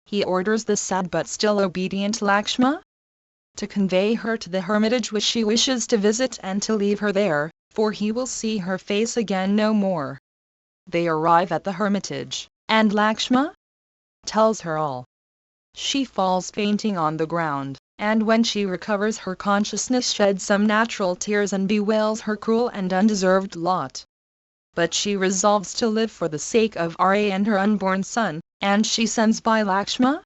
he orders the sad but still obedient Lakshma to convey her to the hermitage which she wishes to visit and to leave her there, for he will see her face again no more. They arrive at the hermitage, and Lakshma tells her all. She falls fainting on the ground, and when she recovers her consciousness sheds some natural tears and bewails her cruel and undeserved lot. But she resolves to live for the sake of Ra and her unborn son, and she sends by Lakshma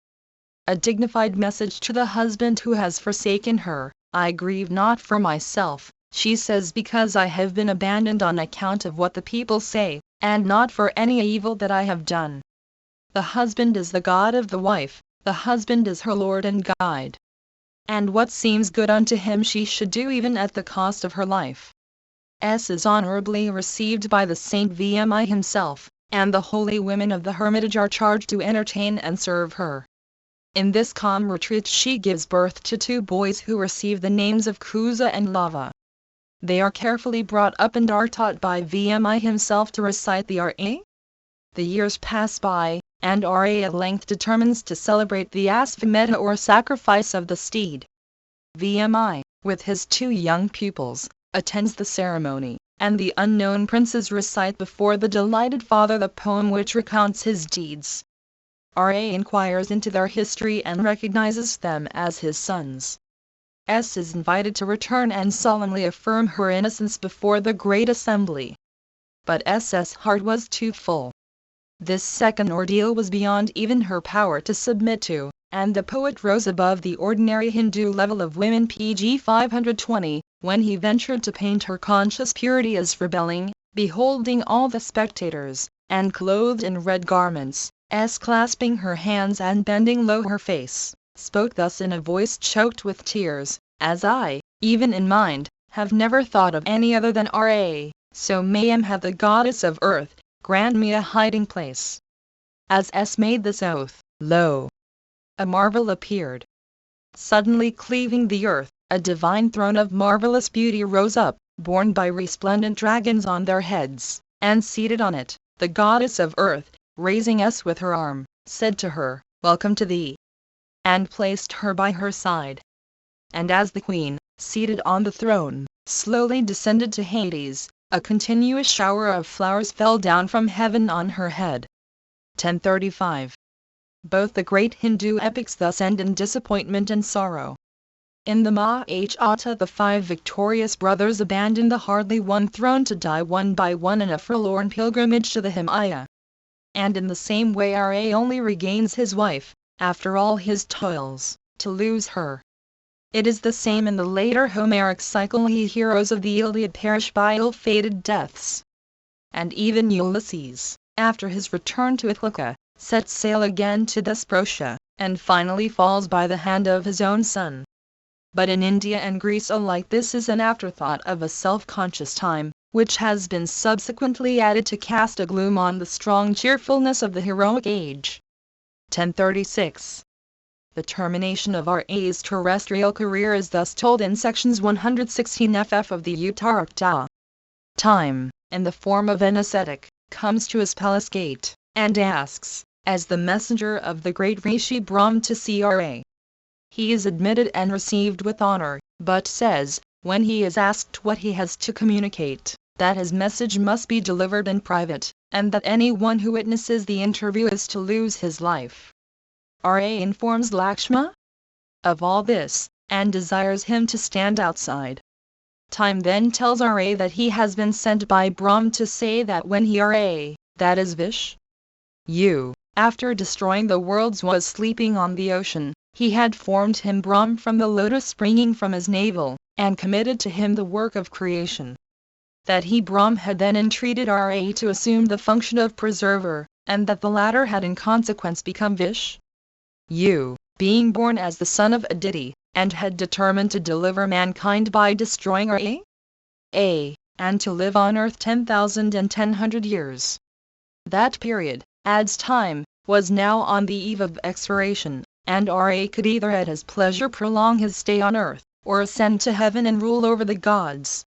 a dignified message to the husband who has forsaken her. I grieve not for myself, she says, because I have been abandoned on account of what the people say, and not for any evil that I have done. The husband is the god of the wife, the husband is her lord and guide. And what seems good unto him she should do even at the cost of her life. Is honorably received by the saint Vmi himself, and the holy women of the hermitage are charged to entertain and serve her. In this calm retreat she gives birth to 2 boys who receive the names of Kusa and Lava. They are carefully brought up and are taught by Vmi himself to recite the Ra. The years pass by, and Ra at length determines to celebrate the Asvamedha or sacrifice of the steed. Vmi, with his 2 young pupils, attends the ceremony, and the unknown princes recite before the delighted father the poem which recounts his deeds. Ra inquires into their history and recognizes them as his sons. S is invited to return and solemnly affirm her innocence before the great assembly. But S's heart was too full. This second ordeal was beyond even her power to submit to, and the poet rose above the ordinary Hindu level of women. Pg 520, when he ventured to paint her conscious purity as rebelling, beholding all the spectators, and clothed in red garments, clasping her hands and bending low her face, spoke thus in a voice choked with tears, as I, even in mind, have never thought of any other than Ra, so may have the goddess of earth grant me a hiding place. As S made this oath, lo! A marvel appeared. Suddenly cleaving the earth, a divine throne of marvelous beauty rose up, borne by resplendent dragons on their heads, and seated on it, the goddess of earth, raising S with her arm, said to her, "Welcome to thee," and placed her by her side. And as the queen, seated on the throne, slowly descended to Hades, a continuous shower of flowers fell down from heaven on her head. 1035. Both the great Hindu epics thus end in disappointment and sorrow. In the Mahābharata the 5 victorious brothers abandon the hardly won throne to die one by one in a forlorn pilgrimage to the Himalaya. And in the same way Ra only regains his wife, after all his toils, to lose her. It is the same in the later Homeric cycle. The heroes of the Iliad perish by ill-fated deaths. And even Ulysses, after his return to Ithaca, sets sail again to Thesprotia, and finally falls by the hand of his own son. But in India and Greece alike this is an afterthought of a self-conscious time, which has been subsequently added to cast a gloom on the strong cheerfulness of the heroic age. 1036. The termination of Ra's terrestrial career is thus told in sections 116 ff of the Uttarakta. Time, in the form of an ascetic, comes to his palace gate, and asks, as the messenger of the great Rishi Brahm, to see Ra. He is admitted and received with honor, but says, when he is asked what he has to communicate, that his message must be delivered in private, and that anyone who witnesses the interview is to lose his life. Ra informs Lakshma of all this, and desires him to stand outside. Time then tells Ra that he has been sent by Brahm to say that when he Ra, that is Vishnu, after destroying the worlds, was sleeping on the ocean, he had formed him Brahm from the lotus springing from his navel, and committed to him the work of creation. That he Brahm had then entreated Ra to assume the function of preserver, and that the latter had in consequence become Vishnu, being born as the son of Aditi, and had determined to deliver mankind by destroying Ra, and to live on earth 10,100 years. That period, adds Time, was now on the eve of expiration, and Ra could either at his pleasure prolong his stay on earth, or ascend to heaven and rule over the gods.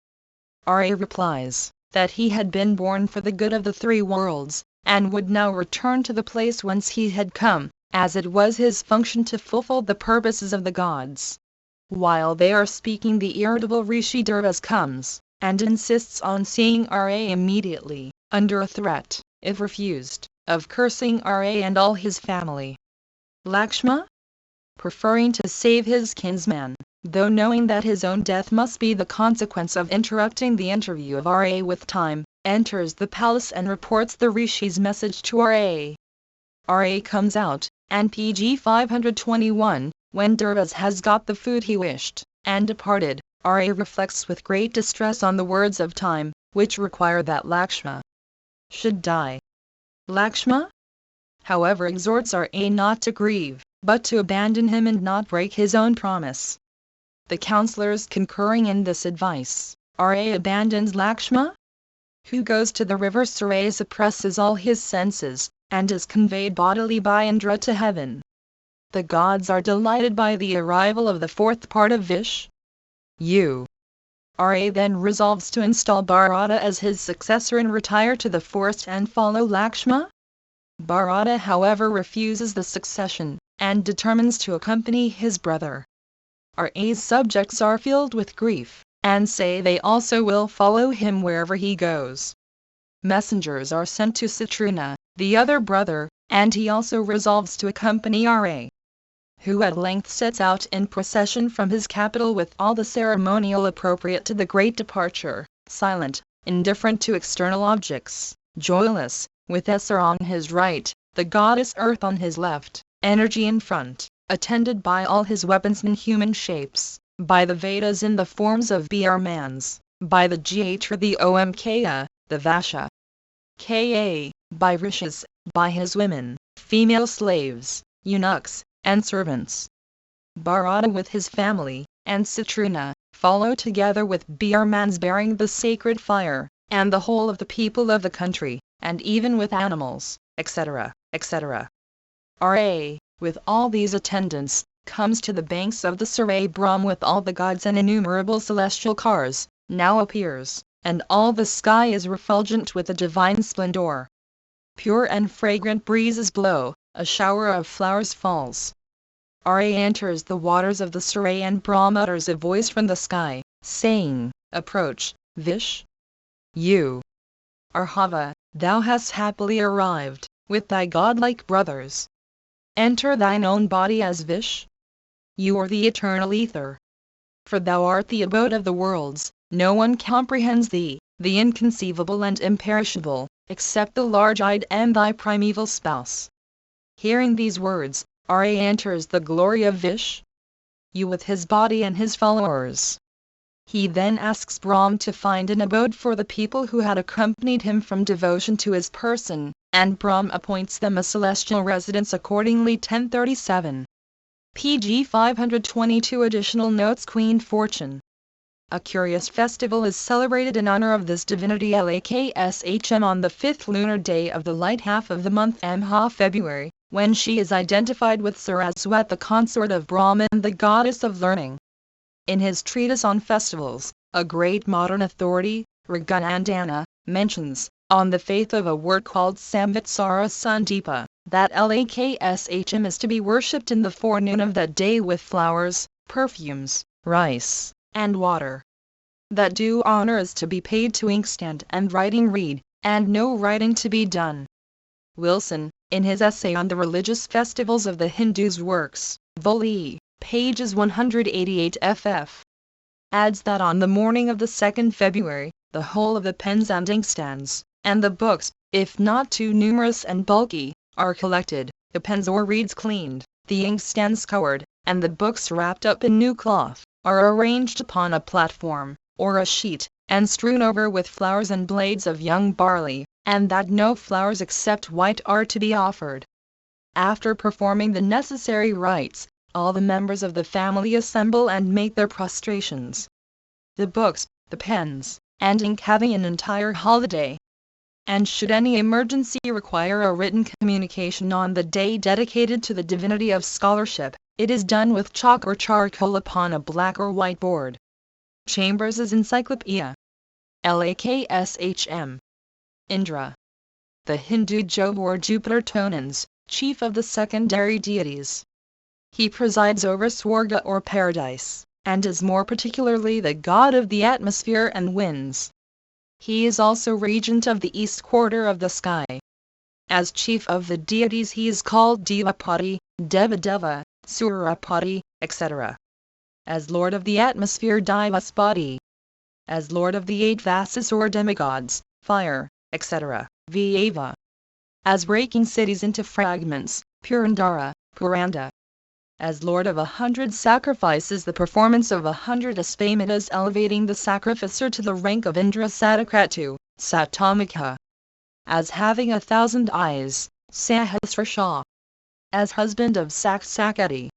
Ra replies, that he had been born for the good of the 3 worlds, and would now return to the place whence he had come, as it was his function to fulfill the purposes of the gods. While they are speaking, the irritable Rishi Durvas comes, and insists on seeing Ra immediately, under a threat, if refused, of cursing Ra and all his family. Lakshma, preferring to save his kinsman, though knowing that his own death must be the consequence of interrupting the interview of Ra with time, enters the palace and reports the Rishi's message to Ra. Ra comes out, and pg 521, when Durvas has got the food he wished, and departed, Ra reflects with great distress on the words of time, which require that Lakshma should die. Lakshma, however, exhorts Ra not to grieve, but to abandon him and not break his own promise. The councillors concurring in this advice, Ra abandons Lakshma, who goes to the river Sarai, suppresses all his senses, and is conveyed bodily by Indra to heaven. The gods are delighted by the arrival of the fourth part of Vish. Ra then resolves to install Bharata as his successor and retire to the forest and follow Lakshma. Bharata, however, refuses the succession, and determines to accompany his brother. Ra's subjects are filled with grief, and say they also will follow him wherever he goes. Messengers are sent to Satruna, the other brother, and he also resolves to accompany Ra, who at length sets out in procession from his capital with all the ceremonial appropriate to the great departure, silent, indifferent to external objects, joyless, with Esar on his right, the goddess Earth on his left, Energy in front, attended by all his weapons in human shapes, by the Vedas in the forms of Brahmans, by the Jatra the Omkaya, the Vasha Ka, by Rishis, by his women, female slaves, eunuchs, and servants. Bharata with his family, and Satruna, follow together with Brahmans bearing the sacred fire, and the whole of the people of the country, and even with animals, etc., etc. Ra, with all these attendants, comes to the banks of the Sarai Brahm with all the gods and innumerable celestial cars, now appears, and all the sky is refulgent with a divine splendor. Pure and fragrant breezes blow, a shower of flowers falls. Ra enters the waters of the Sarai and Brahm utters a voice from the sky, saying, "Approach, Vish. Arhava, thou hast happily arrived, with thy godlike brothers. Enter thine own body as Vish. You are the eternal ether. For thou art the abode of the worlds, no one comprehends thee, the inconceivable and imperishable, except the large-eyed and thy primeval spouse." Hearing these words, Ra enters the glory of Vish, with his body and his followers. He then asks Brahm to find an abode for the people who had accompanied him from devotion to his person, and Brahm appoints them a celestial residence accordingly. 1037. pg 522. Additional notes. Queen Fortune. A curious festival is celebrated in honor of this divinity Lakshm on the 5th lunar day of the light half of the month Amha, February, when she is identified with Saraswat, the consort of Brahma and the goddess of learning. In his treatise on festivals, a great modern authority, Raghunandana, mentions, on the faith of a word called Samvitsara Sandeepa, that Lakshm is to be worshipped in the forenoon of that day with flowers, perfumes, rice, and water. That due honor is to be paid to inkstand and writing reed, and no writing to be done. Wilson, in his essay on the religious festivals of the Hindus, works, Vol. E, pages 188 ff. adds that on the morning of the 2nd February, the whole of the pens and inkstands, and the books, if not too numerous and bulky, are collected, the pens or reeds cleaned, the inkstands scoured, and the books wrapped up in new cloth, are arranged upon a platform, or a sheet, and strewn over with flowers and blades of young barley, and that no flowers except white are to be offered. After performing the necessary rites, all the members of the family assemble and make their prostrations. The books, the pens, and ink having an entire holiday. And should any emergency require a written communication on the day dedicated to the divinity of scholarship, it is done with chalk or charcoal upon a black or white board. Chambers' Encyclopedia. Lakshm. Indra. The Hindu Jove or Jupiter tonans, chief of the secondary deities. He presides over Swarga or paradise, and is more particularly the god of the atmosphere and winds. He is also regent of the east quarter of the sky. As chief of the deities he is called Devapati, Devadeva, Surapati, etc. As lord of the atmosphere Divaspati. As lord of the eight Vasas or demigods, fire, etc., Vyava. As breaking cities into fragments, Purandara, Puranda. As lord of 100 sacrifices, the performance of 100 aspamitas, elevating the sacrificer to the rank of Indra Satakratu, Satamika. As having 1,000 eyes, Sahasrasha. As husband of Saksakati.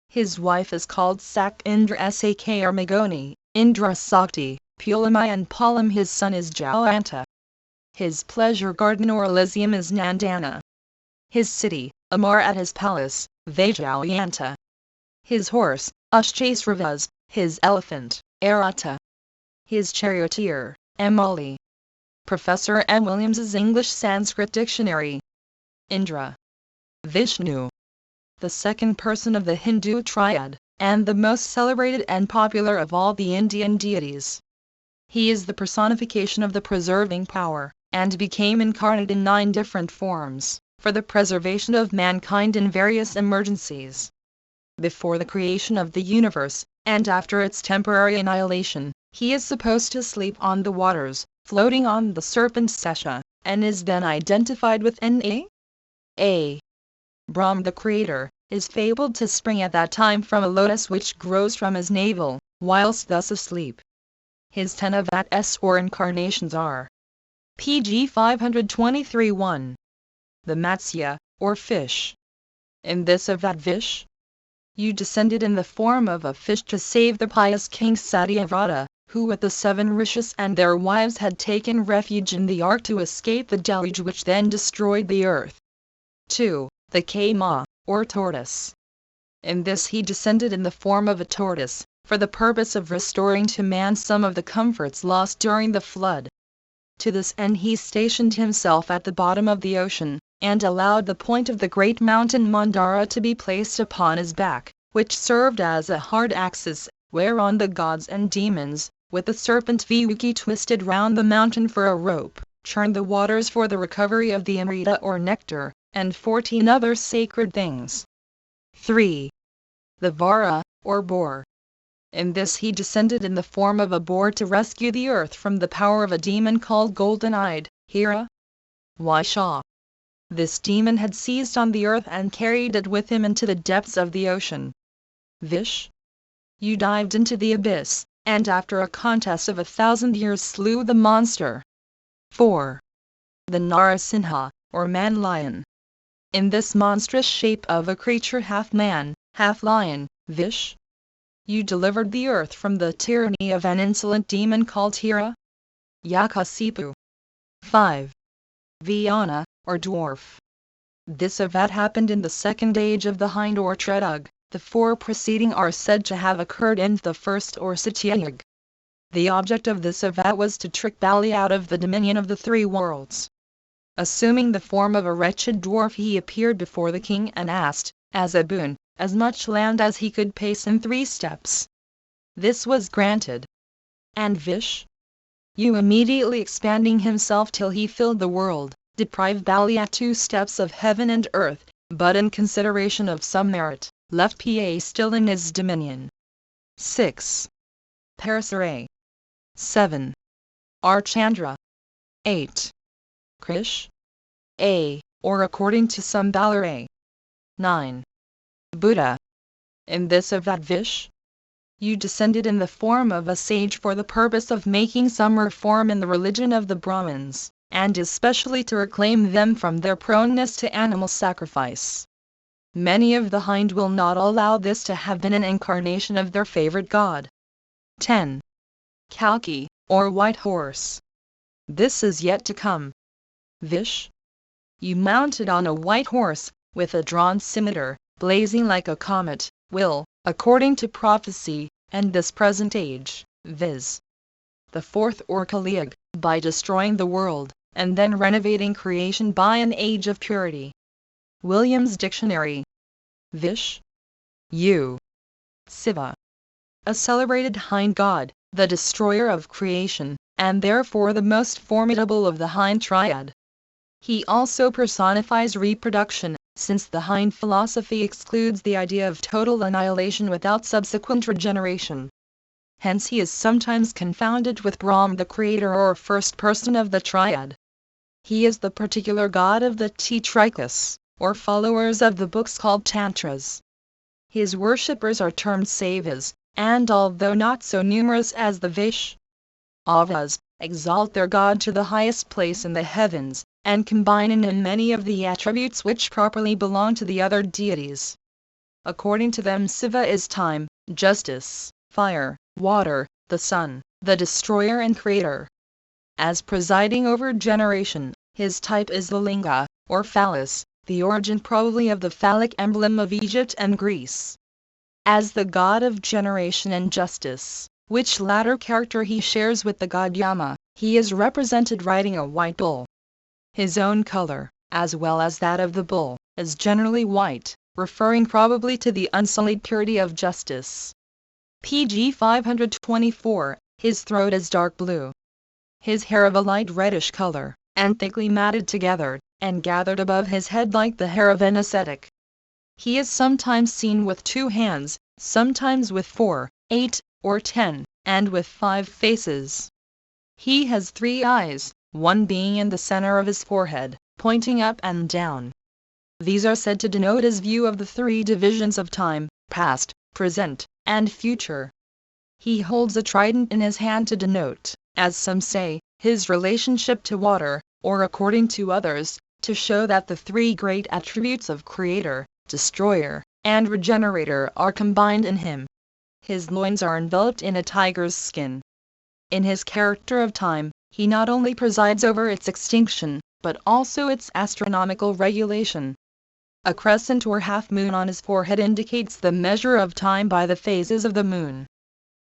His wife is called Sak Indra Sak or Magoni, Indra Sakti, Pulamai and Palam. His son is Jawanta. His pleasure garden or Elysium is Nandana. His city, Amar. At his palace, Vajayanta. His horse, Ushchasravas. His elephant, Arata. His charioteer, Emali. Professor M. Williams's English-Sanskrit Dictionary. Indra. Vishnu. The second person of the Hindu triad, and the most celebrated and popular of all the Indian deities. He is the personification of the preserving power, and became incarnate in 9 different forms, for the preservation of mankind in various emergencies. Before the creation of the universe, and after its temporary annihilation, he is supposed to sleep on the waters, floating on the serpent Sesha, and is then identified with Na. Brahm, the creator, is fabled to spring at that time from a lotus which grows from his navel, whilst thus asleep. His 10 avatars or incarnations are pg 523-1. The Matsya, or fish. In this avat you descended in the form of a fish to save the pious king Satyavrata, who with the 7 rishis and their wives had taken refuge in the ark to escape the deluge which then destroyed the earth. 2. The Kama, or tortoise. In this he descended in the form of a tortoise, for the purpose of restoring to man some of the comforts lost during the flood. To this end he stationed himself at the bottom of the ocean, and allowed the point of the great mountain Mandara to be placed upon his back, which served as a hard axis, whereon the gods and demons, with the serpent Vyuki twisted round the mountain for a rope, churned the waters for the recovery of the Amrita or nectar, and 14 other sacred things. 3. The Vara, or boar. In this he descended in the form of a boar to rescue the earth from the power of a demon called Golden-Eyed, Hira. Vaisha. This demon had seized on the earth and carried it with him into the depths of the ocean. Vish. You dived into the abyss, and after a contest of 1,000 years slew the monster. 4. The Narasimha, or man-lion. In this monstrous shape of a creature half man, half lion, Vish. You delivered the earth from the tyranny of an insolent demon called Hira. Yakasipu. 5. Vyana, or dwarf. This event happened in the second age of the Hind or Tretug. The 4 preceding are said to have occurred in the first or Satyayug. The object of this event was to trick Bali out of the dominion of the 3 worlds. Assuming the form of a wretched dwarf he appeared before the king and asked, as a boon, as much land as he could pace in 3 steps. This was granted. And Vish? You immediately expanding himself till he filled the world, deprived Bali at 2 steps of heaven and earth, but in consideration of some merit, left Pa still in his dominion. 6. Parasare. 7. Archandra. 8. Krish. Or according to some Balare. 9. Buddha. In this event Vish? You descended in the form of a sage for the purpose of making some reform in the religion of the Brahmins, and especially to reclaim them from their proneness to animal sacrifice. Many of the Hind will not allow this to have been an incarnation of their favorite god. 10. Kalki, or white horse. This is yet to come. Vish? You mounted on a white horse, with a drawn scimitar, blazing like a comet, will, according to prophecy, end this present age, viz. the 4th or Kali-Yuga, by destroying the world, and then renovating creation by an age of purity. Williams Dictionary. Vish. U. Siva. A celebrated hind god, the destroyer of creation, and therefore the most formidable of the hind triad. He also personifies reproduction, since the hind philosophy excludes the idea of total annihilation without subsequent regeneration. Hence he is sometimes confounded with Brahm, the creator or first person of the triad. He is the particular god of the Tetraikas, or followers of the books called Tantras. His worshippers are termed Savas, and although not so numerous as the Vaishnavas, exalt their god to the highest place in the heavens, and combine in him many of the attributes which properly belong to the other deities. According to them, Siva is time, justice, fire, water, the sun, the destroyer and creator. As presiding over generation, his type is the linga, or phallus, the origin probably of the phallic emblem of Egypt and Greece. As the god of generation and justice, which latter character he shares with the god Yama, he is represented riding a white bull. His own color, as well as that of the bull, is generally white, referring probably to the unsullied purity of justice. Pg 524, his throat is dark blue. His hair of a light reddish color, and thickly matted together, and gathered above his head like the hair of an ascetic. He is sometimes seen with 2 hands, sometimes with 4, 8, or 10, and with 5 faces. He has 3 eyes, one being in the center of his forehead, pointing up and down. These are said to denote his view of the 3 divisions of time, past, present, and future. He holds a trident in his hand to denote, as some say, his relationship to water, or according to others, to show that the 3 great attributes of creator, destroyer, and regenerator are combined in him. His loins are enveloped in a tiger's skin. In his character of time, he not only presides over its extinction, but also its astronomical regulation. A crescent or half-moon on his forehead indicates the measure of time by the phases of the moon.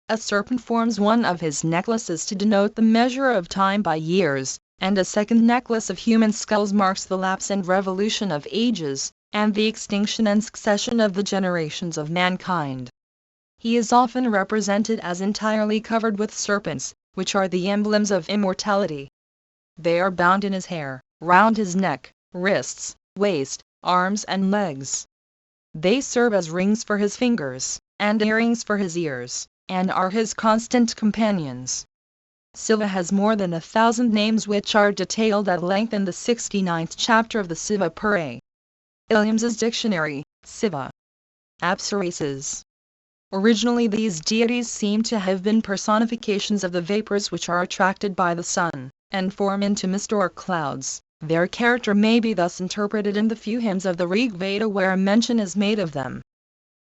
A serpent forms one of his necklaces to denote the measure of time by years, and a second necklace of human skulls marks the lapse and revolution of ages, and the extinction and succession of the generations of mankind. He is often represented as entirely covered with serpents, which are the emblems of immortality. They are bound in his hair, round his neck, wrists, waist, arms and legs. They serve as rings for his fingers, and earrings for his ears, and are his constant companions. Siva has more than 1,000 names which are detailed at length in the 69th chapter of the Siva Purana. Williams's Dictionary, Siva. Apsaras. Originally these deities seem to have been personifications of the vapors which are attracted by the sun, and form into mist or clouds. Their character may be thus interpreted in the few hymns of the Rig Veda where mention is made of them.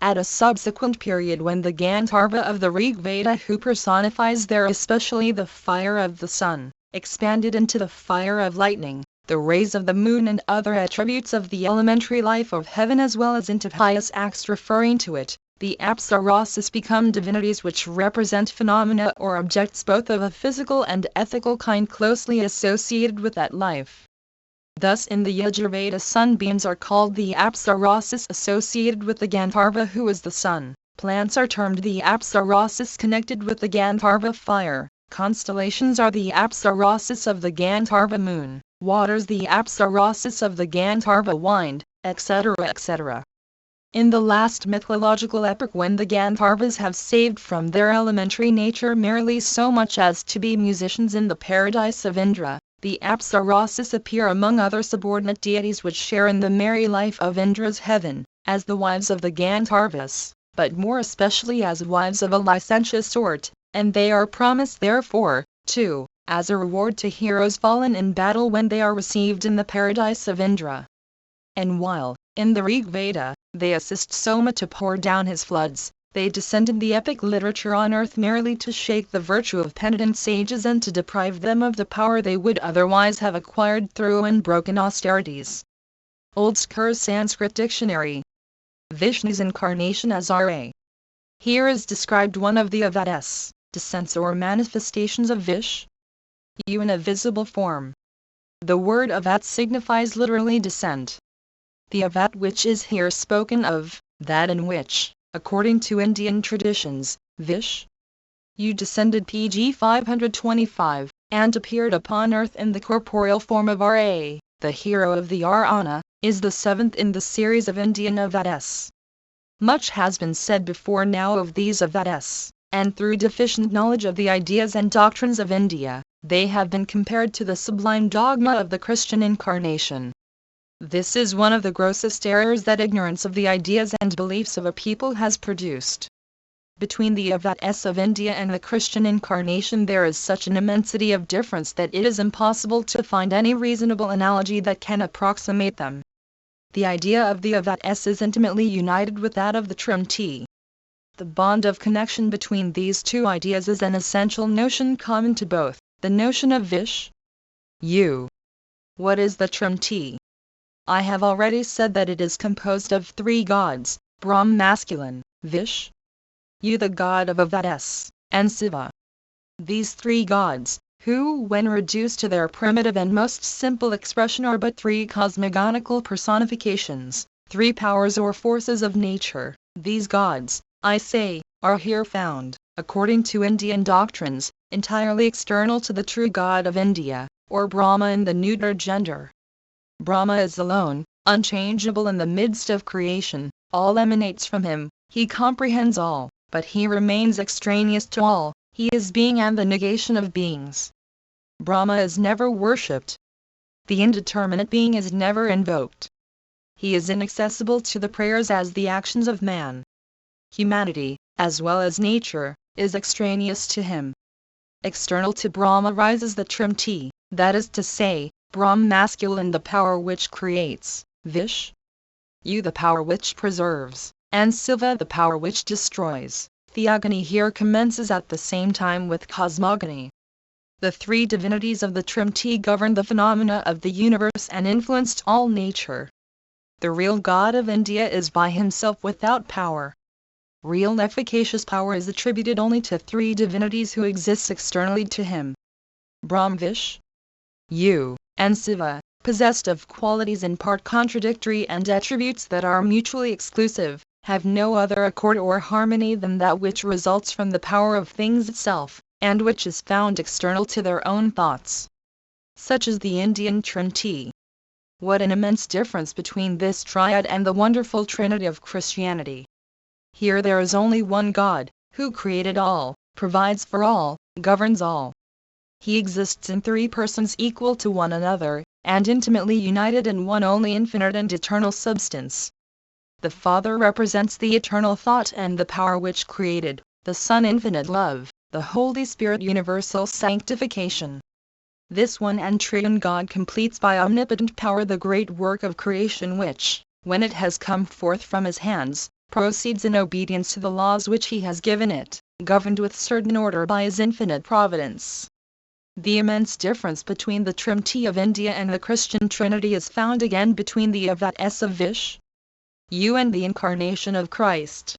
At a subsequent period when the Gandharva of the Rig Veda, who personifies there especially the fire of the sun, expanded into the fire of lightning, the rays of the moon and other attributes of the elementary life of heaven as well as into pious acts referring to it, the Apsaras become divinities which represent phenomena or objects both of a physical and ethical kind closely associated with that life. Thus in the Yajurveda sunbeams are called the Apsaras associated with the Gandharva who is the sun, plants are termed the Apsaras connected with the Gandharva fire, constellations are the Apsaras of the Gandharva moon, waters the Apsaras of the Gandharva wind, etc. etc. In the last mythological epoch when the Gandharvas have saved from their elementary nature merely so much as to be musicians in the paradise of Indra, the Apsaras appear among other subordinate deities which share in the merry life of Indra's heaven, as the wives of the Gandharvas, but more especially as wives of a licentious sort, and they are promised therefore, too, as a reward to heroes fallen in battle when they are received in the paradise of Indra. And while, in the Rig Veda, they assist Soma to pour down his floods, they descend in the epic literature on earth merely to shake the virtue of penitent sages and to deprive them of the power they would otherwise have acquired through unbroken austerities. Old Skur's Sanskrit Dictionary. Vishnu's incarnation as Ra. Here is described one of the avadess, descents or manifestations of Vish. U in a visible form. The word avat signifies literally descent. The Avat which is here spoken of, that in which, according to Indian traditions, Vishnu descended pg 525, and appeared upon earth in the corporeal form of Ra, the hero of the Ramayana, is the seventh in the series of Indian Avats. Much has been said before now of these Avats, and through deficient knowledge of the ideas and doctrines of India, they have been compared to the sublime dogma of the Christian incarnation. This is one of the grossest errors that ignorance of the ideas and beliefs of a people has produced. Between the Avats of India and the Christian incarnation there is such an immensity of difference that it is impossible to find any reasonable analogy that can approximate them. The idea of the Avats is intimately united with that of the Trimurti. The bond of connection between these two ideas is an essential notion common to both, the notion of Vishnu. What is the Trimurti? I have already said that it is composed of three gods, Brahm masculine, Vishnu the god of Avats, and Siva. These three gods, who when reduced to their primitive and most simple expression are but three cosmogonical personifications, three powers or forces of nature, these gods, I say, are here found, according to Indian doctrines, entirely external to the true God of India, or Brahma in the neuter gender. Brahma is alone, unchangeable in the midst of creation, all emanates from him, he comprehends all, but he remains extraneous to all, he is being and the negation of beings. Brahma is never worshipped. The indeterminate being is never invoked. He is inaccessible to the prayers as the actions of man. Humanity, as well as nature, is extraneous to him. External to Brahma rises the Trimurti, that is to say, Brahm masculine the power which creates, Vishnu the power which preserves, and Siva the power which destroys. Theogony here commences at the same time with cosmogony. The three divinities of the Trimurti govern the phenomena of the universe and influenced all nature. The real God of India is by himself without power. Real efficacious power is attributed only to three divinities who exist externally to him. Brahm Vishnu, and Siva, possessed of qualities in part contradictory and attributes that are mutually exclusive, have no other accord or harmony than that which results from the power of things itself, and which is found external to their own thoughts. Such is the Indian Trimurti. What an immense difference between this triad and the wonderful Trinity of Christianity! Here there is only one God, who created all, provides for all, governs all. He exists in three persons equal to one another, and intimately united in one only infinite and eternal substance. The Father represents the eternal thought and the power which created, the Son infinite love, the Holy Spirit universal sanctification. This one and triune God completes by omnipotent power the great work of creation which, when it has come forth from his hands, proceeds in obedience to the laws which he has given it, governed with certain order by his infinite providence. The immense difference between the Trimurti of India and the Christian Trinity is found again between the Avats of Vishnu and the Incarnation of Christ.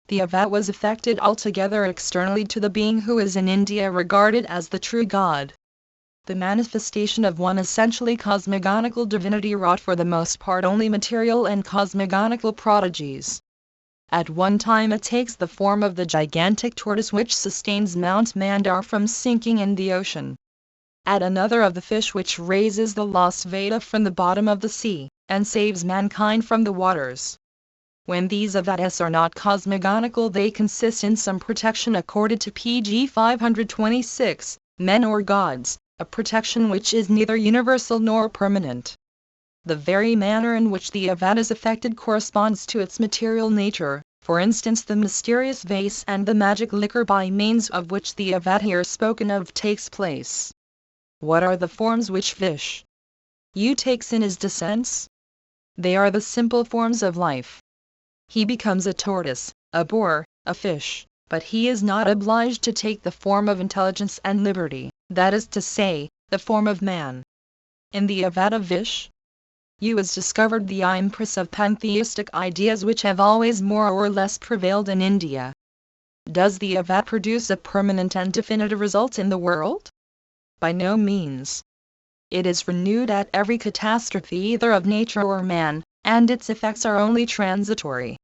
The Avat was effected altogether externally to the being who is in India regarded as the true God. The manifestation of one essentially cosmogonical divinity wrought for the most part only material and cosmogonical prodigies. At one time it takes the form of the gigantic tortoise which sustains Mount Mandar from sinking in the ocean. At another of the fish which raises the lost Veda from the bottom of the sea, and saves mankind from the waters. When these Avats are not cosmogonical they consist in some protection accorded to pg 526, men or gods, a protection which is neither universal nor permanent. The very manner in which the Avat is affected corresponds to its material nature, for instance the mysterious vase and the magic liquor by means of which the Avat here spoken of takes place. What are the forms which Vishnu takes in his descents? They are the simple forms of life. He becomes a tortoise, a boar, a fish, but he is not obliged to take the form of intelligence and liberty, that is to say, the form of man. In the Avat of Vishnu is discovered the impress of pantheistic ideas which have always more or less prevailed in India. Does the Avat produce a permanent and definitive result in the world? By no means. It is renewed at every catastrophe either of nature or man, and its effects are only transitory.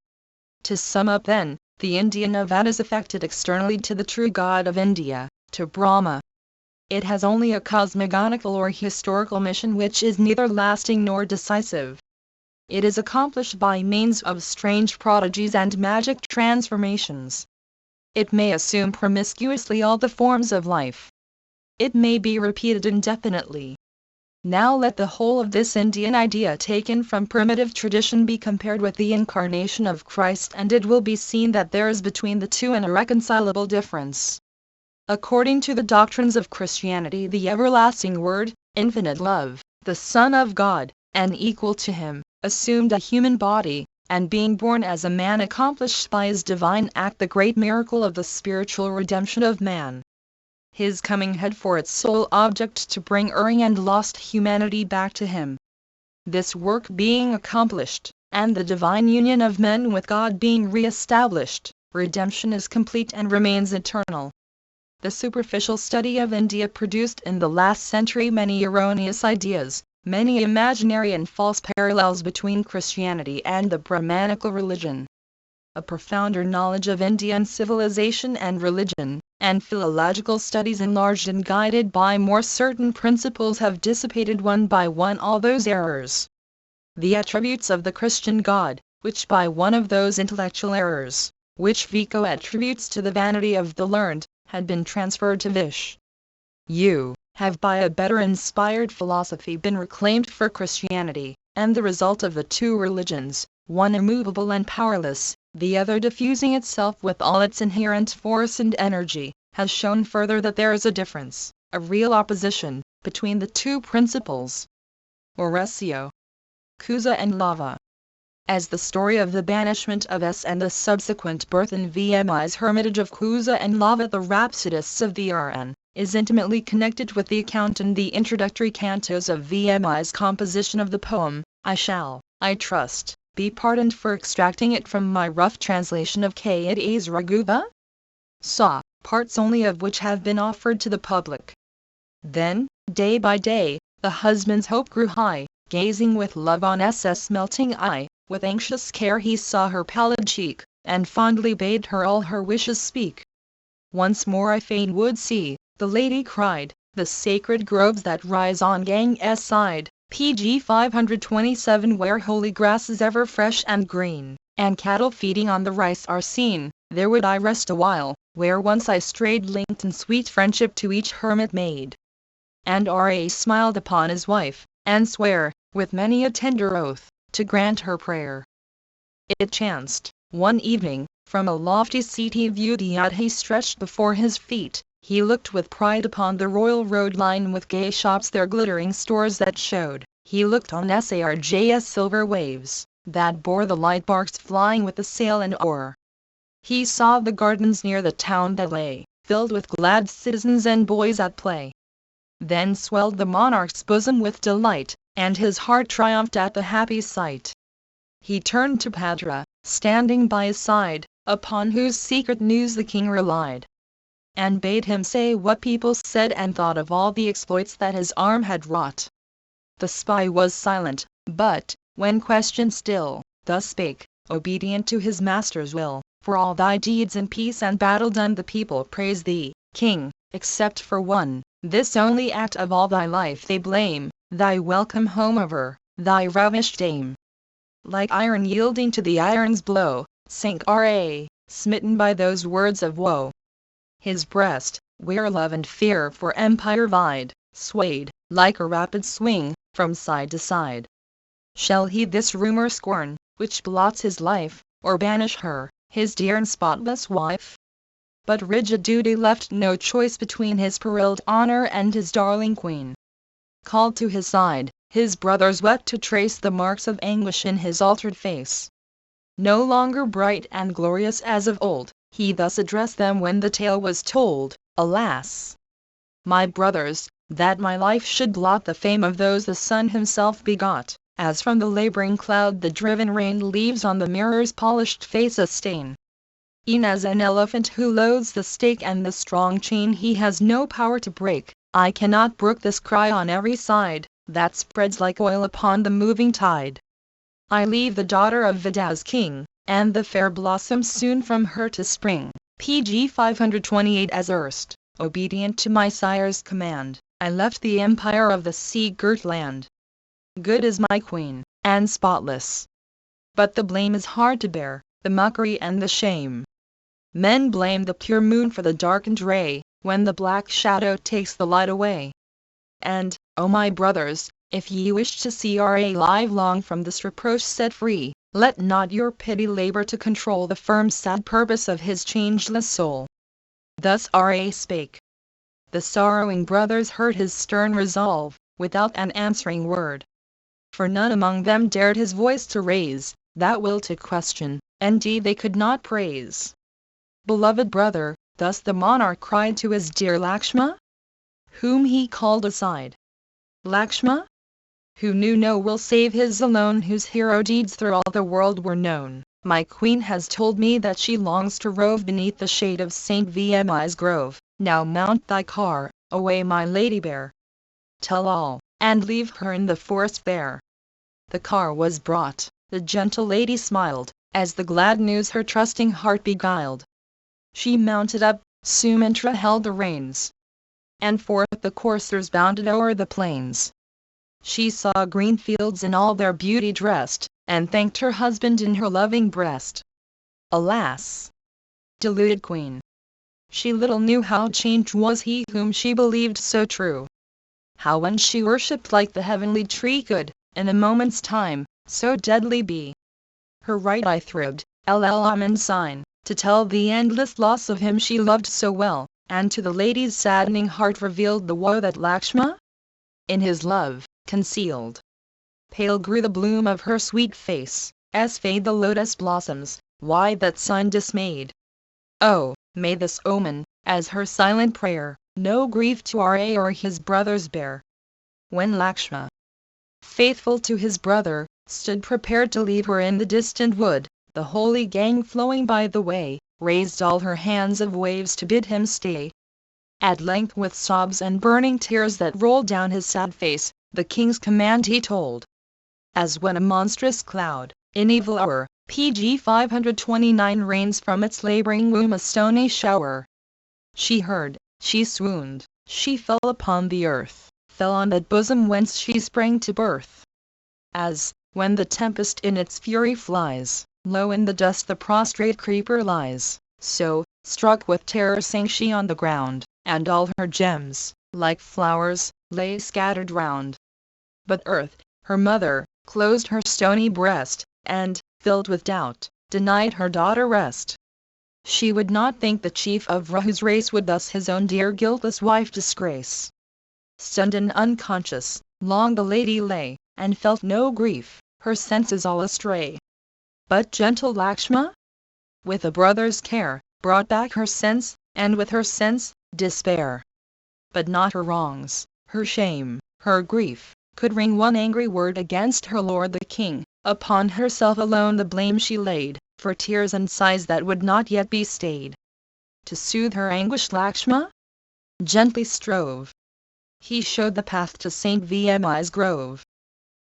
To sum up then, the Indian Avad is affected externally to the true God of India, to Brahma. It has only a cosmogonical or historical mission which is neither lasting nor decisive. It is accomplished by means of strange prodigies and magic transformations. It may assume promiscuously all the forms of life. It may be repeated indefinitely. Now let the whole of this Indian idea taken from primitive tradition be compared with the incarnation of Christ, and it will be seen that there is between the two an irreconcilable difference. According to the doctrines of Christianity, the everlasting Word, infinite love, the Son of God, and equal to Him, assumed a human body, and being born as a man accomplished by His divine act the great miracle of the spiritual redemption of man. His coming had for its sole object to bring erring and lost humanity back to Him. This work being accomplished, and the divine union of men with God being re-established, redemption is complete and remains eternal. The superficial study of India produced in the last century many erroneous ideas, many imaginary and false parallels between Christianity and the Brahmanical religion. A profounder knowledge of Indian civilization and religion, and philological studies enlarged and guided by more certain principles have dissipated one by one all those errors. The attributes of the Christian God, which by one of those intellectual errors, which Vico attributes to the vanity of the learned, had been transferred to Vish. You have by a better inspired philosophy been reclaimed for Christianity, and the result of the two religions, one immovable and powerless, the other diffusing itself with all its inherent force and energy, has shown further that there is a difference, a real opposition, between the two principles. Oresio. Kusa and Lava. As the story of the banishment of S and the subsequent birth in VMI's hermitage of Kusa and Lava, the rhapsodists of the RN, is intimately connected with the account in the introductory cantos of VMI's composition of the poem, I shall, I trust, be pardoned for extracting it from my rough translation of K.A.'s Raghuva? Saw, parts only of which have been offered to the public. Then, day by day, the husband's hope grew high, gazing with love on S.'s melting eye, with anxious care he saw her pallid cheek, and fondly bade her all her wishes speak. Once more I fain would see, the lady cried, the sacred groves that rise on Ganges side, pg 527, where holy grass is ever fresh and green, and cattle feeding on the rice are seen. There would I rest awhile, where once I strayed, linked in sweet friendship to each hermit maid. And R.A. smiled upon his wife, and sware, with many a tender oath, to grant her prayer. It chanced, one evening, from a lofty seat he viewed the yacht stretched before his feet. He looked with pride upon the royal road line with gay shops, their glittering stores that showed. He looked on Sarj's silver waves, that bore the light barks flying with the sail and oar. He saw the gardens near the town that lay, filled with glad citizens and boys at play. Then swelled the monarch's bosom with delight, and his heart triumphed at the happy sight. He turned to Padra, standing by his side, upon whose secret news the king relied, and bade him say what people said and thought of all the exploits that his arm had wrought. The spy was silent, but, when questioned still, thus spake, obedient to his master's will, for all thy deeds in peace and battle done the people praise thee, king, except for one, this only act of all thy life they blame, thy welcome home over, thy ravished dame. Like iron yielding to the iron's blow, sank R.A., smitten by those words of woe. His breast, where love and fear for empire vied, swayed, like a rapid swing, from side to side. Shall he this rumor scorn, which blots his life, or banish her, his dear and spotless wife? But rigid duty left no choice between his periled honor and his darling queen. Called to his side, his brothers wept to trace the marks of anguish in his altered face. No longer bright and glorious as of old, he thus addressed them when the tale was told, alas! My brothers, that my life should blot the fame of those the sun himself begot, as from the laboring cloud the driven rain leaves on the mirror's polished face a stain. E'en as an elephant who loathes the stake and the strong chain he has no power to break, I cannot brook this cry on every side, that spreads like oil upon the moving tide. I leave the daughter of Vida's king, and the fair blossoms soon from her to spring. PG 528 as erst, obedient to my sire's command, I left the empire of the sea-girt land. Good is my queen, and spotless. But the blame is hard to bear, the mockery and the shame. Men blame the pure moon for the darkened ray, when the black shadow takes the light away. And, O my brothers, if ye wish to see our live long from this reproach set free, let not your pity labor to control the firm sad purpose of his changeless soul. Thus R.A. spake. The sorrowing brothers heard his stern resolve, without an answering word. For none among them dared his voice to raise, that will to question, indeed they could not praise. Beloved brother, thus the monarch cried to his dear Lakshma, whom he called aside. Lakshma, who knew no will save his alone, whose hero deeds through all the world were known, my queen has told me that she longs to rove beneath the shade of Saint Vmi's grove. Now mount thy car, away my lady bear. Tell all, and leave her in the forest bare. The car was brought, the gentle lady smiled, as the glad news her trusting heart beguiled. She mounted up, Sumantra held the reins, and forth the coursers bounded o'er the plains. She saw green fields in all their beauty dressed, and thanked her husband in her loving breast. Alas! Deluded queen! She little knew how changed was he whom she believed so true. How when she worshipped like the heavenly tree could, in a moment's time, so deadly be. Her right eye throbbed, in sign, to tell the endless loss of him she loved so well, and to the lady's saddening heart revealed the woe that Lakshma, in his love, concealed. Pale grew the bloom of her sweet face, as fade the lotus blossoms, why that sun dismayed. Oh, may this omen, as her silent prayer, no grief to Ra or his brothers bear. When Lakshma, faithful to his brother, stood prepared to leave her in the distant wood, the holy gang flowing by the way, raised all her hands of waves to bid him stay. At length with sobs and burning tears that rolled down his sad face, the king's command he told. As when a monstrous cloud, in evil hour, PG 529 rains from its laboring womb a stony shower. She heard, she swooned, she fell upon the earth, fell on that bosom whence she sprang to birth. As, when the tempest in its fury flies, low in the dust the prostrate creeper lies, so, struck with terror sank she on the ground, and all her gems, like flowers, lay scattered round. But earth, her mother, closed her stony breast, and, filled with doubt, denied her daughter rest. She would not think the chief of Rahu's race would thus his own dear guiltless wife disgrace. Stunned and unconscious, long the lady lay, and felt no grief, her senses all astray. But gentle Lakshma, with a brother's care, brought back her sense, and with her sense, despair. But not her wrongs, her shame, her grief, could wring one angry word against her lord the king. Upon herself alone the blame she laid, for tears and sighs that would not yet be stayed. To soothe her anguish Lakshma gently strove. He showed the path to Saint Vmi's grove,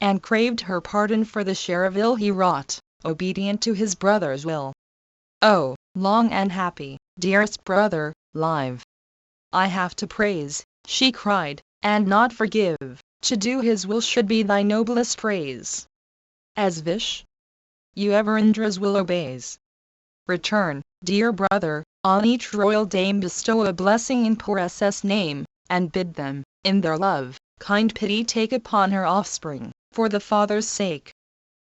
and craved her pardon for the share of ill he wrought, obedient to his brother's will. Oh, long and happy, dearest brother, live I have to praise, she cried, and not forgive. To do his will should be thy noblest praise. As Vish, you ever Indra's will obeys. Return, dear brother, on each royal dame bestow a blessing in Purus's name, and bid them, in their love, kind pity take upon her offspring, for the father's sake.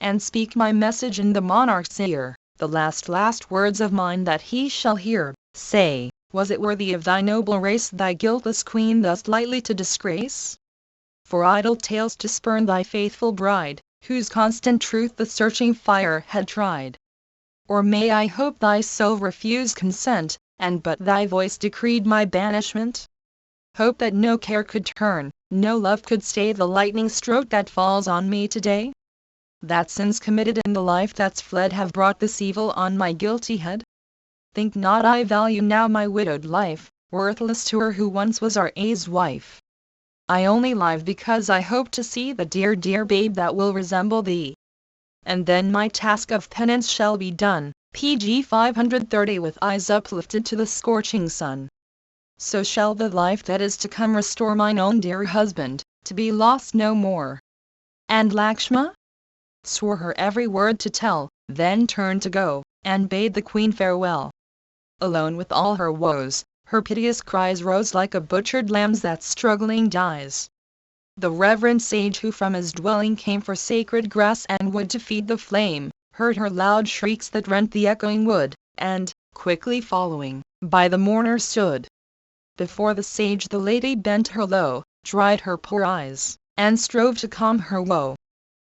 And speak my message in the monarch's ear, the last words of mine that he shall hear. Say, was it worthy of thy noble race thy guiltless queen thus lightly to disgrace? For idle tales to spurn thy faithful bride, whose constant truth the searching fire had tried? Or may I hope thy soul refused consent, and but thy voice decreed my banishment? Hope that no care could turn, no love could stay the lightning stroke that falls on me today? That sins committed in the life that's fled have brought this evil on my guilty head? Think not I value now my widowed life, worthless to her who once was our A's wife. I only live because I hope to see the dear babe that will resemble thee. and then my task of penance shall be done. Pg 530. With eyes uplifted to the scorching sun. So shall the life that is to come restore mine own dear husband, to be lost no more. And Lakshma swore her every word to tell, then turned to go, and bade the queen farewell. Alone with all her woes, her piteous cries rose like a butchered lamb's that struggling dies. The reverend sage who from his dwelling came for sacred grass and wood to feed the flame, heard her loud shrieks that rent the echoing wood, and, quickly following, by the mourner stood. Before the sage the lady bent her low, dried her poor eyes, and strove to calm her woe.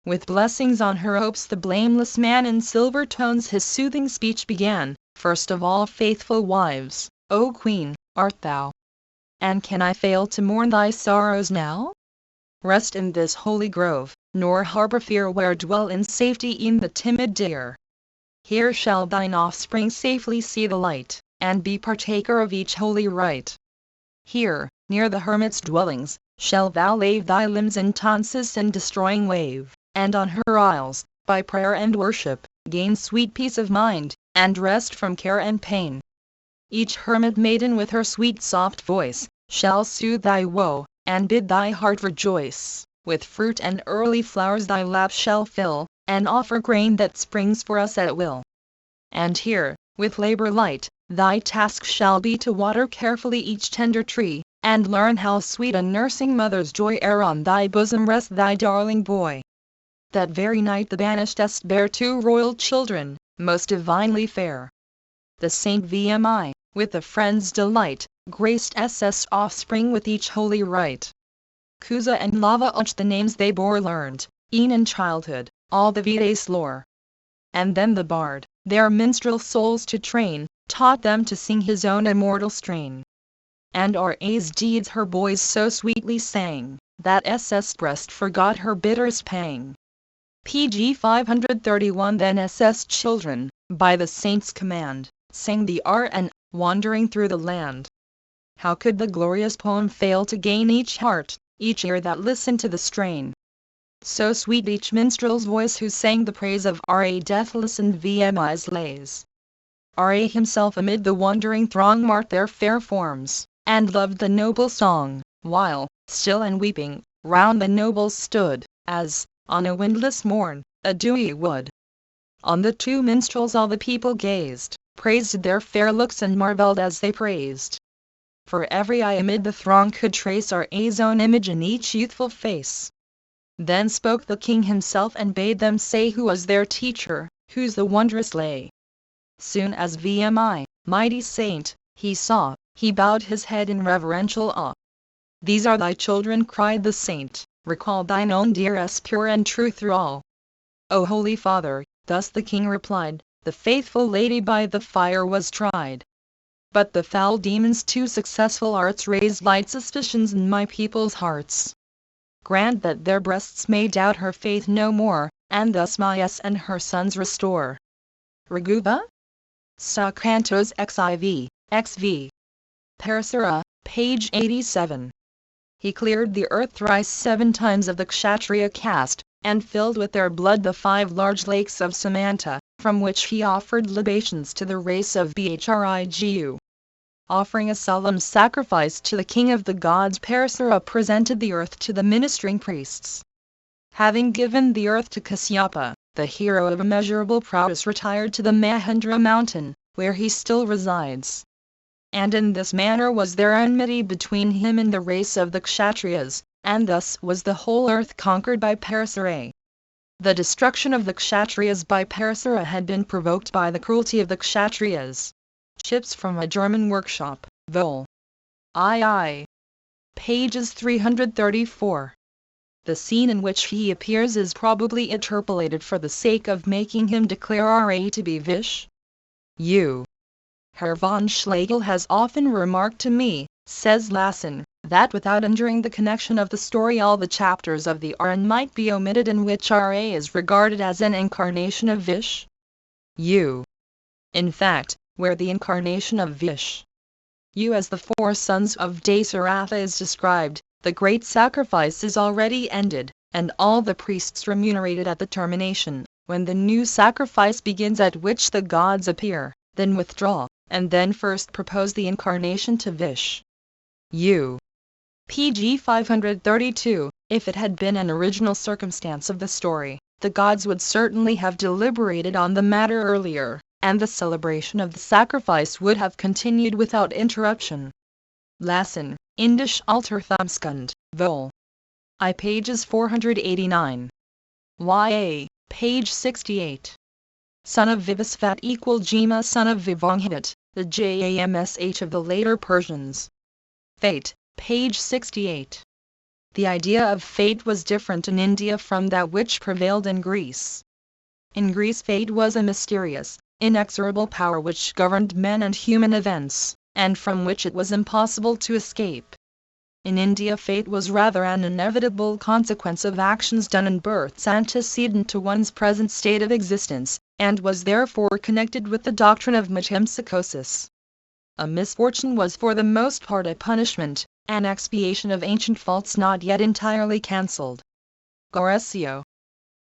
With blessings on her hopes the blameless man in silver tones his soothing speech began. First of all faithful wives, O Queen, art thou? And can I fail to mourn thy sorrows now? Rest in this holy grove, nor harbor fear where dwell in safety e'en the timid deer. Here shall thine offspring safely see the light, and be partaker of each holy rite. Here, near the hermit's dwellings, shall thou lave thy limbs in Tansis and destroying wave, and on her isles, by prayer and worship, gain sweet peace of mind, and rest from care and pain. Each hermit maiden with her sweet soft voice, shall soothe thy woe, and bid thy heart rejoice. With fruit and early flowers thy lap shall fill, and offer grain that springs for us at will. And here, with labor light, thy task shall be to water carefully each tender tree, and learn how sweet a nursing mother's joy ere on thy bosom rest thy darling boy. That very night the banishedest bare 2 royal children, most divinely fair. The Saint Vmi, with a friend's delight, graced SS offspring with each holy rite. Kusa and Lava the names they bore learned, e'en in childhood, all the Vedas lore. And then the bard, their minstrel souls to train, taught them to sing his own immortal strain. And R.A.'s deeds her boys so sweetly sang, that SS breast forgot her bitterest pang. Pg 531. Then SS children, by the saint's command, sang the RN, wandering through the land. How could the glorious poem fail to gain each heart, each ear that listened to the strain? So sweet each minstrel's voice who sang the praise of R.A. death listened VMI's lays. R.A. himself amid the wondering throng marked their fair forms, and loved the noble song, while, still and weeping, round the nobles stood, as, on a windless morn, a dewy wood. On the 2 minstrels all the people gazed, praised their fair looks and marvelled as they praised. For every eye amid the throng could trace R.A.'s own image in each youthful face. Then spoke the king himself and bade them say who was their teacher, whose the wondrous lay. Soon as VMI, mighty saint, he saw, he bowed his head in reverential awe. These are thy children, cried the saint, recall thine own dearest pure and true through all. O holy father, thus the king replied, the faithful lady by the fire was tried. But the foul demons' 2 successful arts raised light suspicions in my people's hearts. Grant that their breasts may doubt her faith no more, and thus Mayas and her sons restore. Raghuva? Sa Cantos XIV, XV. Parasara, page 87. He cleared the earth thrice 7 times of the Kshatriya caste, and filled with their blood the 5 large lakes of Samanta, from which he offered libations to the race of Bhrigu. Offering a solemn sacrifice to the king of the gods, Parasara presented the earth to the ministering priests. Having given the earth to Kasyapa, the hero of immeasurable prowess retired to the Mahendra mountain, where he still resides. And in this manner was there enmity between him and the race of the Kshatriyas, and thus was the whole earth conquered by Parasara. The destruction of the Kshatriyas by Parasara had been provoked by the cruelty of the Kshatriyas. Chips from a German workshop, Vol. II. Pages 334. The scene in which he appears is probably interpolated for the sake of making him declare R.A. to be Vish. U. Herr von Schlegel has often remarked to me, says Lassen, that without injuring the connection of the story all the chapters of the RN might be omitted in which R.A. is regarded as an incarnation of Vish. U. In fact, where the incarnation of Vish U as the 4 sons of Dasaratha is described, the great sacrifice is already ended, and all the priests remunerated at the termination When the new sacrifice begins at which the gods appear, then withdraw, and then first propose the incarnation to Vish. U. pg 532. If it had been an original circumstance of the story, the gods would certainly have deliberated on the matter earlier, and the celebration of the sacrifice would have continued without interruption. Lassen, Indisch Alterthamskund, Vol. I pages 489. Ya, page 68. Son of Vivasvat equal Jima son of Vivanghat, the Jamsh of the later Persians. Fate, page 68. The idea of fate was different in India from that which prevailed in Greece. In Greece fate was a mysterious, inexorable power which governed men and human events, and from which it was impossible to escape. In India fate was rather an inevitable consequence of actions done in births antecedent to one's present state of existence, and was therefore connected with the doctrine of metempsychosis. A misfortune was for the most part a punishment, an expiation of ancient faults not yet entirely cancelled. Goresio.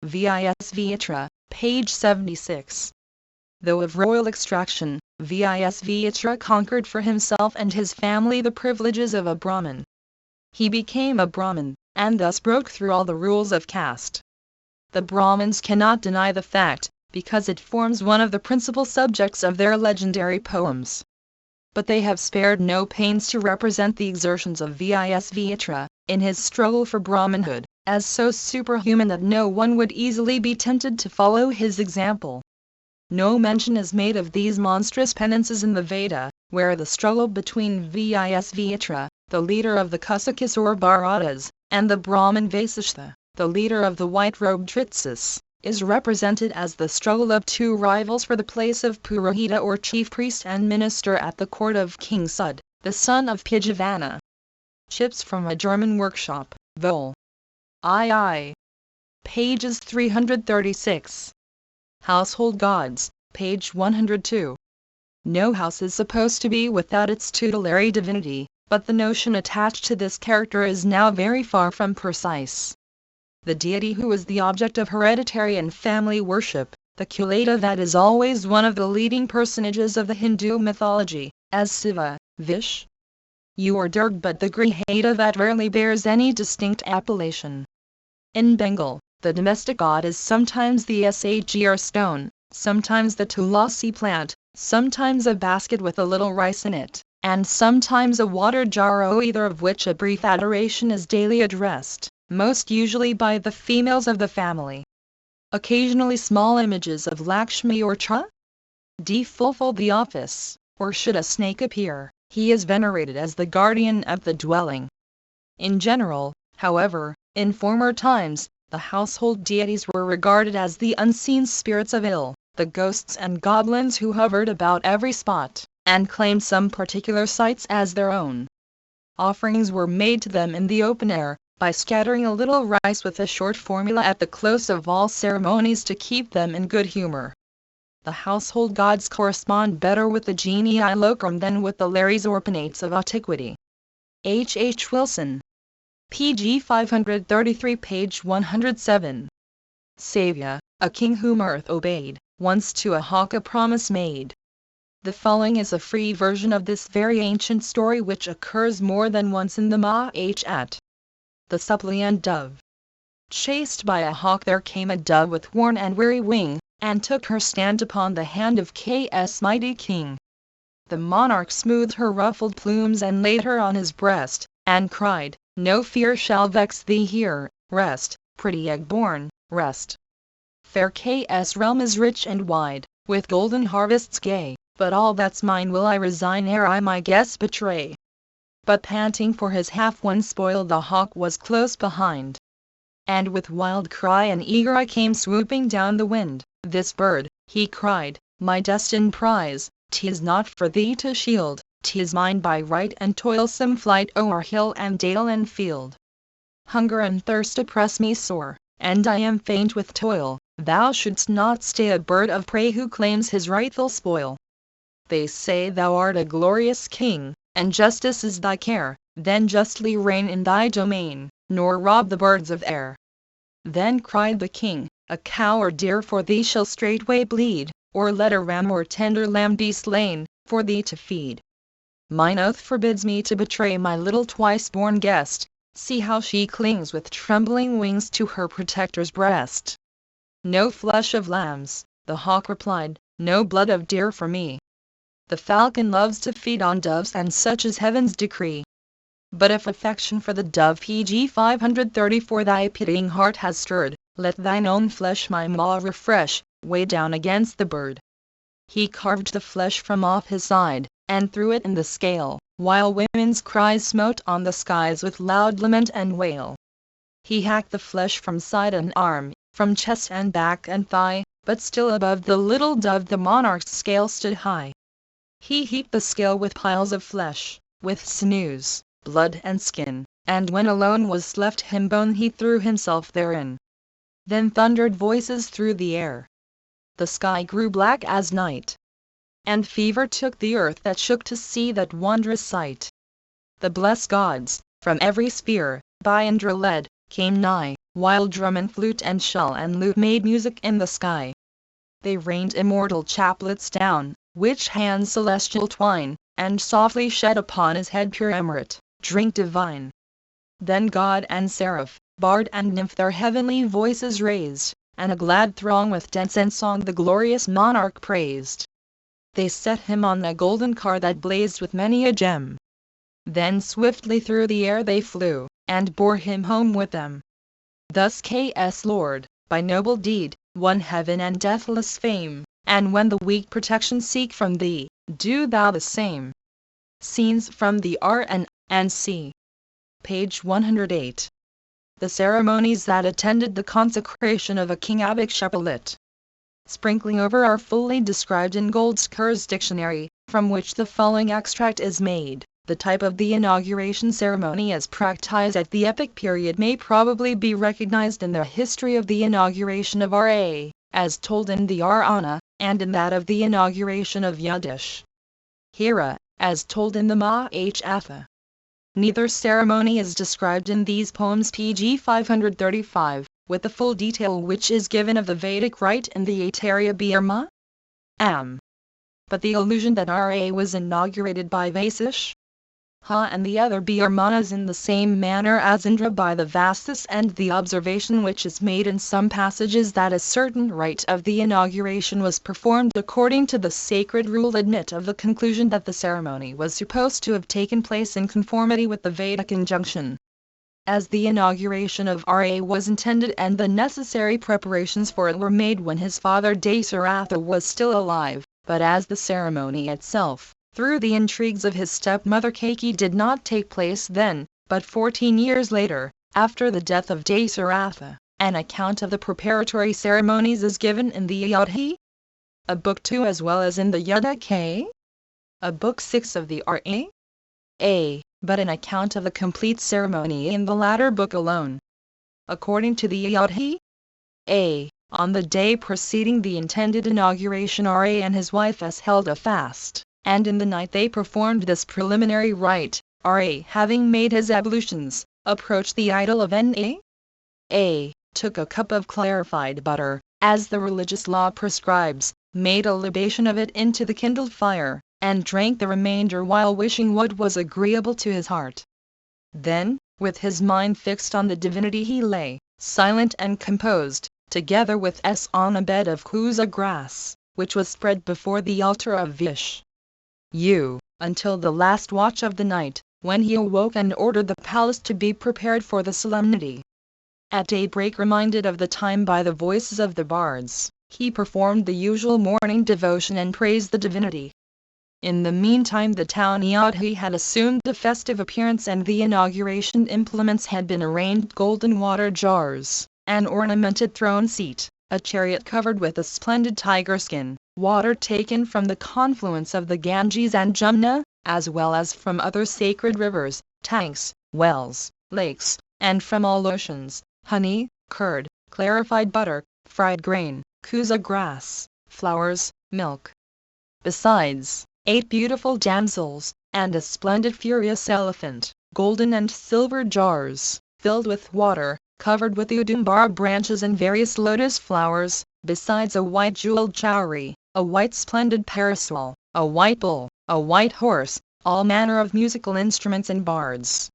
Vis Vitra, page 76. Though of royal extraction, Vis Vitra conquered for himself and his family the privileges of a Brahmin. He became a Brahmin, and thus broke through all the rules of caste. The Brahmins cannot deny the fact, because it forms one of the principal subjects of their legendary poems. But they have spared no pains to represent the exertions of Vis Vitra, in his struggle for Brahmanhood, as so superhuman that no one would easily be tempted to follow his example. No mention is made of these monstrous penances in the Veda, where the struggle between Vis Vitra, the leader of the Kusakis or Bharatas, and the Brahmin Vasishtha, the leader of the white-robed Tritsis, is represented as the struggle of two rivals for the place of Purohita or chief priest and minister at the court of King Sud, the son of Pijavana. Chips from a German workshop, Vol. II. Pages 336. Household Gods, page 102. No house is supposed to be without its tutelary divinity, but the notion attached to this character is now very far from precise. The deity who is the object of hereditary and family worship, the Kuleta, that is always one of the leading personages of the Hindu mythology, as Siva, Vish, or Durg, but the Griheta that rarely bears any distinct appellation. In Bengal, the domestic god is sometimes the Sgr stone, sometimes the tulasi plant, sometimes a basket with a little rice in it, and sometimes a water jar, either of which a brief adoration is daily addressed, most usually by the females of the family. Occasionally small images of Lakshmi or Tra fulfill the office, or should a snake appear, he is venerated as the guardian of the dwelling. In general, however, in former times, the household deities were regarded as the unseen spirits of ill, the ghosts and goblins who hovered about every spot, and claimed some particular sites as their own. Offerings were made to them in the open air, by scattering a little rice with a short formula at the close of all ceremonies to keep them in good humor. The household gods correspond better with the genii locrum than with the Lares or Penates of antiquity. H. H. Wilson. pg 533, page 107. Savia, a king whom earth obeyed, once to a hawk a promise made. The following is a free version of this very ancient story, which occurs more than once in the Mahabharata. The suppliant dove. Chased by a hawk, there came a dove with worn and weary wing, and took her stand upon the hand of K.'s mighty king. The monarch smoothed her ruffled plumes and laid her on his breast, and cried, "No fear shall vex thee here, rest, pretty egg-born, rest. Fair K.'s realm is rich and wide, with golden harvests gay, but all that's mine will I resign ere I my guests betray." But panting for his half-won spoil, the hawk was close behind. And with wild cry and eager eye came swooping down the wind. "This bird," he cried, "my destined prize, 'tis not for thee to shield, 'tis mine by right and toilsome flight o'er hill and dale and field. Hunger and thirst oppress me sore, and I am faint with toil, thou shouldst not stay a bird of prey who claims his rightful spoil. They say thou art a glorious king, and justice is thy care, then justly reign in thy domain, nor rob the birds of air." Then cried the king, A cow or deer for thee shall straightway bleed, or let a ram or tender lamb be slain, for thee to feed. Mine oath forbids me to betray my little twice-born guest. See how she clings with trembling wings to her protector's breast. No flesh of lambs, the hawk replied, no blood of deer for me. The falcon loves to feed on doves, and such is heaven's decree. But if affection for the dove PG 534 thy pitying heart has stirred, let thine own flesh my maw refresh, weigh down against the bird. He carved the flesh from off his side, and threw it in the scale, while women's cries smote on the skies with loud lament and wail. He hacked the flesh from side and arm, from chest and back and thigh, but still above the little dove the monarch's scale stood high. He heaped the scale with piles of flesh, with sinews, blood and skin, and when alone was left him bone he threw himself therein. Then thundered voices through the air. The sky grew black as night, and fever took the earth that shook to see that wondrous sight. The blessed gods, from every sphere, by Indra led, came nigh, while drum and flute and shell and lute made music in the sky. They rained immortal chaplets down, which hands celestial twine, and softly shed upon his head pure emerald, drink divine. Then god and seraph, bard and nymph their heavenly voices raised, and a glad throng with dance and song the glorious monarch praised. They set him on a golden car that blazed with many a gem. Then swiftly through the air they flew, and bore him home with them. Thus K.S. Lord, by noble deed, won heaven and deathless fame, and when the weak protection seek from thee, do thou the same. Scenes from the R.N.C. Page 108. The ceremonies that attended the consecration of a king Abhishek. Sprinkling over are fully described in Goldsker's dictionary, from which the following extract is made. The type of the inauguration ceremony as practiced at the epic period may probably be recognized in the history of the inauguration of Ra, as told in the Ramayana, and in that of the inauguration of Yudhish Hira, as told in the Mahabharata. Neither ceremony is described in these poems pg 535, with the full detail which is given of the Vedic rite in the Aitareya Brahma. But the allusion that Ra was inaugurated by Vasish and the other Brahmanas in the same manner as Indra by the Vastas, and the observation which is made in some passages that a certain rite of the inauguration was performed according to the sacred rule admit of the conclusion that the ceremony was supposed to have taken place in conformity with the Vedic injunction. As the inauguration of Ra was intended and the necessary preparations for it were made when his father Dasaratha was still alive, but as the ceremony itself, through the intrigues of his stepmother Kaikeyi, did not take place then, but 14 years later, after the death of Dasaratha, an account of the preparatory ceremonies is given in the Yudhi, a book 2, as well as in the Yudhika, a book 6 of the Ra, but an account of the complete ceremony in the latter book alone. According to the Yudhi, on the day preceding the intended inauguration, Ra and his wife held a fast, and in the night they performed this preliminary rite. Ra, having made his ablutions, approached the idol of Na, took a cup of clarified butter, as the religious law prescribes, made a libation of it into the kindled fire, and drank the remainder while wishing what was agreeable to his heart. Then, with his mind fixed on the divinity, he lay, silent and composed, together with on a bed of kusa grass, which was spread before the altar of Vishnu, until the last watch of the night, when he awoke and ordered the palace to be prepared for the solemnity. At daybreak, reminded of the time by the voices of the bards, he performed the usual morning devotion and praised the divinity. In the meantime the town Yudhi had assumed a festive appearance, and the inauguration implements had been arranged: golden water jars, an ornamented throne seat, a chariot covered with a splendid tiger skin, water taken from the confluence of the Ganges and Jumna, as well as from other sacred rivers, tanks, wells, lakes, and from all oceans, honey, curd, clarified butter, fried grain, kusa grass, flowers, milk. Besides, 8 beautiful damsels, and a splendid furious elephant, golden and silver jars, filled with water, covered with udumbar branches and various lotus flowers, besides a white jeweled chowry, a white splendid parasol, a white bull, a white horse, all manner of musical instruments and bards.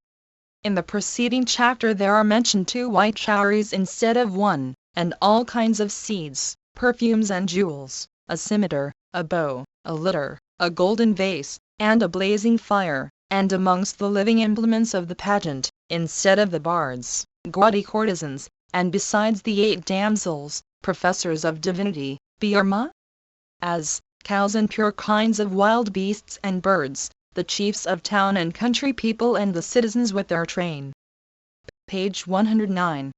In the preceding chapter there are mentioned 2 white chowries instead of 1, and all kinds of seeds, perfumes and jewels, a scimitar, a bow, a litter, a golden vase, and a blazing fire, and amongst the living implements of the pageant, instead of the bards, gaudy courtesans, and besides the 8 damsels, professors of divinity, Birma, as cows and pure kinds of wild beasts and birds, the chiefs of town and country people and the citizens with their train. Page 109.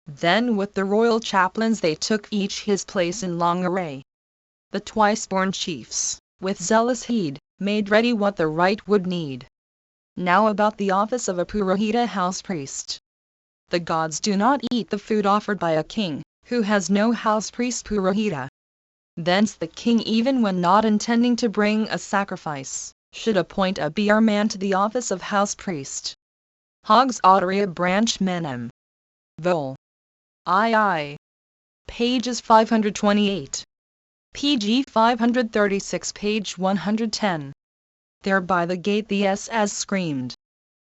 Then with the royal chaplains they took each his place in long array. The twice-born chiefs, with zealous heed, made ready what the rite would need. Now about the office of a Purohita house priest. The gods do not eat the food offered by a king, who has no house priest Purohita. Thence the king, even when not intending to bring a sacrifice, should appoint a beer man to the office of house priest. Hogs Autaria Branch Menem. Vol. II. Pages 528. pg 536 page 110. There by the gate the as screamed.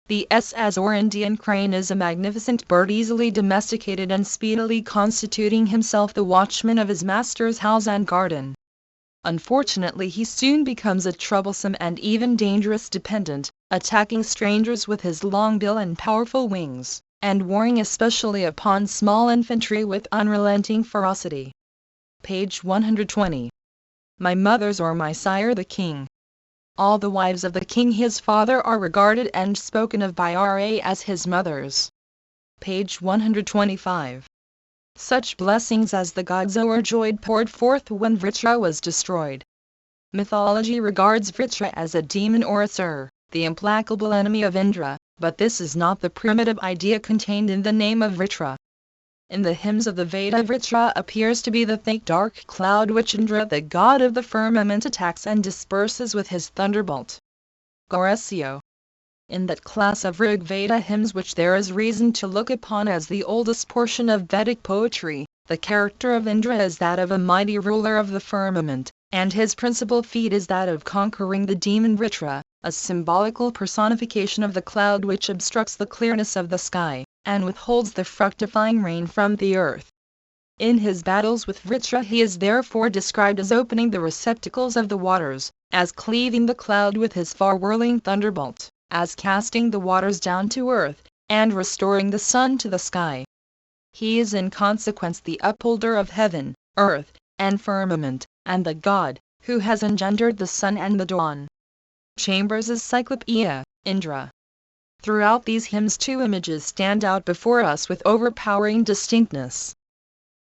The as or Indian crane is a magnificent bird easily domesticated and speedily constituting himself the watchman of his master's house and garden. Unfortunately he soon becomes a troublesome and even dangerous dependent, attacking strangers with his long bill and powerful wings, and warring especially upon small infantry with unrelenting ferocity. Page 120. My mother's or my sire the king. All the wives of the king his father are regarded and spoken of by Ra as his mothers. Page 125. Such blessings as the gods o'erjoyed poured forth when Vritra was destroyed. Mythology regards Vritra as a demon or asur, the implacable enemy of Indra, but this is not the primitive idea contained in the name of Vritra. In the hymns of the Veda, Vritra appears to be the thick dark cloud which Indra, the god of the firmament, attacks and disperses with his thunderbolt. Goresio. In that class of Rig Veda hymns which there is reason to look upon as the oldest portion of Vedic poetry, the character of Indra is that of a mighty ruler of the firmament, and his principal feat is that of conquering the demon Vritra, a symbolical personification of the cloud which obstructs the clearness of the sky, and withholds the fructifying rain from the earth. In his battles with Vritra he is therefore described as opening the receptacles of the waters, as cleaving the cloud with his far-whirling thunderbolt, as casting the waters down to earth, and restoring the sun to the sky. He is in consequence the upholder of heaven, earth, and firmament, and the god, who has engendered the sun and the dawn. Chambers' Cyclopeia, Indra. Throughout these hymns 2 images stand out before us with overpowering distinctness.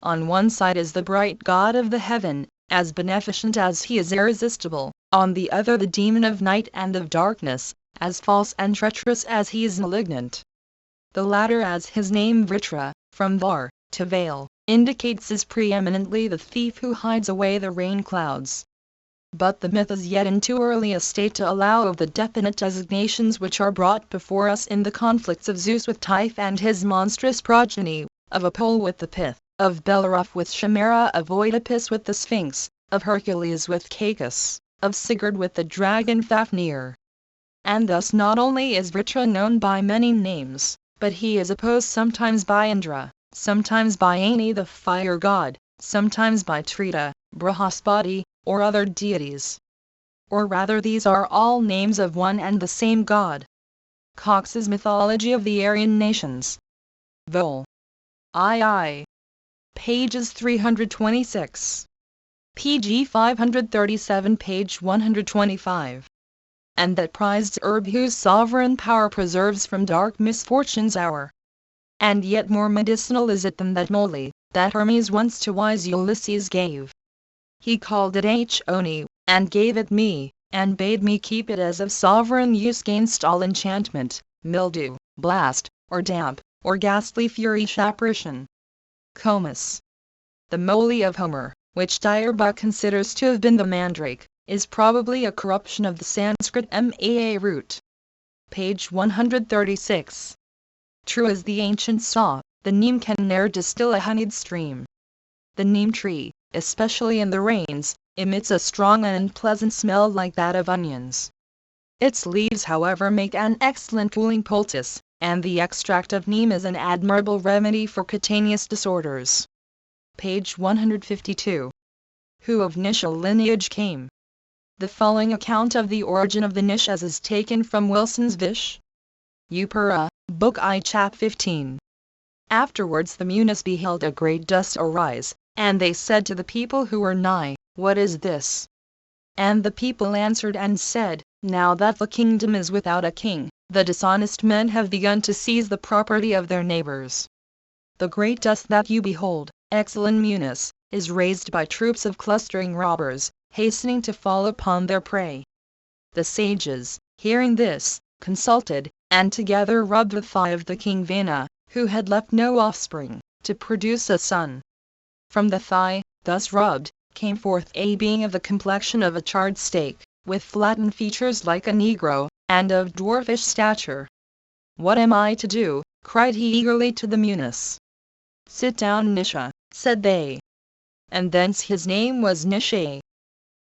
On one side is the bright god of the heaven, as beneficent as he is irresistible, on the other the demon of night and of darkness, as false and treacherous as he is malignant. The latter, as his name Vritra, from var, to veil, indicates, is preeminently the thief who hides away the rain clouds. But the myth is yet in too early a state to allow of the definite designations which are brought before us in the conflicts of Zeus with Typh and his monstrous progeny, of Apollo with the Pith, of Belleroth with Chimera, of Oedipus with the Sphinx, of Hercules with Cacus, of Sigurd with the dragon Fafnir. And thus not only is Vritra known by many names, but he is opposed sometimes by Indra, sometimes by Agni the fire god, sometimes by Trita, Brahaspati, or other deities. Or rather these are all names of one and the same god. Cox's Mythology of the Aryan Nations. Vol. II. Pages 326. pg 537 page 125. And that prized herb whose sovereign power preserves from dark misfortune's hour. And yet more medicinal is it than that moly, that Hermes once to wise Ulysses gave. He called it Honi, and gave it me, and bade me keep it as of sovereign use gainst all enchantment, mildew, blast, or damp, or ghastly fury apparition. Comus. The moly of Homer, which Dyerbach considers to have been the mandrake, is probably a corruption of the Sanskrit maa root. Page 136. True as the ancient saw, The neem can ne'er distill a honeyed stream. The neem tree, especially in the rains, emits a strong and unpleasant smell like that of onions. Its leaves, however, make an excellent cooling poultice, and the extract of neem is an admirable remedy for cutaneous disorders. Page 152. Who of Nishal lineage came? The following account of the origin of the Nishas is taken from Wilson's Vish. Upara, Book I, Chap 15. Afterwards the Munis beheld a great dust arise, and they said to the people who were nigh, What is this? And the people answered and said, Now that the kingdom is without a king, the dishonest men have begun to seize the property of their neighbors. The great dust that you behold, excellent Munis, is raised by troops of clustering robbers, hastening to fall upon their prey. The sages, hearing this, consulted, and together rubbed the thigh of the king Vana, who had left no offspring, to produce a son. From the thigh, thus rubbed, came forth a being of the complexion of a charred steak, with flattened features like a negro, and of dwarfish stature. What am I to do? Cried he eagerly to the Munis. Sit down, Nisha, said they. And thence his name was Nisha.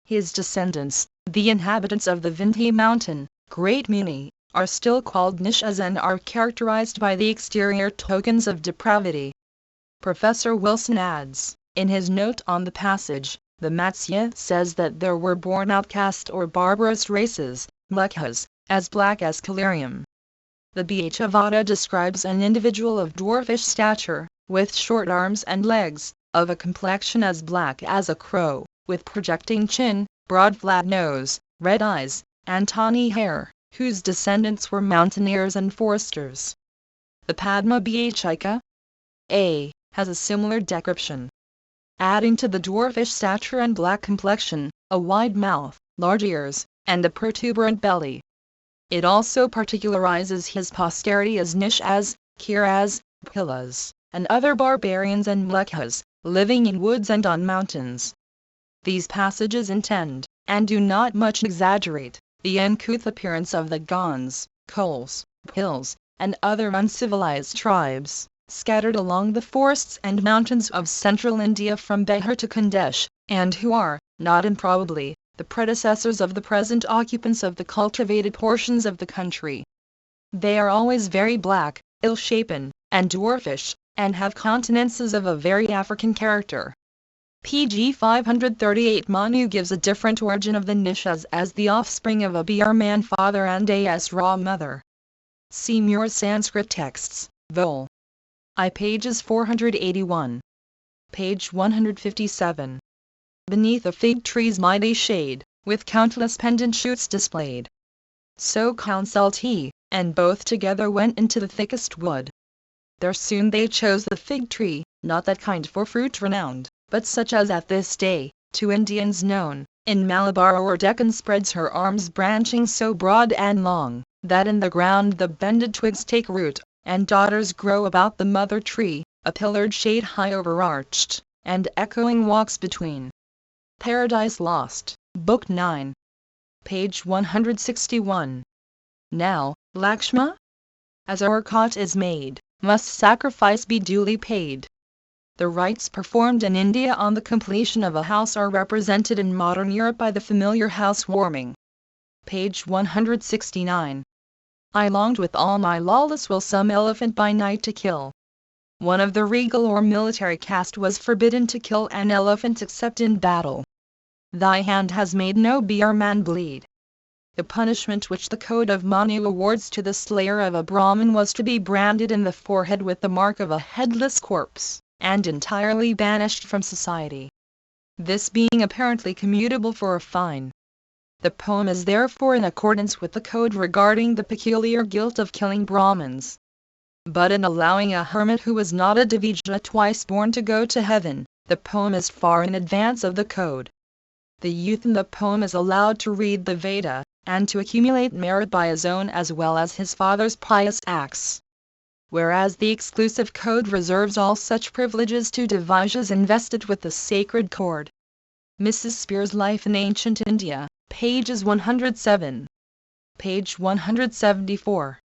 His descendants, the inhabitants of the Vindhya mountain, Great Muni, are still called Nishas and are characterized by the exterior tokens of depravity. Professor Wilson adds, in his note on the passage, the Matsya says that there were born outcast or barbarous races, Mlekhas, as black as Calarium. The Bhagavata describes an individual of dwarfish stature, with short arms and legs, of a complexion as black as a crow, with projecting chin, broad flat nose, red eyes, and tawny hair, whose descendants were mountaineers and foresters. The Padma Bhachika A has a similar description. Adding to the dwarfish stature and black complexion, a wide mouth, large ears, and a protuberant belly. It also particularizes his posterity as Nishas, Kiras, Pilas, and other barbarians and Mlekhas, living in woods and on mountains. These passages intend, and do not much exaggerate, the uncouth appearance of the Gonds, Kols, Pils, and other uncivilized tribes, scattered along the forests and mountains of central India from Bihar to Khandesh, and who are, not improbably, the predecessors of the present occupants of the cultivated portions of the country. They are always very black, ill-shapen, and dwarfish, and have countenances of a very African character. Pg 538 Manu gives a different origin of the Nishas as the offspring of a Brahman father and a Asura mother. See Muir Sanskrit texts, Vol. I pages 481. Page 157. Beneath a fig tree's mighty shade, with countless pendant shoots displayed. So counselled he, and both together went into the thickest wood. There soon they chose the fig tree, not that kind for fruit renowned, but such as at this day, to Indians known, in Malabar or Deccan spreads her arms branching so broad and long, that in the ground the bended twigs take root, and daughters grow about the mother tree, a pillared shade high overarched, and echoing walks between. Paradise Lost, Book 9. Page 161. Now, Lakshma? As our cot is made, must sacrifice be duly paid. The rites performed in India on the completion of a house are represented in modern Europe by the familiar housewarming. Page 169. I longed with all my lawless will some elephant by night to kill. One of the regal or military caste was forbidden to kill an elephant except in battle. Thy hand has made no man bleed. The punishment which the code of Manu awards to the slayer of a Brahmin was to be branded in the forehead with the mark of a headless corpse, and entirely banished from society. This being apparently commutable for a fine. The poem is therefore in accordance with the code regarding the peculiar guilt of killing Brahmins. But in allowing a hermit who was not a Devija twice born to go to heaven, the poem is far in advance of the code. The youth in the poem is allowed to read the Veda, and to accumulate merit by his own as well as his father's pious acts. Whereas the exclusive code reserves all such privileges to Devijas invested with the sacred cord. Mrs. Spear's Life in Ancient India, pages 107. Page 174.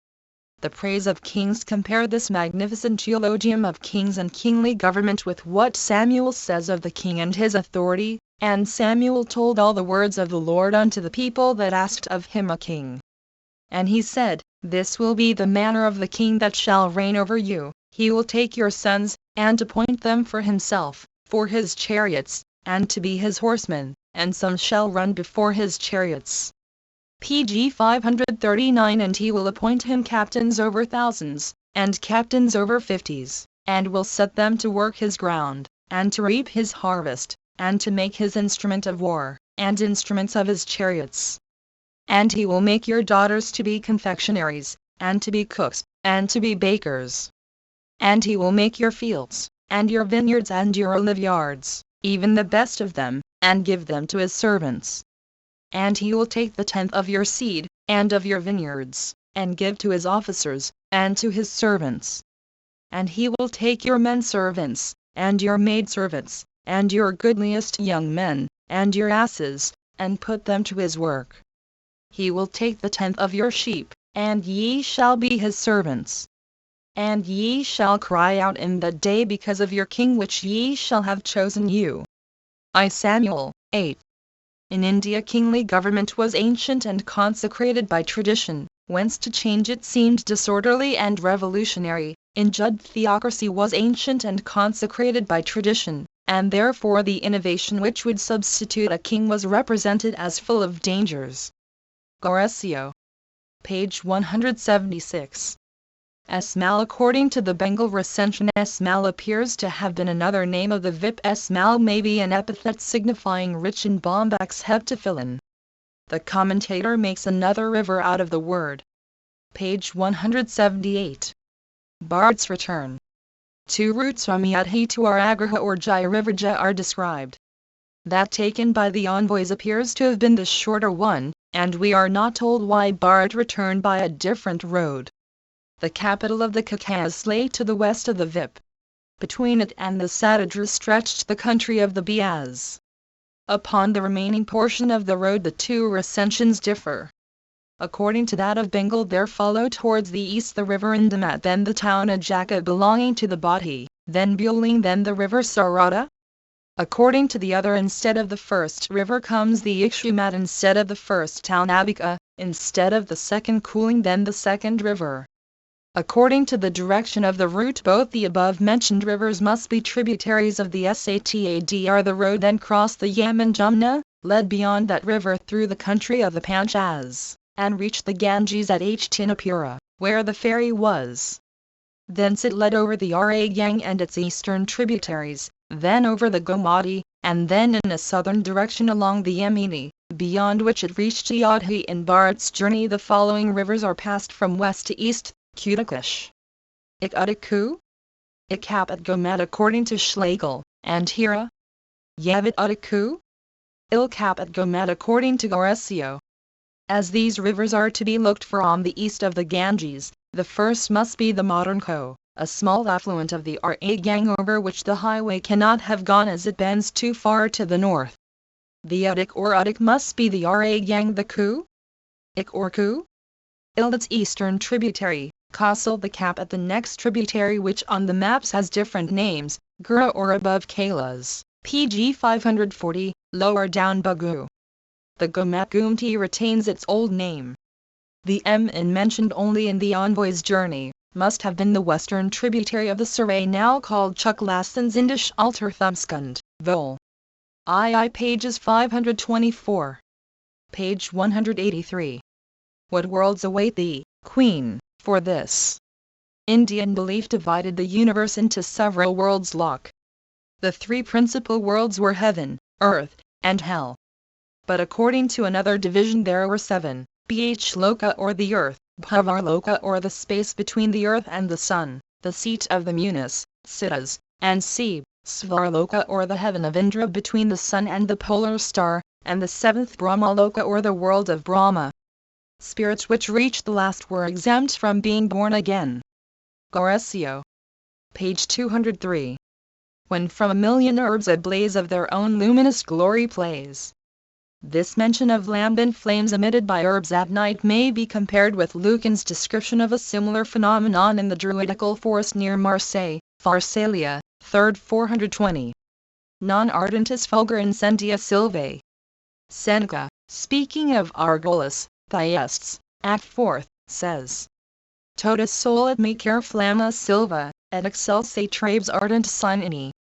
The praise of kings. Compare this magnificent eulogium of kings and kingly government with what Samuel says of the king and his authority. And Samuel told all the words of the Lord unto the people that asked of him a king. And he said, This will be the manner of the king that shall reign over you. He will take your sons, and appoint them for himself, for his chariots, and to be his horsemen, and some shall run before his chariots. Pg 539. And he will appoint him captains over thousands, and captains over fifties, and will set them to work his ground, and to reap his harvest, and to make his instrument of war, and instruments of his chariots. And he will make your daughters to be confectionaries, and to be cooks, and to be bakers. And he will make your fields, and your vineyards and your oliveyards, even the best of them, and give them to his servants. And he will take the tenth of your seed, and of your vineyards, and give to his officers, and to his servants. And he will take your men servants, and your maidservants, and your goodliest young men, and your asses, and put them to his work. He will take the tenth of your sheep, and ye shall be his servants. And ye shall cry out in that day because of your king which ye shall have chosen you. I Samuel 8. In India kingly government was ancient and consecrated by tradition, whence to change it seemed disorderly and revolutionary. In Jud theocracy was ancient and consecrated by tradition, and therefore the innovation which would substitute a king was represented as full of dangers. Goresio. Page 176. Esmal. According to the Bengal recension, Esmal appears to have been another name of the Vip. Esmal may be an epithet signifying rich in bombax heptaphyllin. The commentator makes another river out of the word. Page 178. Bharat's return. Two routes from Yadhi to Aragraha or Jayarivarja are described. That taken by the envoys appears to have been the shorter one, and we are not told why Bharat returned by a different road. The capital of the Caucasus lay to the west of the Vip. Between it and the Satadra stretched the country of the Biaz. Upon the remaining portion of the road the two recensions differ. According to that of Bengal there followed towards the east the river Indamat, then the town Ajaka belonging to the Bati, then Buling, then the river Sarada. According to the other, instead of the first river comes the Ikshumat, instead of the first town Abika, instead of the second Cooling, then the second river. According to the direction of the route both the above-mentioned rivers must be tributaries of the Satadr. The road then crossed the Yaman Jumna, led beyond that river through the country of the Panchas, and reached the Ganges at Htinapura, where the ferry was. Thence it led over the Aragang and its eastern tributaries, then over the Gomati, and then in a southern direction along the Yamuni, beyond which it reached Yadhi. In Bharat's journey the following rivers are passed from west to east: Kutakash, Ik-Udaku, Ik-Kapat-Gomat according to Schlegel, and Hira, Yavit-Udaku, Il-Kapat-Gomat according to Goresio. As these rivers are to be looked for on the east of the Ganges, the first must be the modern Ko, a small affluent of the Aragang over which the highway cannot have gone as it bends too far to the north. The Udik or Udik must be the Aragang, the Ku, Ik or Ku, Il its eastern tributary, Kassel the Kapat the next tributary which on the maps has different names, Gura or above Kailas, Pg 540, lower down Bagu. The Gomat Gumti retains its old name. The Mn mentioned only in the envoy's journey must have been the western tributary of the Saray now called Chuklasans Indish Alterthumskund, Vol. II pages 524. Page 183. What worlds await thee, Queen, for this? Indian belief divided the universe into several worlds. Locke. The three principal worlds were heaven, earth, and hell. But according to another division there were seven: Bhloka or the earth, Bhavarloka or the space between the earth and the sun, the seat of the Munis, Siddhas, and Sib, Svarloka or the heaven of Indra between the sun and the polar star, and the seventh Brahmaloka or the world of Brahma. Spirits which reached the last were exempt from being born again. Goresio. Page 203. When from a million herbs a blaze of their own luminous glory plays, This mention of lambent flames emitted by herbs at night may be compared with Lucan's description of a similar phenomenon in the Druidical forest near Marseille, Pharsalia, 3rd 420. Non ardentis fulgur incendia sylvae. Seneca, speaking of Argolis, Thyestes, Act 4, says, Totus solet me care flamma silva, et excelsa trabes ardent sinini.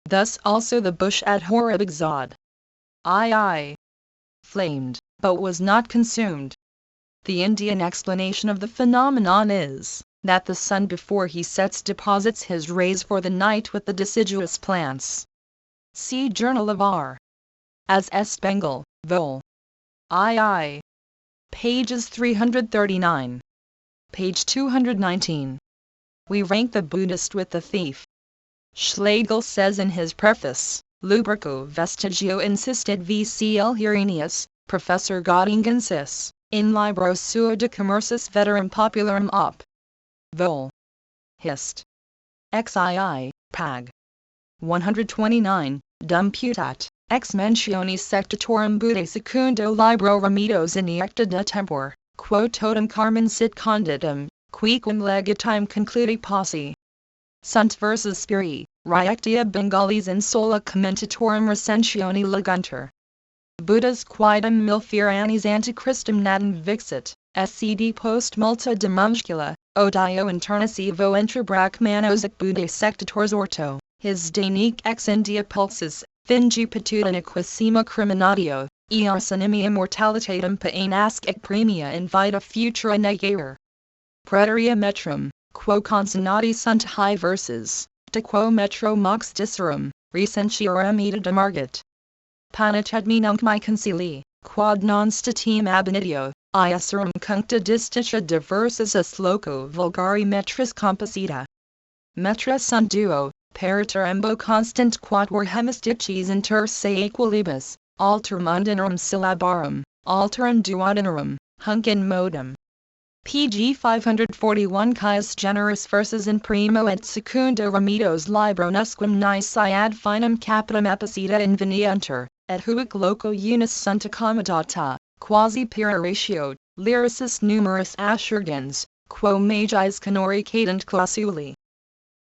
Thus also the bush at Horeb exod. I flamed, but was not consumed. The Indian explanation of the phenomenon is, that the sun before he sets deposits his rays for the night with the deciduous plants. See Journal of R. As S. Bengal, Vol. II. Pages 339. Page 219. We rank the Buddhist with the thief. Schlegel says in his preface, Lubrico vestigio insisted vcl Hierenius, Professor Göttingensis, in libro suo de commercis veterum popularum op. Vol. Hist. XII, Pag. 129, dum putat, ex mentionis sectatorum Buddhae secundo libro remidos iniecta de tempore, quo totum carmen sit conditum, quicum legitime concludi posse. Sunt versus spiri, Riectia Bengalis in sola commentatorum recensioni leguntur. Buddhas quidem milfiranis antichristum natum vixit, scd post multa demuncula, odio internus evo intrabrac manos ac Buddhae sectators orto, his danique ex India pulses, fingi patudiniquissima criminatio, arsenimia mortalitatem paenasc ec premia in vita futura negare. Preteria metrum, quo consonati sunt high verses, de quo metro mox disserum, recentiarum ita demargit. Panacedmi nunc mi concili, quod non statim ab initio, iesserum cuncta distitia diversus as loco vulgari metris composita. Metra sunt duo, periterembo constant quatuor hemistices inter se equilibus, alterum undinarum syllabarum, alterum duodinarum, hunc in modum. pg 541 Caius generis versus in primo et secundo remidos libro nusquam nisi ad finem capitam epiceta inveniuntur, et huic loco unis sunt accommodata, quasi pura ratio, lyricis numerus assurgens, quo magis canori cadent clausuli.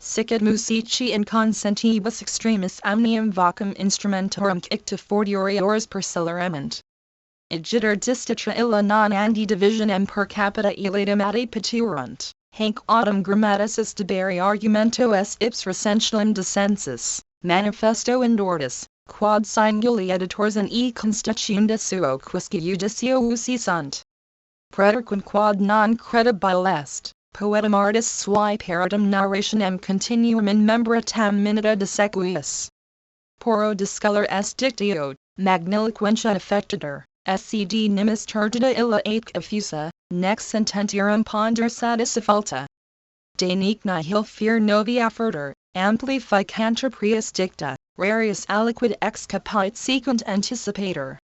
Sicut musici in consentibus extremis omnium vocum instrumentorum icta fortioriores persillerement. Igitur distitra illa non andi divisionem per capita elatum ade paturunt, hanc autumn grammaticis deberi argumento est ips recentium descensus, manifesto indortus, quod singuli editors in e constituenda suo quisque judicio usi sunt. Preterquam quod non credibile est, poetum artis sui paratum narrationem continuum in membra tam minuta de sequius. Poro discolor est dictio, magniloquentia effectator. Scd nimis turgida illa ape effusa, nex sententiarum ponder satisfalta. Danique nihil fear novi affertur, amplificantur prius dicta, rarius aliquid ex capite sequent anticipator.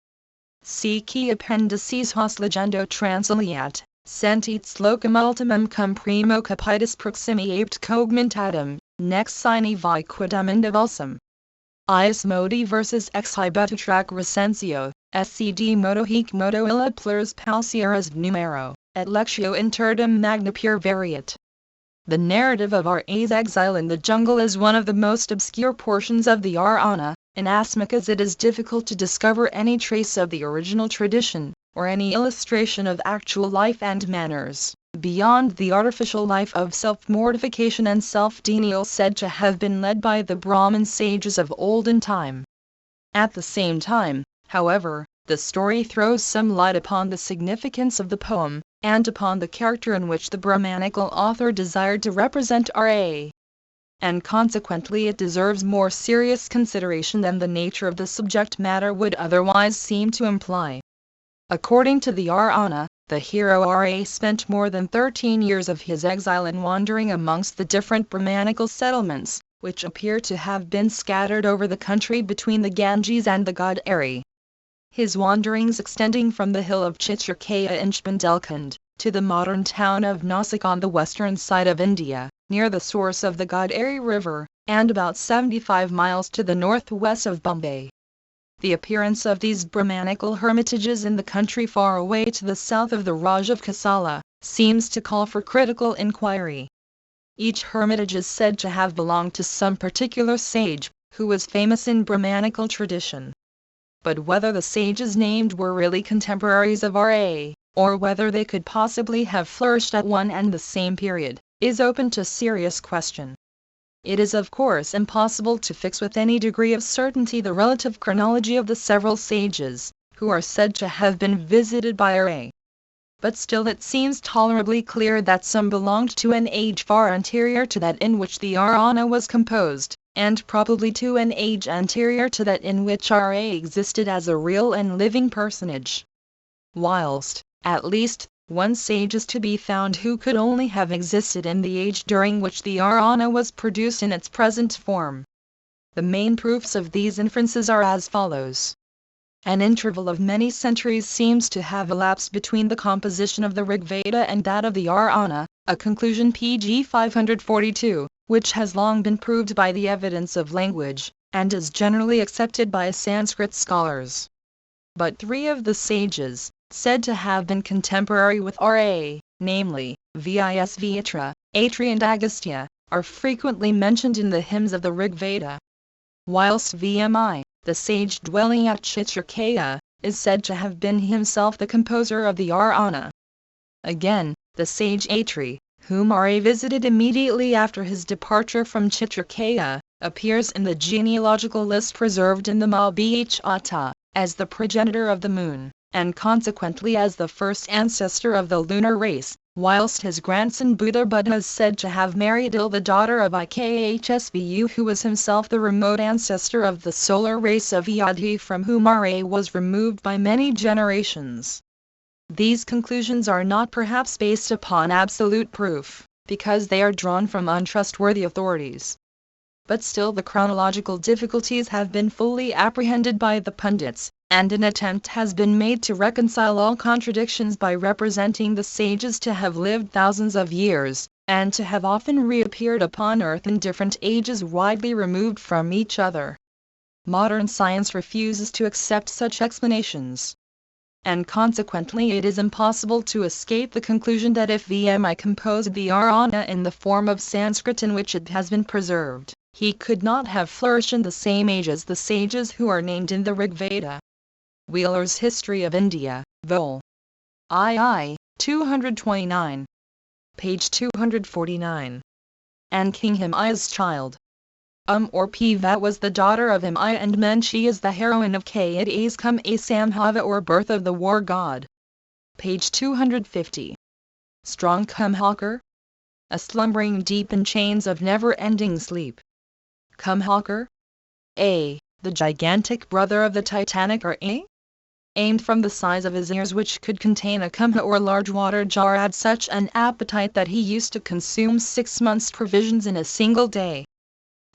Sici appendices hos legendo transiliat, sentit slocum ultimum cum primo capitis proximi apt cogmentatum, nex sine vi quidem indivulsum. Ius modi versus ex hibetutrac recensio, scd modo hic modo illa plurs paucieras numero, et lectio interdum magna pure variat. The narrative of R.A.'s exile in the jungle is one of the most obscure portions of the Ramayana, inasmuch as it is difficult to discover any trace of the original tradition, or any illustration of actual life and manners, beyond the artificial life of self-mortification and self-denial said to have been led by the Brahmin sages of olden time. At the same time, however, the story throws some light upon the significance of the poem, and upon the character in which the Brahmanical author desired to represent R.A. And consequently it deserves more serious consideration than the nature of the subject matter would otherwise seem to imply. According to the Ramayana, the hero R.A. spent more than 13 years of his exile in wandering amongst the different Brahmanical settlements, which appear to have been scattered over the country between the Ganges and the Godavari. His wanderings extending from the hill of Chitrakaya in Bundelkhand, to the modern town of Nasik on the western side of India, near the source of the Godavari River, and about 75 miles to the northwest of Bombay. The appearance of these Brahmanical hermitages in the country far away to the south of the Raj of Kosala seems to call for critical inquiry. Each hermitage is said to have belonged to some particular sage, who was famous in Brahmanical tradition. But whether the sages named were really contemporaries of R.A., or whether they could possibly have flourished at one and the same period, is open to serious question. It is of course impossible to fix with any degree of certainty the relative chronology of the several sages, who are said to have been visited by R.A. But still it seems tolerably clear that some belonged to an age far anterior to that in which the Ramayana was composed, and probably to an age anterior to that in which R.A. existed as a real and living personage. Whilst, at least, one sage is to be found who could only have existed in the age during which the Ramayana was produced in its present form. The main proofs of these inferences are as follows. An interval of many centuries seems to have elapsed between the composition of the Rigveda and that of the Ramayana, a conclusion pg 542, which has long been proved by the evidence of language, and is generally accepted by Sanskrit scholars. But three of the sages, said to have been contemporary with R.A., namely, Visvamitra, Atri and Agastya, are frequently mentioned in the hymns of the Rigveda. Whilst Vmi, the sage dwelling at Chitrakeya, is said to have been himself the composer of the Ramayana. Again, the sage Atri, whom R.A. visited immediately after his departure from Chitrakeya, appears in the genealogical list preserved in the Mahabharata, as the progenitor of the moon, and consequently as the first ancestor of the lunar race, whilst his grandson Buddha is said to have married the daughter of Ikhsvu, who was himself the remote ancestor of the solar race of Yadhi, from whom R.A. was removed by many generations. These conclusions are not perhaps based upon absolute proof, because they are drawn from untrustworthy authorities. But still the chronological difficulties have been fully apprehended by the pundits, and an attempt has been made to reconcile all contradictions by representing the sages to have lived thousands of years, and to have often reappeared upon earth in different ages widely removed from each other. Modern science refuses to accept such explanations, and consequently it is impossible to escape the conclusion that if Vmi composed the Ramayana in the form of Sanskrit in which it has been preserved, he could not have flourished in the same age as the sages who are named in the Rigveda. Wheeler's History of India, Vol. II, 229. Page 249. And King Himaya's child. Or Piva was the daughter of Himaya, and meant she is the heroine of Kaida's Samhava, or Birth of the War God. Page 250. Strong Kumhakar? A slumbering deep in chains of never-ending sleep. Kumhakar? A. The gigantic brother of the Titanic R.A.? Aimed from the size of his ears, which could contain a kumha or large water jar, had such an appetite that he used to consume 6 months' provisions in a single day.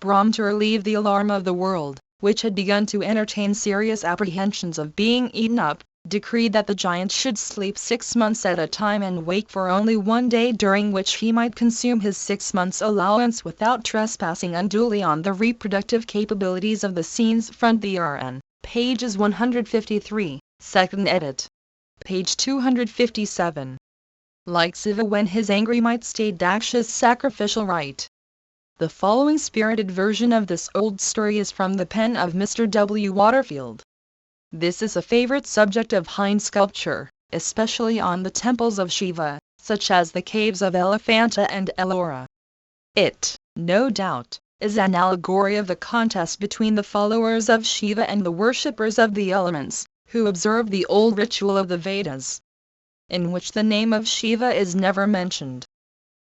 Brahm, to relieve the alarm of the world, which had begun to entertain serious apprehensions of being eaten up, decreed that the giant should sleep 6 months at a time and wake for only 1 day, during which he might consume his 6 months' allowance without trespassing unduly on the reproductive capabilities of the scenes front. The RN, pages 153, second edit. Page 257. Like Siva when his angry might stayed Daksha's sacrificial rite. The following spirited version of this old story is from the pen of Mr. W. Waterfield. This is a favorite subject of Hind sculpture, especially on the temples of Shiva, such as the caves of Elephanta and Ellora. It, no doubt, is an allegory of the contest between the followers of Shiva and the worshippers of the elements, who observe the old ritual of the Vedas, in which the name of Shiva is never mentioned.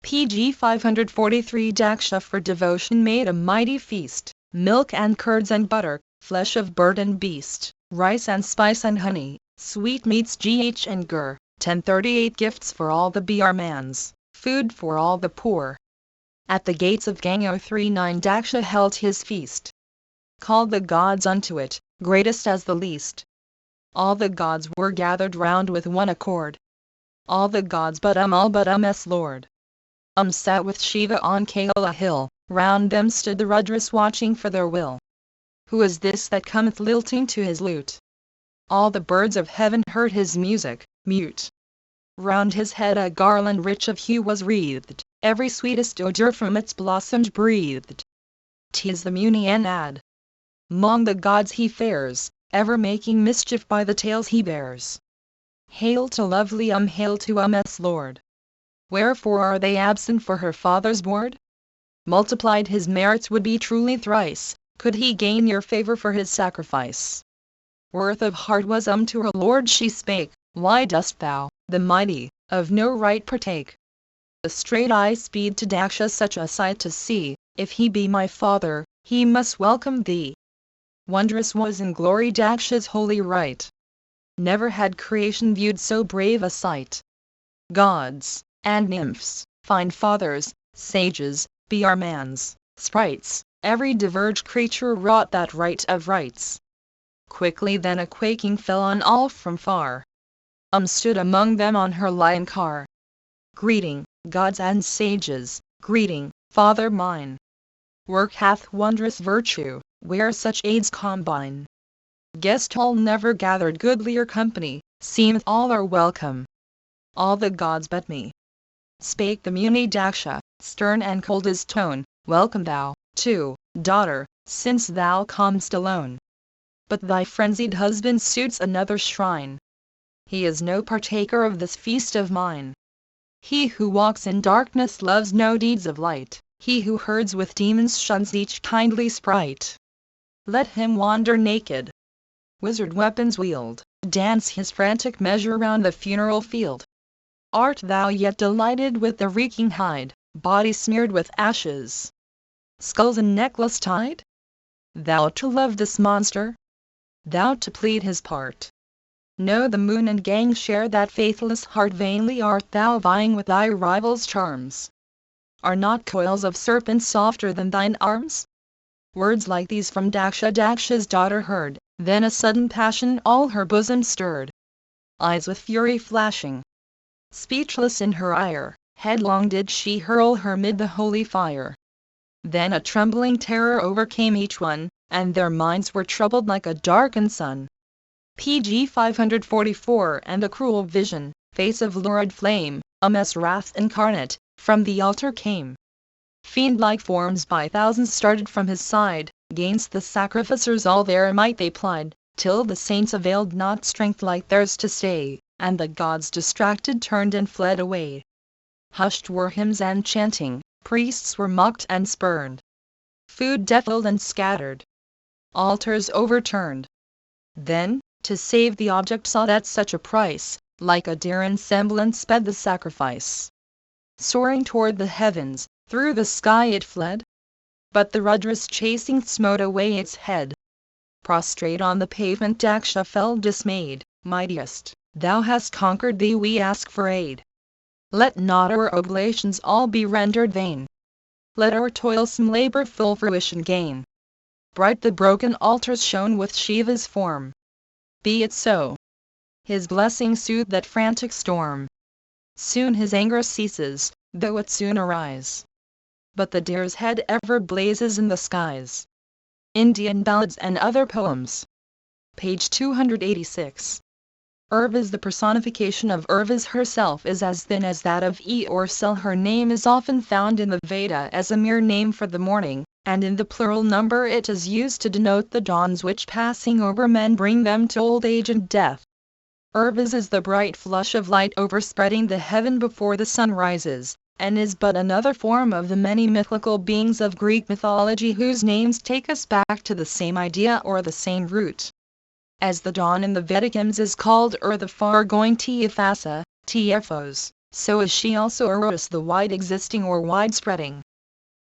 Pg 543. Daksha for devotion made a mighty feast, milk and curds and butter, flesh of bird and beast, rice and spice and honey, sweetmeats gh and gur, 1038 gifts for all the Brahmans, food for all the poor. At the gates of Gango 39 Daksha held his feast. Called the gods unto it, greatest as the least. All the gods were gathered round with one accord. All the gods but Bud's Lord. Sat with Shiva on Kaila hill, round them stood the Rudras watching for their will. Who is this that cometh lilting to his lute? All the birds of heaven heard his music, mute. Round his head a garland rich of hue was wreathed, every sweetest odour from its blossoms breathed. 'Tis the Munianad. 'Mong the gods he fares, ever making mischief by the tales he bears. Hail to lovely hail to S Lord. Wherefore are they absent for her father's board? Multiplied his merits would be truly thrice, could he gain your favour for his sacrifice. Worth of heart was to her lord she spake, why dost thou, the mighty, of no right partake? A straight I speed to Daksha such a sight to see, if he be my father, he must welcome thee. Wondrous was in glory Daksha's holy rite. Never had creation viewed so brave a sight. Gods, and nymphs, fine fathers, sages, be our man's, sprites, every diverged creature wrought that right of rights. Quickly then a quaking fell on all from far. Stood among them on her lion car. Greeting, gods and sages, greeting, father mine. Work hath wondrous virtue, where such aids combine. Guest all never gathered goodlier company, seemeth all are welcome. All the gods but me. Spake the Muni Daksha, stern and cold his tone, welcome thou, too, daughter, since thou com'st alone. But thy frenzied husband suits another shrine. He is no partaker of this feast of mine. He who walks in darkness loves no deeds of light, he who herds with demons shuns each kindly sprite. Let him wander naked. Wizard weapons wield, dance his frantic measure round the funeral field. Art thou yet delighted with the reeking hide, body smeared with ashes, skulls and necklace tied? Thou to love this monster? Thou to plead his part? No, the moon and gang share that faithless heart. Vainly art thou vying with thy rival's charms. Are not coils of serpents softer than thine arms? Words like these from Daksha's daughter heard, then a sudden passion all her bosom stirred. Eyes with fury flashing, speechless in her ire, headlong did she hurl her mid the holy fire. Then a trembling terror overcame each one, and their minds were troubled like a darkened sun. PG 544. And a cruel vision, face of lurid flame, wrath incarnate, from the altar came. Fiend-like forms by thousands started from his side, 'gainst the sacrificers all their might they plied, till the saints availed not strength like theirs to stay, and the gods distracted turned and fled away. Hushed were hymns and chanting, priests were mocked and spurned, food defiled and scattered, altars overturned. Then, to save the object sought at such a price, like a deer in semblance sped the sacrifice. Soaring toward the heavens, through the sky it fled, but the rudrous chasing smote away its head. Prostrate on the pavement Daksha fell dismayed. Mightiest, thou hast conquered, thee we ask for aid. Let not our oblations all be rendered vain. Let our toilsome labor full fruition gain. Bright the broken altars shone with Shiva's form. Be it so. His blessing soothe that frantic storm. Soon his anger ceases, though it soon arise. But the deer's head ever blazes in the skies. Indian Ballads and Other Poems. Page 286. Urvas. The personification of Urvas herself is as thin as that of E or Cell. Her name is often found in the Veda as a mere name for the morning, and in the plural number it is used to denote the dawns which passing over men bring them to old age and death. Urvas is the bright flush of light overspreading the heaven before the sun rises, and is but another form of the many mythical beings of Greek mythology whose names take us back to the same idea or the same root. As the dawn in the Vedic hymns is called the far-going Teophasa, Teophos, so is she also Urvas, the wide existing or wide-spreading.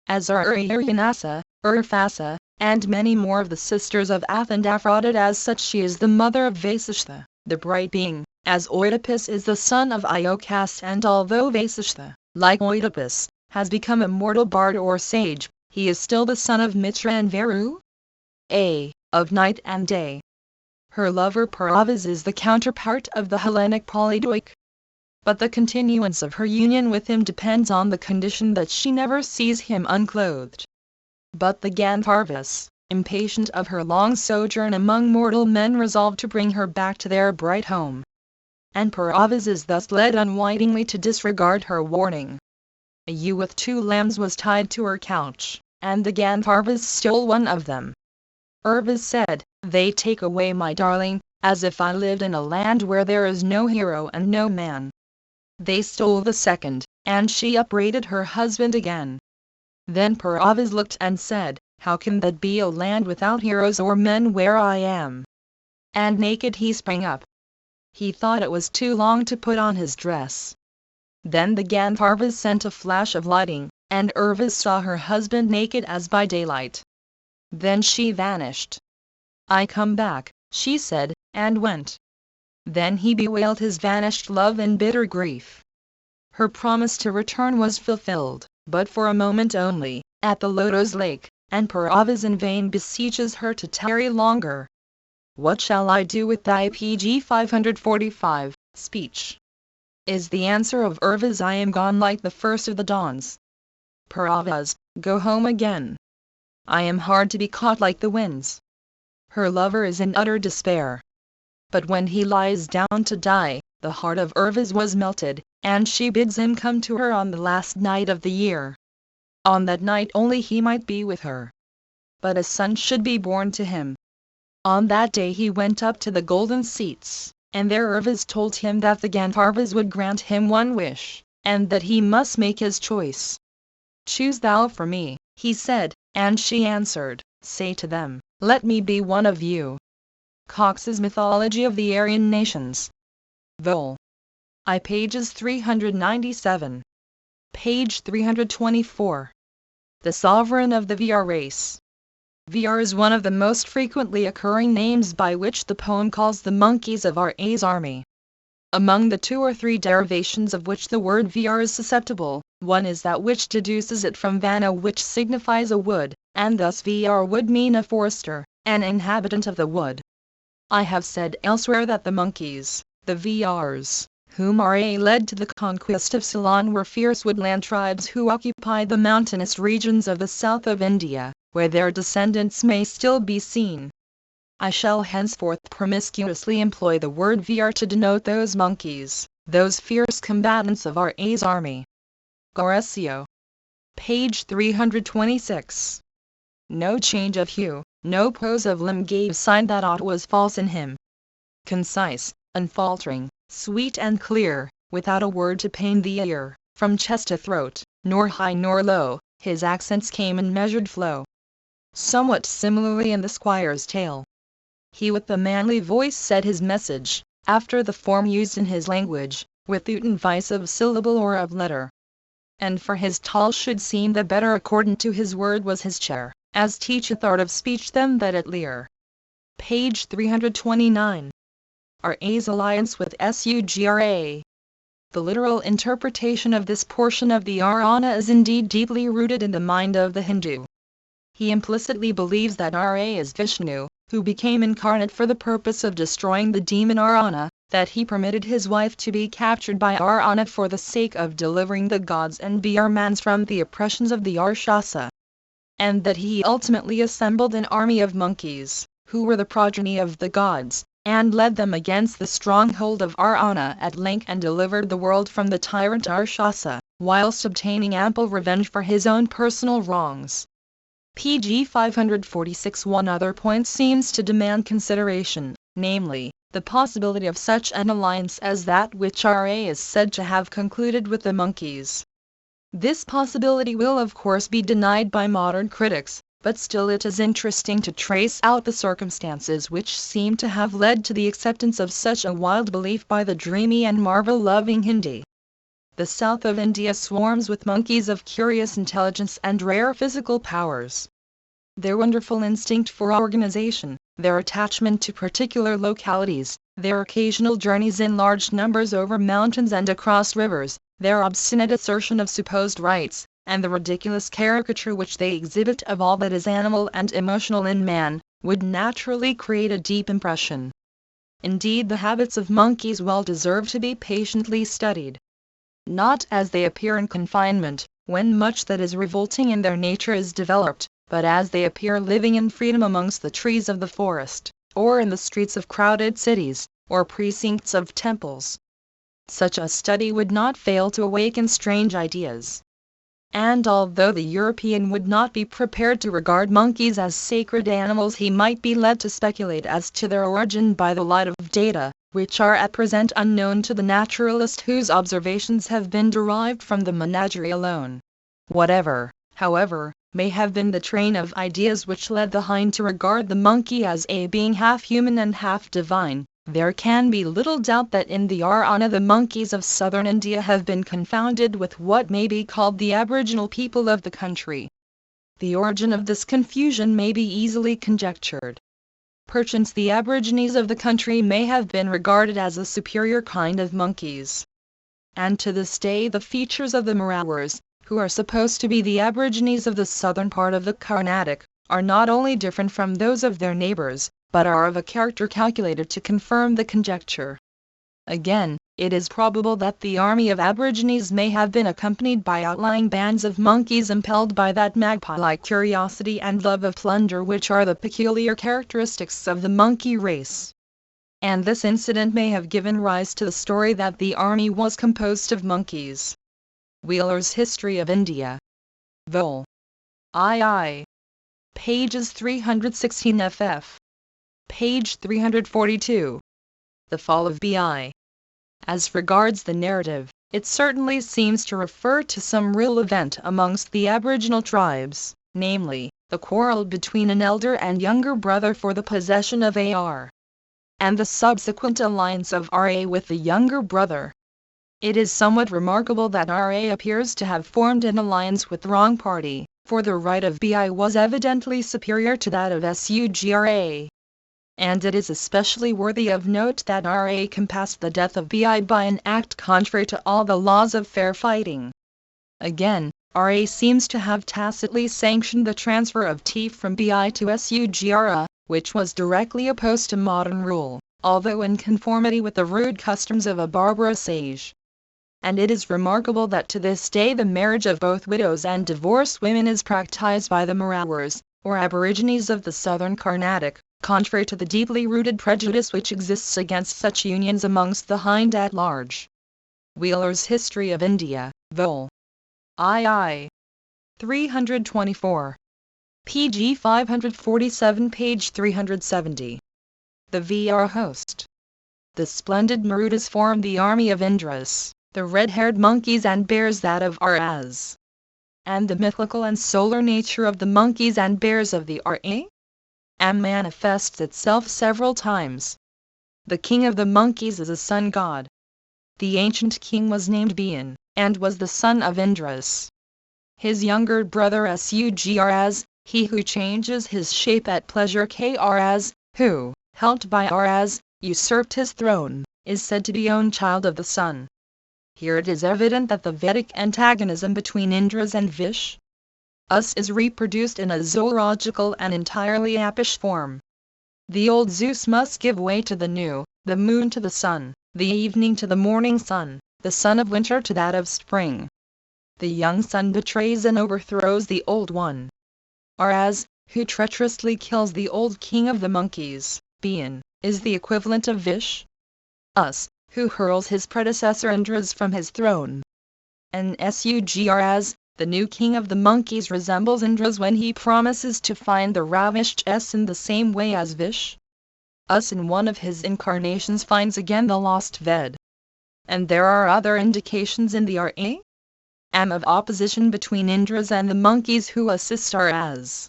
As are Uryanasa, Urfasa, and many more of the sisters of Aphrodite. As such she is the mother of Vasishtha, the bright being, as Oedipus is the son of Iocas, and although Vasishtha, like Oedipus, has become a mortal bard or sage, he is still the son of Mitra and Varu, of night and day. Her lover Paravas is the counterpart of the Hellenic Polydoik. But the continuance of her union with him depends on the condition that she never sees him unclothed. But the Gandharvas, impatient of her long sojourn among mortal men, resolved to bring her back to their bright home. And Parvaz is thus led unwittingly to disregard her warning. A ewe with 2 lambs was tied to her couch, and the Gandharvas stole one of them. Urvas said, "They take away my darling, as if I lived in a land where there is no hero and no man." They stole the second, and she upbraided her husband again. Then Parvaz looked and said, "How can that be, a land without heroes or men where I am?" And naked he sprang up. He thought it was too long to put on his dress. Then the Gandharvas sent a flash of lightning, and Urvas saw her husband naked as by daylight. Then she vanished. "I come back," she said, and went. Then he bewailed his vanished love in bitter grief. Her promise to return was fulfilled, but for a moment only, at the Lotus Lake, and Parvaz in vain beseeches her to tarry longer. "What shall I do with thy pg 545 speech?" is the answer of Urvas. "I am gone like the first of the dawns." Parvaz, go home again. "I am hard to be caught like the winds." Her lover is in utter despair. But when he lies down to die, the heart of Urvas was melted, and she bids him come to her on the last night of the year. On that night only he might be with her. But a son should be born to him. On that day he went up to the golden seats, and there Urvas told him that the Gandharvas would grant him one wish, and that he must make his choice. "Choose thou for me," he said, and she answered, "Say to them, let me be one of you." Cox's Mythology of the Aryan Nations. Vol. I, pages 397. Page 324. The sovereign of the VR race. VR is one of the most frequently occurring names by which the poem calls the monkeys of Ra's army. Among the 2 or 3 derivations of which the word VR is susceptible, one is that which deduces it from Vana, which signifies a wood, and thus VR would mean a forester, an inhabitant of the wood. I have said elsewhere that the monkeys, the VRs, whom Ra led to the conquest of Ceylon, were fierce woodland tribes who occupied the mountainous regions of the south of India, where their descendants may still be seen. I shall henceforth promiscuously employ the word VR to denote those monkeys, those fierce combatants of Ra's army. Goresio. Page 326. No change of hue, no pose of limb gave sign that aught was false in him. Concise, unfaltering, sweet and clear, without a word to pain the ear, from chest to throat, nor high nor low, his accents came in measured flow. Somewhat similarly in the squire's tale. He with the manly voice said his message, after the form used in his language, withouten vice of syllable or of letter. And for his tall should seem the better accordant to his word was his chair, as teacheth art of speech them that at lear. Page 329. Ra's alliance with Sugra. The literal interpretation of this portion of the Ramayana is indeed deeply rooted in the mind of the Hindu. He implicitly believes that Ra is Vishnu, who became incarnate for the purpose of destroying the demon Ravana, that he permitted his wife to be captured by Ravana for the sake of delivering the gods and Brahmans from the oppressions of the Rakshasa, and that he ultimately assembled an army of monkeys, who were the progeny of the gods, and led them against the stronghold of Ravana at length and delivered the world from the tyrant Rakshasa, whilst obtaining ample revenge for his own personal wrongs. Pg 546. One other point seems to demand consideration, namely, the possibility of such an alliance as that which Ra is said to have concluded with the monkeys. This possibility will of course be denied by modern critics, but still it is interesting to trace out the circumstances which seem to have led to the acceptance of such a wild belief by the dreamy and marvel-loving Hindi. The south of India swarms with monkeys of curious intelligence and rare physical powers. Their wonderful instinct for organization, their attachment to particular localities, their occasional journeys in large numbers over mountains and across rivers, their obstinate assertion of supposed rights, and the ridiculous caricature which they exhibit of all that is animal and emotional in man, would naturally create a deep impression. Indeed, the habits of monkeys well deserve to be patiently studied. Not as they appear in confinement, when much that is revolting in their nature is developed, but as they appear living in freedom amongst the trees of the forest, or in the streets of crowded cities, or precincts of temples. Such a study would not fail to awaken strange ideas. And although the European would not be prepared to regard monkeys as sacred animals, he might be led to speculate as to their origin by the light of data, which are at present unknown to the naturalist whose observations have been derived from the menagerie alone. Whatever, however, may have been the train of ideas which led the hind to regard the monkey as a being half human and half divine, there can be little doubt that in the Ramayana the monkeys of southern India have been confounded with what may be called the aboriginal people of the country. The origin of this confusion may be easily conjectured. Perchance the aborigines of the country may have been regarded as a superior kind of monkeys. And to this day the features of the Marawars, who are supposed to be the aborigines of the southern part of the Carnatic, are not only different from those of their neighbors, but are of a character calculated to confirm the conjecture. Again, it is probable that the army of aborigines may have been accompanied by outlying bands of monkeys impelled by that magpie-like curiosity and love of plunder which are the peculiar characteristics of the monkey race. And this incident may have given rise to the story that the army was composed of monkeys. Wheeler's History of India. Vol. II. Pages 316 ff. Page 342. The Fall of B.I. As regards the narrative, it certainly seems to refer to some real event amongst the aboriginal tribes, namely, the quarrel between an elder and younger brother for the possession of Ar, and the subsequent alliance of Ra with the younger brother. It is somewhat remarkable that Ra appears to have formed an alliance with the wrong party, for the right of Bi was evidently superior to that of Sugra. And it is especially worthy of note that Ra compassed the death of Bi by an act contrary to all the laws of fair fighting. Again, Ra seems to have tacitly sanctioned the transfer of T from Bi to Sugra, which was directly opposed to modern rule, although in conformity with the rude customs of a barbarous age. And it is remarkable that to this day the marriage of both widows and divorced women is practiced by the Marawars, or aborigines of the southern Carnatic, contrary to the deeply rooted prejudice which exists against such unions amongst the hind at large. Wheeler's History of India, Vol. II. 324. pg 547 page 370. The VR host. The splendid Marudas form the army of Indras, the red-haired monkeys and bears that of Ras. And the mythical and solar nature of the monkeys and bears of the Ra manifests itself several times. The king of the monkeys is a sun god. The ancient king was named Bian, and was the son of Indras. His younger brother Sugras, he who changes his shape at pleasure Kras, who, helped by Ras, usurped his throne, is said to be own child of the sun. Here it is evident that the Vedic antagonism between Indras and Vish is reproduced in a zoological and entirely apish form. The old Zeus must give way to the new, the moon to the sun, the evening to the morning sun, the sun of winter to that of spring. The young sun betrays and overthrows the old one. Ras, who treacherously kills the old king of the monkeys, Bian, is the equivalent of Vish, who hurls his predecessor Indras from his throne. And Sugras, the new king of the monkeys, resembles Indras when he promises to find the ravished in the same way as Vish in one of his incarnations finds again the lost Ved. And there are other indications in the Ra of opposition between Indras and the monkeys who assist Ras.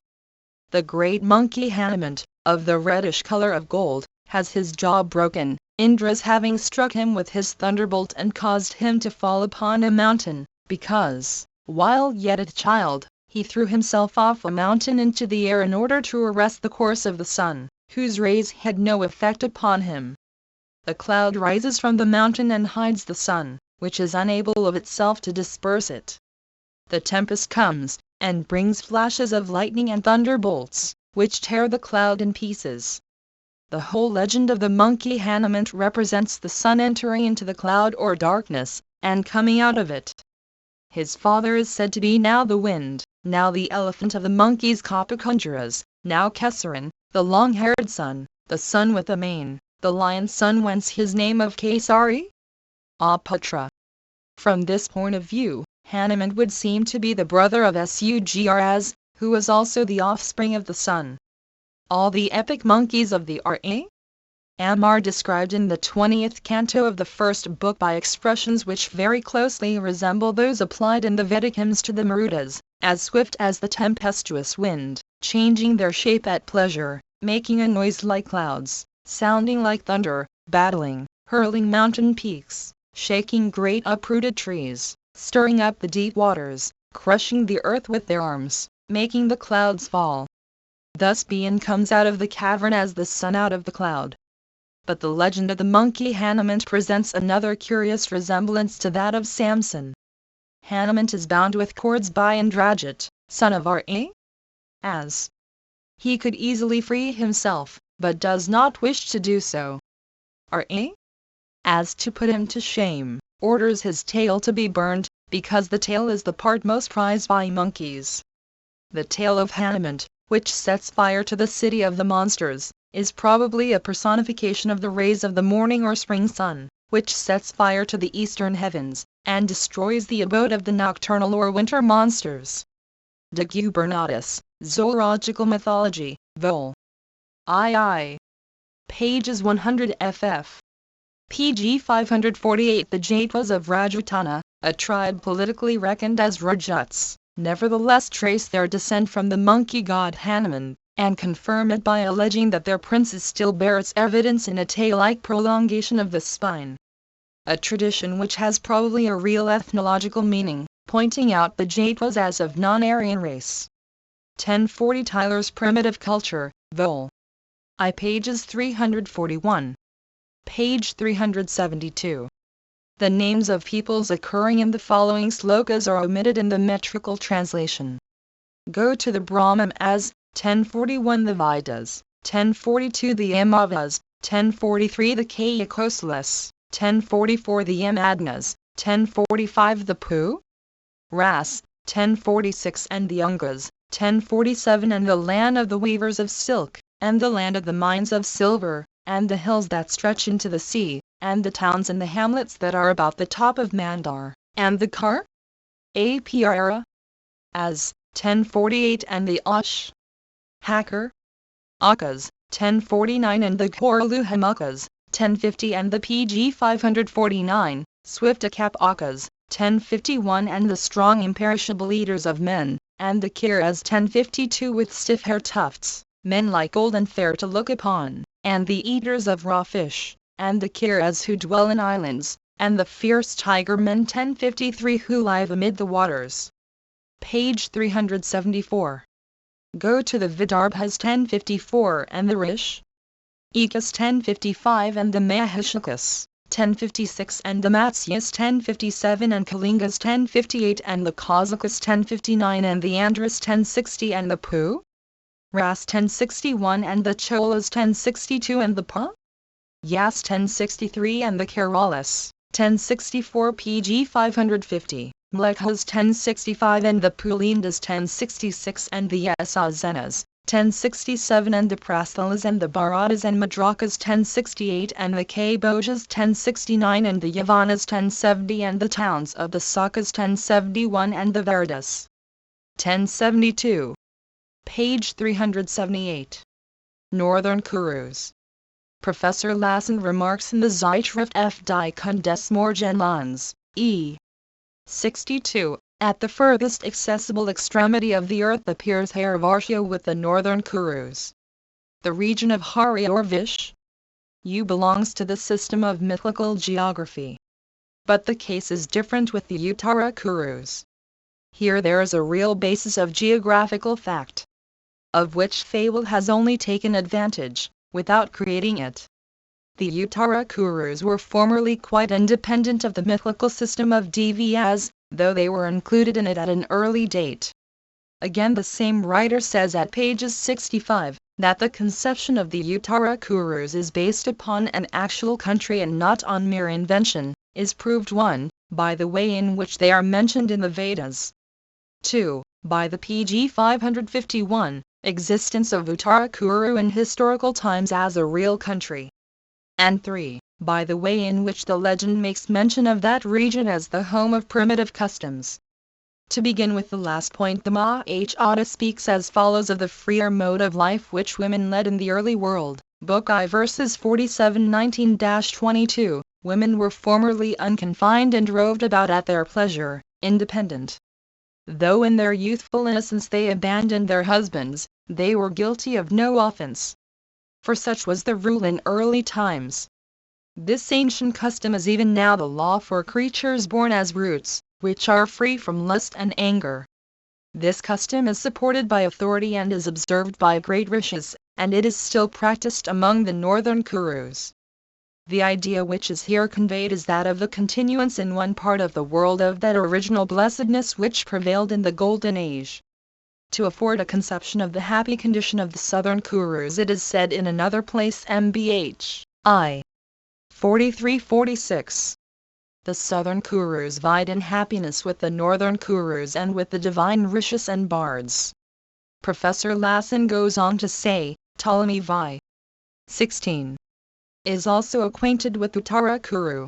The great monkey Hanuman, of the reddish color of gold, has his jaw broken, Indras having struck him with his thunderbolt and caused him to fall upon a mountain, because, while yet a child, he threw himself off a mountain into the air in order to arrest the course of the sun, whose rays had no effect upon him. The cloud rises from the mountain and hides the sun, which is unable of itself to disperse it. The tempest comes, and brings flashes of lightning and thunderbolts, which tear the cloud in pieces. The whole legend of the monkey Hanuman represents the sun entering into the cloud or darkness, and coming out of it. His father is said to be now the wind, now the elephant of the monkeys Kapakunjaras, now Kesaran, the long-haired son, the son with the mane, the lion's son whence his name of Kesari? Aputra. From this point of view, Hanuman would seem to be the brother of Sugras, who was also the offspring of the sun. All the epic monkeys of the Ram are described in the 20th canto of the first book by expressions which very closely resemble those applied in the Vedic hymns to the Marutas, as swift as the tempestuous wind, changing their shape at pleasure, making a noise like clouds, sounding like thunder, battling, hurling mountain peaks, shaking great uprooted trees, stirring up the deep waters, crushing the earth with their arms, making the clouds fall. Thus Being comes out of the cavern as the sun out of the cloud. But the legend of the monkey Hanuman presents another curious resemblance to that of Samson. Hanuman is bound with cords by Indrajit, son of As. He could easily free himself, but does not wish to do so. As to put him to shame, orders his tail to be burned, because the tail is the part most prized by monkeys. The tail of Hanuman, which sets fire to the city of the monsters, is probably a personification of the rays of the morning or spring sun, which sets fire to the eastern heavens, and destroys the abode of the nocturnal or winter monsters. De Gubernatus, Zoological Mythology, Vol. II. Pages 100 ff. pg 548. The Jatwas of Rajputana, a tribe politically reckoned as Rajuts, nevertheless trace their descent from the monkey god Hanuman, and confirm it by alleging that their prince still bears evidence in a tail-like prolongation of the spine. A tradition which has probably a real ethnological meaning, pointing out the Jatwas as of non-Aryan race. 1040 Tyler's Primitive Culture, Vol. I. pages 341. Page 372. The names of peoples occurring in the following slokas are omitted in the metrical translation. Go to the Brahman as 1041 the Vedas, 1042 the Amavas, 1043 the Kayakoslas, 1044 the Yamadnas, 1045 the Pu Ras, 1046 and the Ungas, 1047 and the land of the weavers of silk, and the land of the mines of silver, and the hills that stretch into the sea, and the towns and the hamlets that are about the top of Mandar, and the Kar Apra as 1048 and the Osh Hacker Akas, 1049 and the Korluhamukas, 1050 and the PG 549, Swiftacap Akas, 1051 and the strong imperishable eaters of men, and the Kiras 1052 with stiff hair tufts, men like gold and fair to look upon, and the eaters of raw fish, and the Kiras who dwell in islands, and the fierce tiger men 1053 who live amid the waters. Page 374. Go to the Vidarbhas 1054 and the Rish Ekas 1055 and the Mahashakas, 1056 and the Matsyas 1057 and Kalingas 1058 and the Kazakhs 1059 and the Andhras 1060 and the Pu Ras 1061 and the Cholas 1062 and the Pa Yas 1063 and the Keralas, 1064 PG 550. Mlekhas 1065 and the Pulindas 1066 and the Yasazenas, 1067 and the Prastalas and the Bharatas and Madrakas 1068 and the Kabojas 1069 and the Yavanas 1070 and the towns of the Sakas 1071 and the Vardas. 1072. Page 378. Northern Kurus. Professor Lassen remarks in the Zeitschrift F. Die Kunde des Morgenlands, E. 62, at the furthest accessible extremity of the earth appears Hairvarsha with the northern Kurus. The region of Hari or Vish U belongs to the system of mythical geography. But the case is different with the Uttara Kurus. Here there is a real basis of geographical fact, of which fable has only taken advantage, without creating it. The Uttara Kurus were formerly quite independent of the mythical system of Devas, though they were included in it at an early date. Again the same writer says at pages 65, that the conception of the Uttara Kurus is based upon an actual country and not on mere invention, is proved 1, by the way in which they are mentioned in the Vedas. 2. by the pg 551, existence of Uttarakuru in historical times as a real country, and 3. By the way in which the legend makes mention of that region as the home of primitive customs. To begin with the last point, the Mahāchāta speaks as follows of the freer mode of life which women led in the early world. Book I verses 47-19-22, women were formerly unconfined and roved about at their pleasure, independent. Though in their youthful innocence they abandoned their husbands, they were guilty of no offense. For such was the rule in early times. This ancient custom is even now the law for creatures born as brutes, which are free from lust and anger. This custom is supported by authority and is observed by great rishis, and it is still practiced among the northern Kurus. The idea which is here conveyed is that of the continuance in one part of the world of that original blessedness which prevailed in the Golden Age. To afford a conception of the happy condition of the southern Kurus, it is said in another place Mbhi 43-46. The southern Kurus vied in happiness with the northern Kurus and with the divine rishis and bards. Professor Lassen goes on to say, Ptolemy Vi. 16. is also acquainted with Uttarakuru.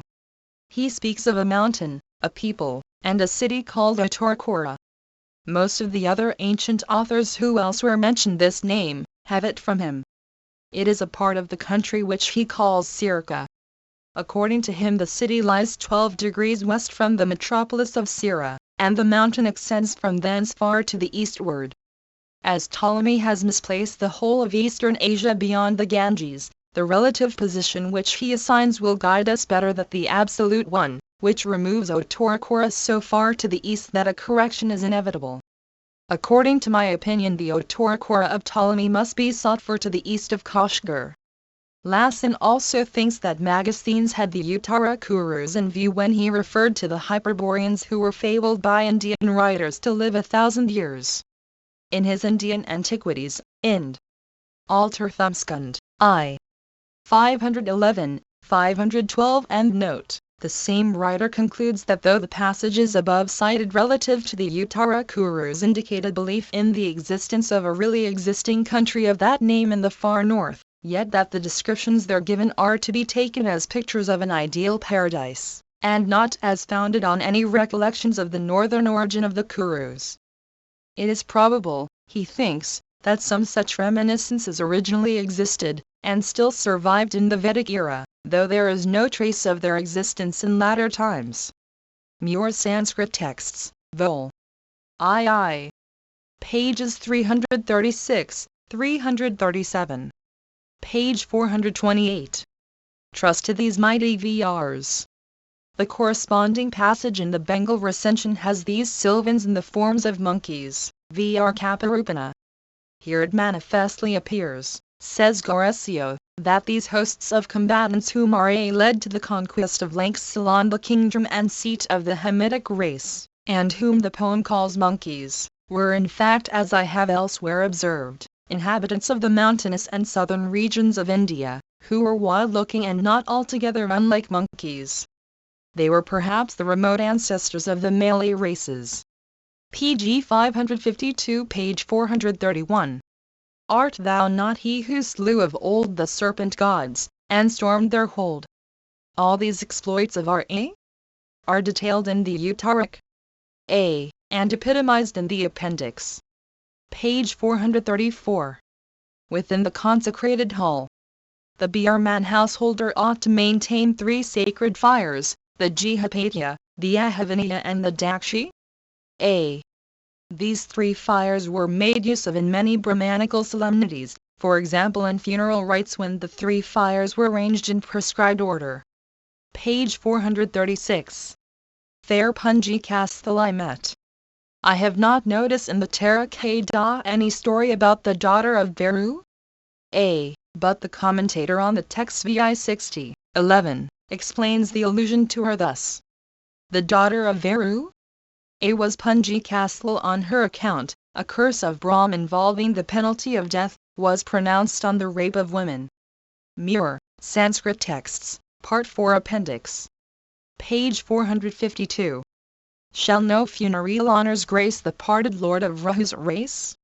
He speaks of a mountain, a people, and a city called Uttarakura. Most of the other ancient authors who elsewhere mention this name, have it from him. It is a part of the country which he calls Sirka. According to him the city lies 12 degrees west from the metropolis of Sira, and the mountain extends from thence far to the eastward. As Ptolemy has misplaced the whole of eastern Asia beyond the Ganges, the relative position which he assigns will guide us better than the absolute one, which removes Uttarakura so far to the east that a correction is inevitable. According to my opinion the Uttarakura of Ptolemy must be sought for to the east of Kashgar. Lassen also thinks that Megasthenes had the Uttarakurus in view when he referred to the Hyperboreans who were fabled by Indian writers to live 1,000 years. In his Indian Antiquities, Ind. Alter Thumbskund, I. 511, 512 and note, the same writer concludes that though the passages above cited relative to the Uttarakurus indicate a belief in the existence of a really existing country of that name in the far north, yet that the descriptions there given are to be taken as pictures of an ideal paradise, and not as founded on any recollections of the northern origin of the Kurus. It is probable, he thinks, that some such reminiscences originally existed, and still survived in the Vedic era, though there is no trace of their existence in latter times. Muir's Sanskrit Texts, Vol. II. Pages 336, 337. Page 428. Trust to these mighty VRs. The corresponding passage in the Bengal recension has these sylvans in the forms of monkeys, VR Kaparupana. Here it manifestly appears, says Goresio, that these hosts of combatants whom Ra led to the conquest of Lanxalon, the kingdom and seat of the Hamitic race, and whom the poem calls monkeys, were in fact, as I have elsewhere observed, inhabitants of the mountainous and southern regions of India, who were wild-looking and not altogether unlike monkeys. They were perhaps the remote ancestors of the Malay races. pg 552 page 431. Art thou not he who slew of old the serpent gods, and stormed their hold? All these exploits of Ra are detailed in the Uttarak A, and epitomized in the appendix. Page 434. Within the consecrated hall, the Brahman householder ought to maintain 3 sacred fires, the Jihapatya, the Ahavaniya and the Dakshi A. These 3 fires were made use of in many Brahmanical solemnities, for example in funeral rites when the 3 fires were arranged in prescribed order. Page 436. Fair Punji Kasthalai met. I have not noticed in the Tarakada any story about the daughter of Veru A, but the commentator on the text VI 60:11 explains the allusion to her thus. The daughter of Veru A was Punji Kasthal on her account, a curse of Brahm involving the penalty of death, was pronounced on the rape of women. Muir, Sanskrit Texts, Part 4 Appendix. Page 452. Shall no funereal honors grace the parted lord of Rahu's race?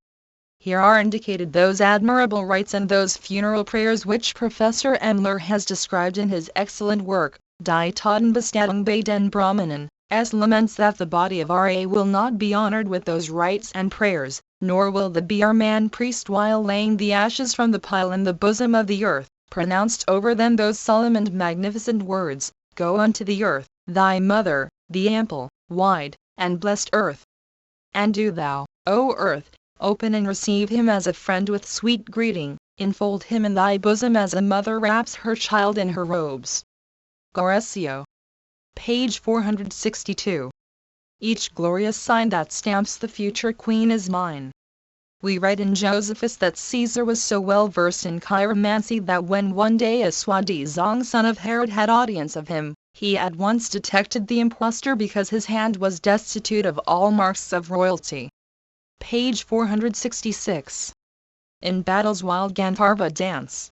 Here are indicated those admirable rites and those funeral prayers which Professor Emler has described in his excellent work, Die Totenbestattung bei den Brahmanen, as laments that the body of Ra will not be honored with those rites and prayers, nor will the Beer man priest while laying the ashes from the pile in the bosom of the earth, pronounced over them those solemn and magnificent words, Go unto the earth, thy mother, the ample, wide, and blessed earth. And do thou, O earth, open and receive him as a friend with sweet greeting, enfold him in thy bosom as a mother wraps her child in her robes. Gorecio. Page 462. Each glorious sign that stamps the future queen is mine. We read in Josephus that Caesar was so well versed in chiromancy that when one day a soi-disant son of Herod had audience of him, he at once detected the impostor because his hand was destitute of all marks of royalty. Page 466. In battles wild Gandharva dance.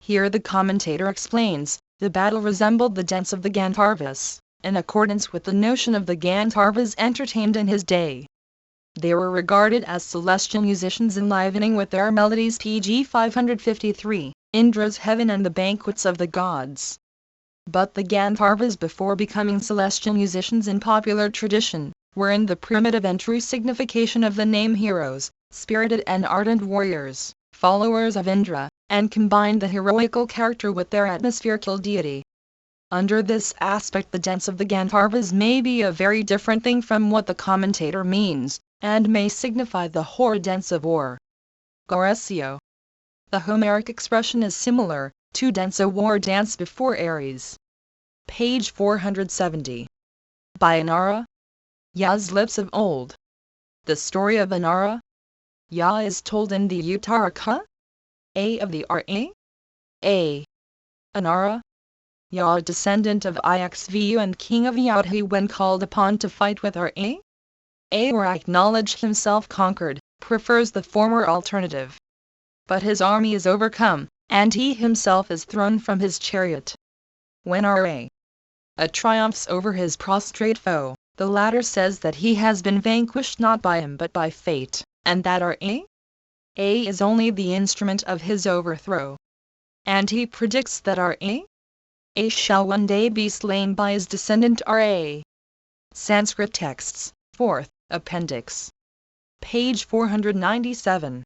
Here the commentator explains, the battle resembled the dance of the Gandharvas, in accordance with the notion of the Gandharvas entertained in his day. They were regarded as celestial musicians enlivening with their melodies pg 553, Indra's heaven and the banquets of the gods. But the Gandharvas before becoming celestial musicians in popular tradition, were in the primitive and true signification of the name heroes, spirited and ardent warriors, followers of Indra, and combined the heroical character with their atmospherical deity. Under this aspect the dance of the Gandharvas may be a very different thing from what the commentator means, and may signify the horrid dance of war. Gorecio. The Homeric expression is similar, to dance a war dance before Ares. Page 470. By Anara. Yah's lips of old. The story of Anara. Yah is told in the Uttaraka. A of the Ra. A. Anara. Yah, descendant of Ixvu and king of Yaudhi, when called upon to fight with Ra. Or acknowledge himself conquered, prefers the former alternative. But his army is overcome, and he himself is thrown from his chariot. When Ra triumphs over his prostrate foe, the latter says that he has been vanquished not by him but by fate, and that Ra is only the instrument of his overthrow. And he predicts that Ra shall one day be slain by his descendant Ra. Sanskrit texts, 4th Appendix. Page 497.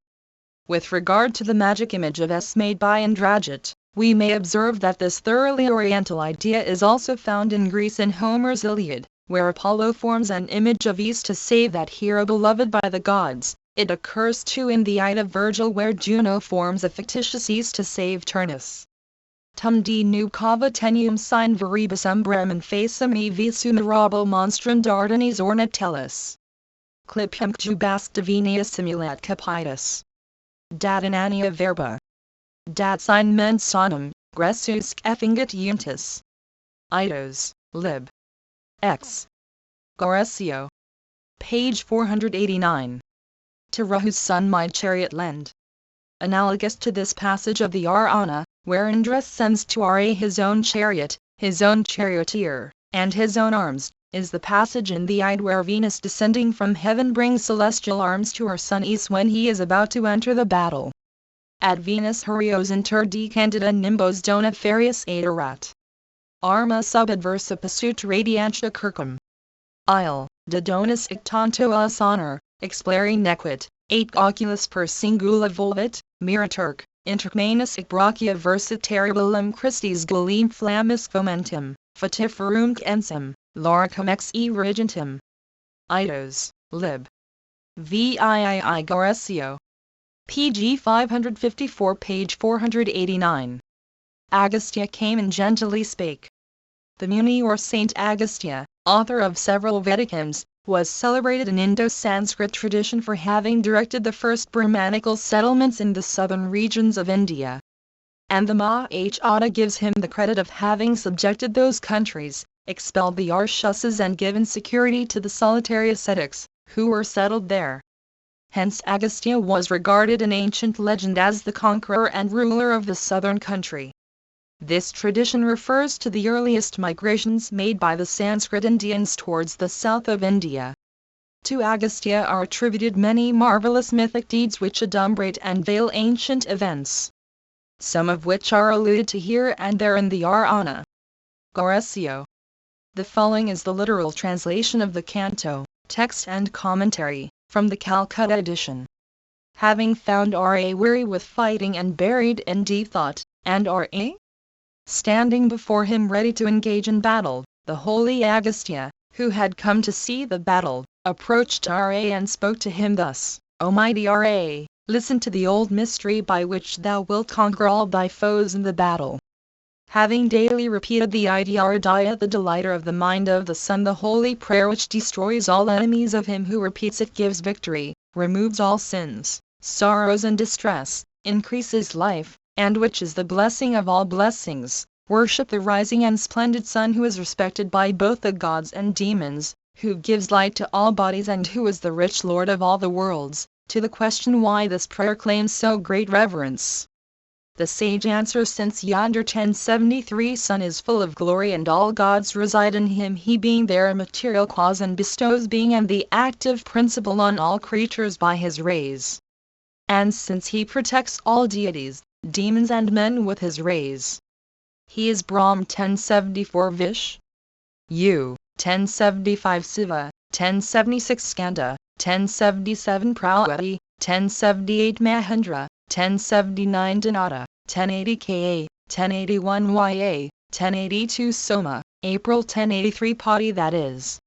With regard to the magic image of S made by Indrajit, we may observe that this thoroughly oriental idea is also found in Greece in Homer's Iliad, where Apollo forms an image of East to save that hero beloved by the gods. It occurs too in the Ide of Virgil, where Juno forms a fictitious East to save Turnus. Tum de nucava tenium sine veribus umbrem facem e visu mirabo monstrum dardanis ornatellis. Clipem jubasque divinia simulat capitis. Dat inania verba. Dat sine mensonum, gressusque effingat untis. Idos, lib. X. Gorecio. Page 489. To Rahu's son my chariot lend. Analogous to this passage of the Ramayana, where Indra sends to Ra his own chariot, his own charioteer, and his own arms, is the passage in the Ide where Venus descending from heaven brings celestial arms to her son Eos when he is about to enter the battle. Ad Venus Hurios inter candida nimbos dona ferius adorat. Arma sub adversa pasut radiantia circum. Il, de donis ictanto us honor, expleri nequit, 8 oculus per singula volvit, miraturc, intermanus ic brachia versa terribilum Christis gallim flammis fomentum, fatiferum ensum, lauricum ex e regentum. Idos, lib. VIII Gorecio. pg 554 page 489. Agastya came and gently spake. The Muni or Saint Agastya, author of several Vedic hymns, was celebrated in Indo-Sanskrit tradition for having directed the first Brahmanical settlements in the southern regions of India. And the Mahāchāra gives him the credit of having subjected those countries, expelled the Arshusas and given security to the solitary ascetics, who were settled there. Hence Agastya was regarded in ancient legend as the conqueror and ruler of the southern country. This tradition refers to the earliest migrations made by the Sanskrit Indians towards the south of India. To Agastya are attributed many marvelous mythic deeds which adumbrate and veil ancient events, some of which are alluded to here and there in the Ramayana. Goresio. The following is the literal translation of the canto, text and commentary, from the Calcutta edition. Having found R.A. weary with fighting and buried in deep thought, and R.A. standing before him ready to engage in battle, the holy Agastya, who had come to see the battle, approached R.A. and spoke to him thus: O mighty R.A., listen to the old mystery by which thou wilt conquer all thy foes in the battle. Having daily repeated the Idyardaya, the delighter of the mind of the sun, the holy prayer which destroys all enemies of him who repeats it, gives victory, removes all sins, sorrows and distress, increases life, and which is the blessing of all blessings, worship the rising and splendid sun, who is respected by both the gods and demons, who gives light to all bodies and who is the rich Lord of all the worlds. To the question why this prayer claims so great reverence, the sage answers: since yonder 1073 sun is full of glory and all gods reside in him, he being their material cause and bestows being and the active principle on all creatures by his rays. And since he protects all deities, demons and men with his rays, he is Brahm. 1074 Vish, U. 1075 Siva, 1076 Skanda, 1077 Pralati, 1078 Mahendra, 1079 Dhanata, 1080 Ka, 1081 Ya, 1082 Soma, April 1083 Pati, that is,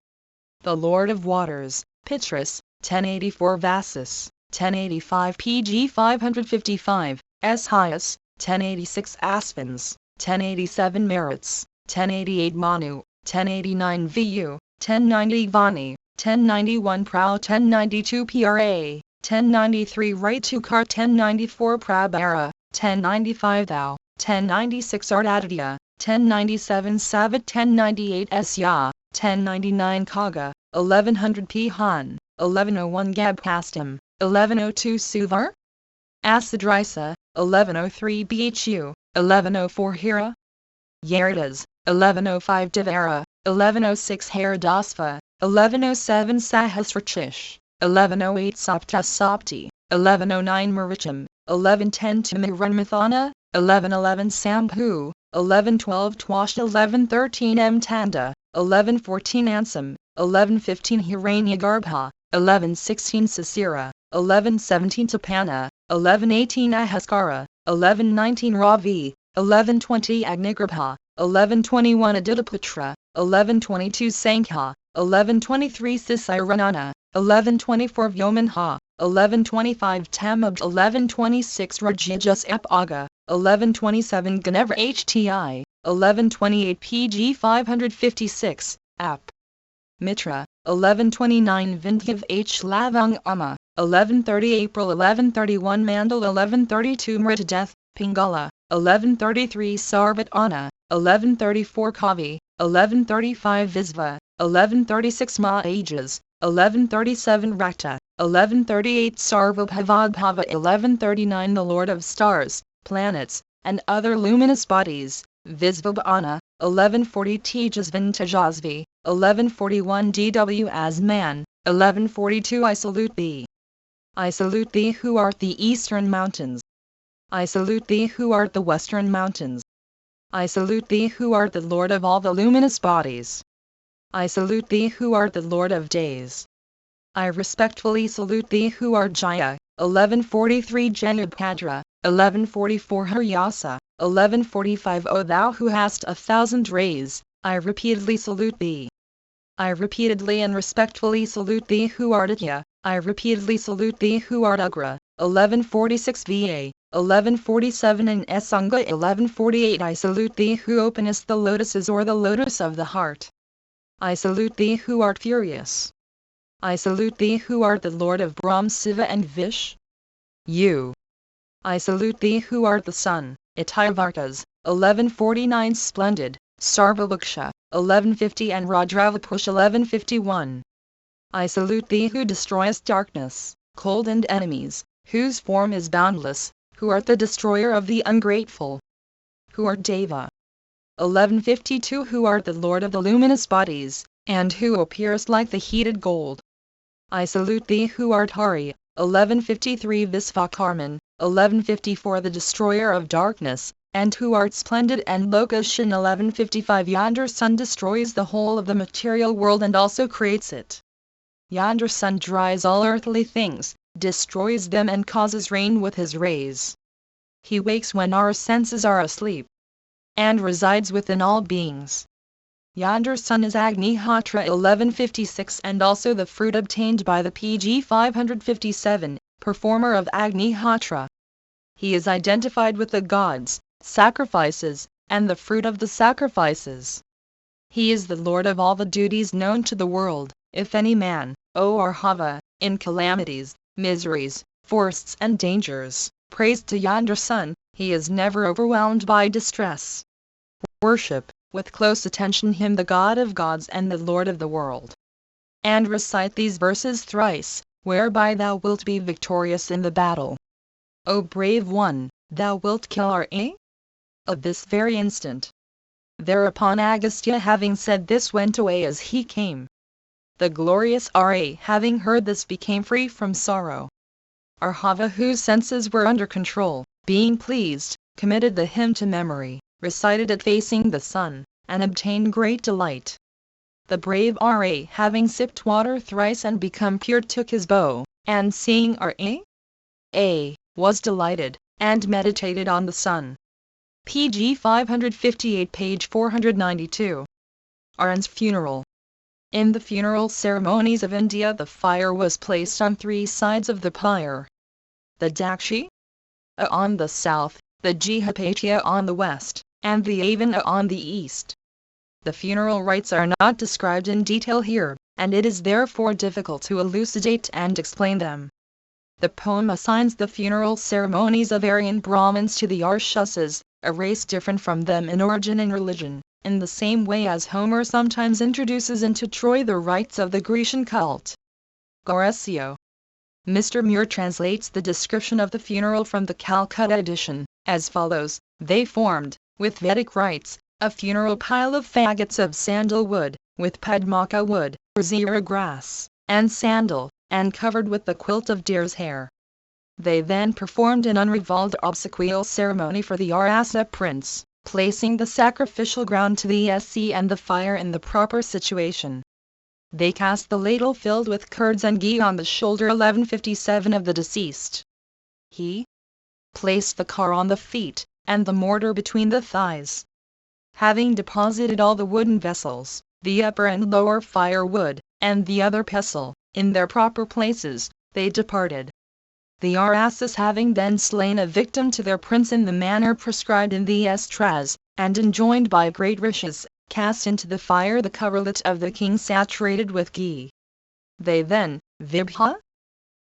the Lord of Waters, Pitras, 1084 Vasis, 1085 PG 555, Shias, 1086 Asvins, 1087 Merits, 1088 Manu, 1089 Vu, 1090 Vani, 1091 Prau, 1092 Pra, 1093 Ritukar, 1094 Prabhara, 1095 Thou, 1096 Ardaditya, 1097 Savat, 1098 Esya, 1099 Kaga, 1100 Pihan, 1101 Gabkastam, 1102 Suvar, Asadrisa, 1103 Bhu, 1104 Hira, Yeridas, 1105 Devara, 1106 Haridasva, 1107 Sahasrachish, 1108 Sapta Sapti, 1109 Maricham, 1110 Timiranmathana, 1111 Sambhu, 1112 Twash, 1113 Mtanda, 1114 Ansam, 1115 Hiranyagarbha, 1116 Sasira, 1117 Tapana, 1118 Ahaskara, 1119 Ravi, 1120 Agnigrabha, 1121 Aditaputra, 1122 Sankha, 1123 Sisiranana, 1124 Vyomanha, 1125 Tamab, 1126 Rajijas Apaga, 1127 Ganevra Hti, 1128 PG 556, Ap. Mitra, 1129 Vindhyav H. Lavang Amma, 1130 April, 1131 Mandal, 1132 Mritadeath, Pingala, 1133 Sarvat Anna, 1134 Kavi, 1135 Visva, 1136 Ma Ages, 1137 Rakta, 1138 Sarvabhavadbhava, 1139 the Lord of Stars, Planets, and other luminous bodies, Visvabhana, 1140 Tejas Vintajasvi, 1141 DW as man, 1142 I salute thee. I salute thee who art the eastern mountains. I salute thee who art the western mountains. I salute thee who art the Lord of all the luminous bodies. I salute thee who art the Lord of days. I respectfully salute thee who art Jaya, 1143 Janubhadra, 1144 Haryasa, 1145 O thou who hast 1,000 rays, I repeatedly salute thee. I repeatedly and respectfully salute thee who art Atya, I repeatedly salute thee who art Ugra, 1146 Va, 1147 and Esanga, 1148 I salute thee who openest the lotuses or the lotus of the heart. I salute thee who art furious. I salute thee who art the Lord of Brahm, Siva and Vish. You. I salute thee who art the sun, Itivarkas, 1149 splendid, Sarvabhaksha, 1150 and Rajravapusha, 1151. I salute thee who destroyest darkness, cold and enemies, whose form is boundless, who art the destroyer of the ungrateful, who art Deva. 1152 Who art the Lord of the luminous bodies, and who appearest like the heated gold. I salute thee who art Hari. 1153 Visvakarman. 1154 The destroyer of darkness, and who art splendid and Lokashin. 1155 Yonder sun destroys the whole of the material world and also creates it. Yonder sun dries all earthly things, destroys them and causes rain with his rays. He wakes when our senses are asleep, and resides within all beings. Yonder sun is Agnihotra. 1156 And also the fruit obtained by the PG 557, performer of Agnihotra. He is identified with the gods, sacrifices, and the fruit of the sacrifices. He is the Lord of all the duties known to the world. If any man, O Arhava, in calamities, miseries, forests and dangers, prays to yonder sun, he is never overwhelmed by distress. Worship, with close attention, him, the God of gods and the Lord of the world. And recite these verses thrice, whereby thou wilt be victorious in the battle. O brave one, thou wilt kill Ra? Of this very instant. Thereupon Agastya, having said this, went away as he came. The glorious Ra, having heard this, became free from sorrow. Arhava, whose senses were under control, being pleased, committed the hymn to memory, recited it facing the sun, and obtained great delight. The brave Ra, having sipped water thrice and become pure, took his bow, and seeing Ra, was delighted, and meditated on the sun. PG 558 page 492. Arun's funeral. In the funeral ceremonies of India, the fire was placed on three sides of the pyre. The Dakshi on the south, the Jihapatya on the west, and the Avana on the east. The funeral rites are not described in detail here, and it is therefore difficult to elucidate and explain them. The poem assigns the funeral ceremonies of Aryan Brahmins to the Arshusas, a race different from them in origin and religion, in the same way as Homer sometimes introduces into Troy the rites of the Grecian cult. Goresio. Mr. Muir translates the description of the funeral from the Calcutta edition, as follows: They formed, with Vedic rites, a funeral pile of faggots of sandalwood, with padmaka wood, zira grass, and sandal, and covered with the quilt of deer's hair. They then performed an unrevolved obsequial ceremony for the Arasa prince, placing the sacrificial ground to the SC and the fire in the proper situation. They cast the ladle filled with curds and ghee on the shoulder 1157 of the deceased. He placed the car on the feet, and the mortar between the thighs. Having deposited all the wooden vessels, the upper and lower firewood, and the other pestle, in their proper places, they departed. The Arasas, having then slain a victim to their prince in the manner prescribed in the Estras, and enjoined by great rishis, cast into the fire the coverlet of the king saturated with ghee. They then, Vibha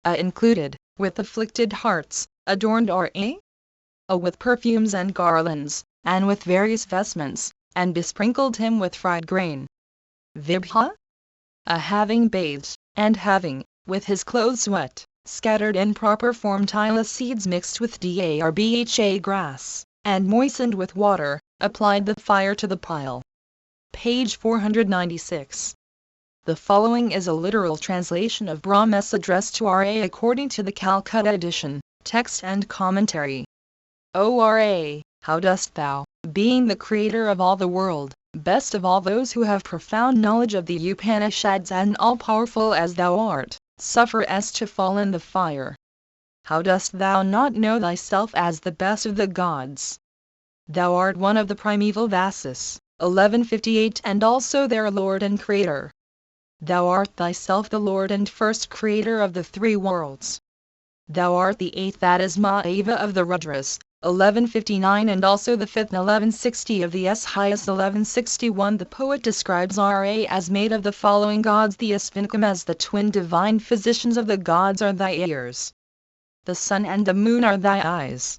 included, with afflicted hearts, adorned Ra with perfumes and garlands, and with various vestments, and besprinkled him with fried grain. Vibha having bathed, and having, with his clothes wet, scattered in proper form tila seeds mixed with darbha grass, and moistened with water, applied the fire to the pile. Page 496. The following is a literal translation of Brahma's address to Ra according to the Calcutta edition, text and commentary. O Ra, how dost thou, being the creator of all the world, best of all those who have profound knowledge of the Upanishads and all-powerful as thou art, suffer as to fall in the fire? How dost thou not know thyself as the best of the gods? Thou art one of the primeval Vasis, 1158, and also their Lord and Creator. Thou art thyself the Lord and first Creator of the three worlds. Thou art the eighth, that is Mahadeva of the Rudras, 1159, and also the fifth 1160 of the highest 1161. The poet describes Ra as made of the following gods: the Sphinxum as the twin divine physicians of the gods are thy ears. The sun and the moon are thy eyes.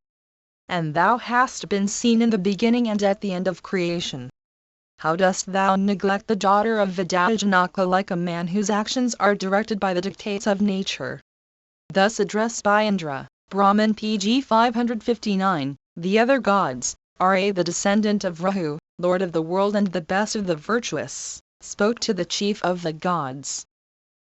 And thou hast been seen in the beginning and at the end of creation. How dost thou neglect the daughter of Vidajanaka like a man whose actions are directed by the dictates of nature? Thus addressed by Indra, Brahman, PG 559, the other gods, Ra, the descendant of Rahu, Lord of the world and the best of the virtuous, spoke to the chief of the gods.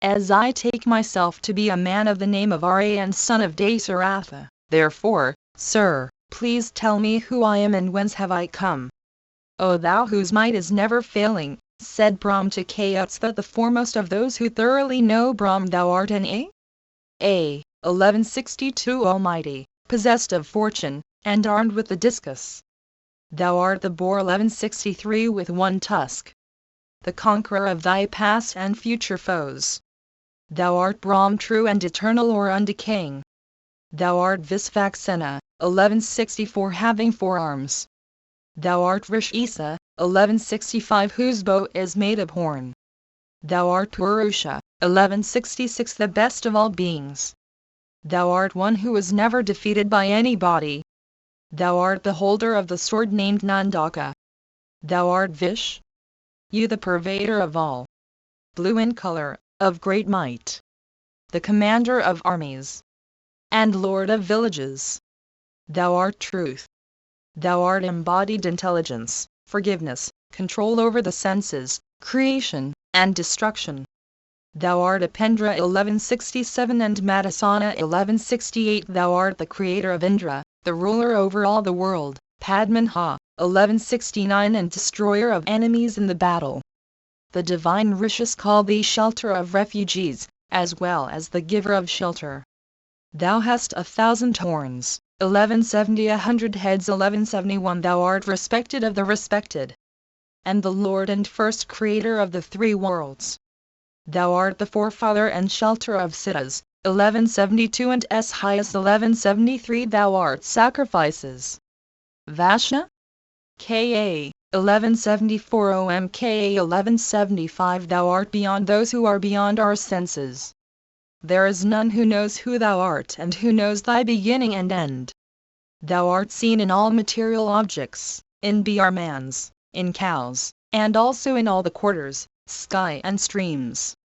As I take myself to be a man of the name of Ra and son of Dasaratha, therefore, sir, please tell me who I am and whence have I come. O thou whose might is never failing, said Brahm to Kayutsa, the foremost of those who thoroughly know Brahm, thou art an A. 1162 Almighty, possessed of fortune, and armed with the discus. Thou art the boar 1163 with one tusk, the conqueror of thy past and future foes. Thou art Brahm, true and eternal or undecaying. Thou art Visvaksena, 1164 having four arms. Thou art Rishisa, 1165 whose bow is made of horn. Thou art Purusha, 1166 the best of all beings. Thou art one who is never defeated by anybody. Thou art the holder of the sword named Nandaka. Thou art Vish, you the pervader of all, blue in color, of great might, the commander of armies, and lord of villages. Thou art truth. Thou art embodied intelligence, forgiveness, control over the senses, creation, and destruction. Thou art Apendra 1167 and Madasana 1168. Thou art the creator of Indra, the ruler over all the world, Padmanha, 1169 and destroyer of enemies in the battle. The divine rishis call thee shelter of refugees, as well as the giver of shelter. Thou hast 1,000 horns, 1170 100 heads 1171. Thou art respected of the respected, and the Lord and first creator of the three worlds. Thou art the forefather and shelter of Siddhas, 1172 and S highest 1173. Thou art sacrifices. Vashna? Ka. 1174 OMKA 1175. Thou art beyond those who are beyond our senses. There is none who knows who thou art and who knows thy beginning and end. Thou art seen in all material objects, in Brahmans, in cows, and also in all the quarters, sky and streams.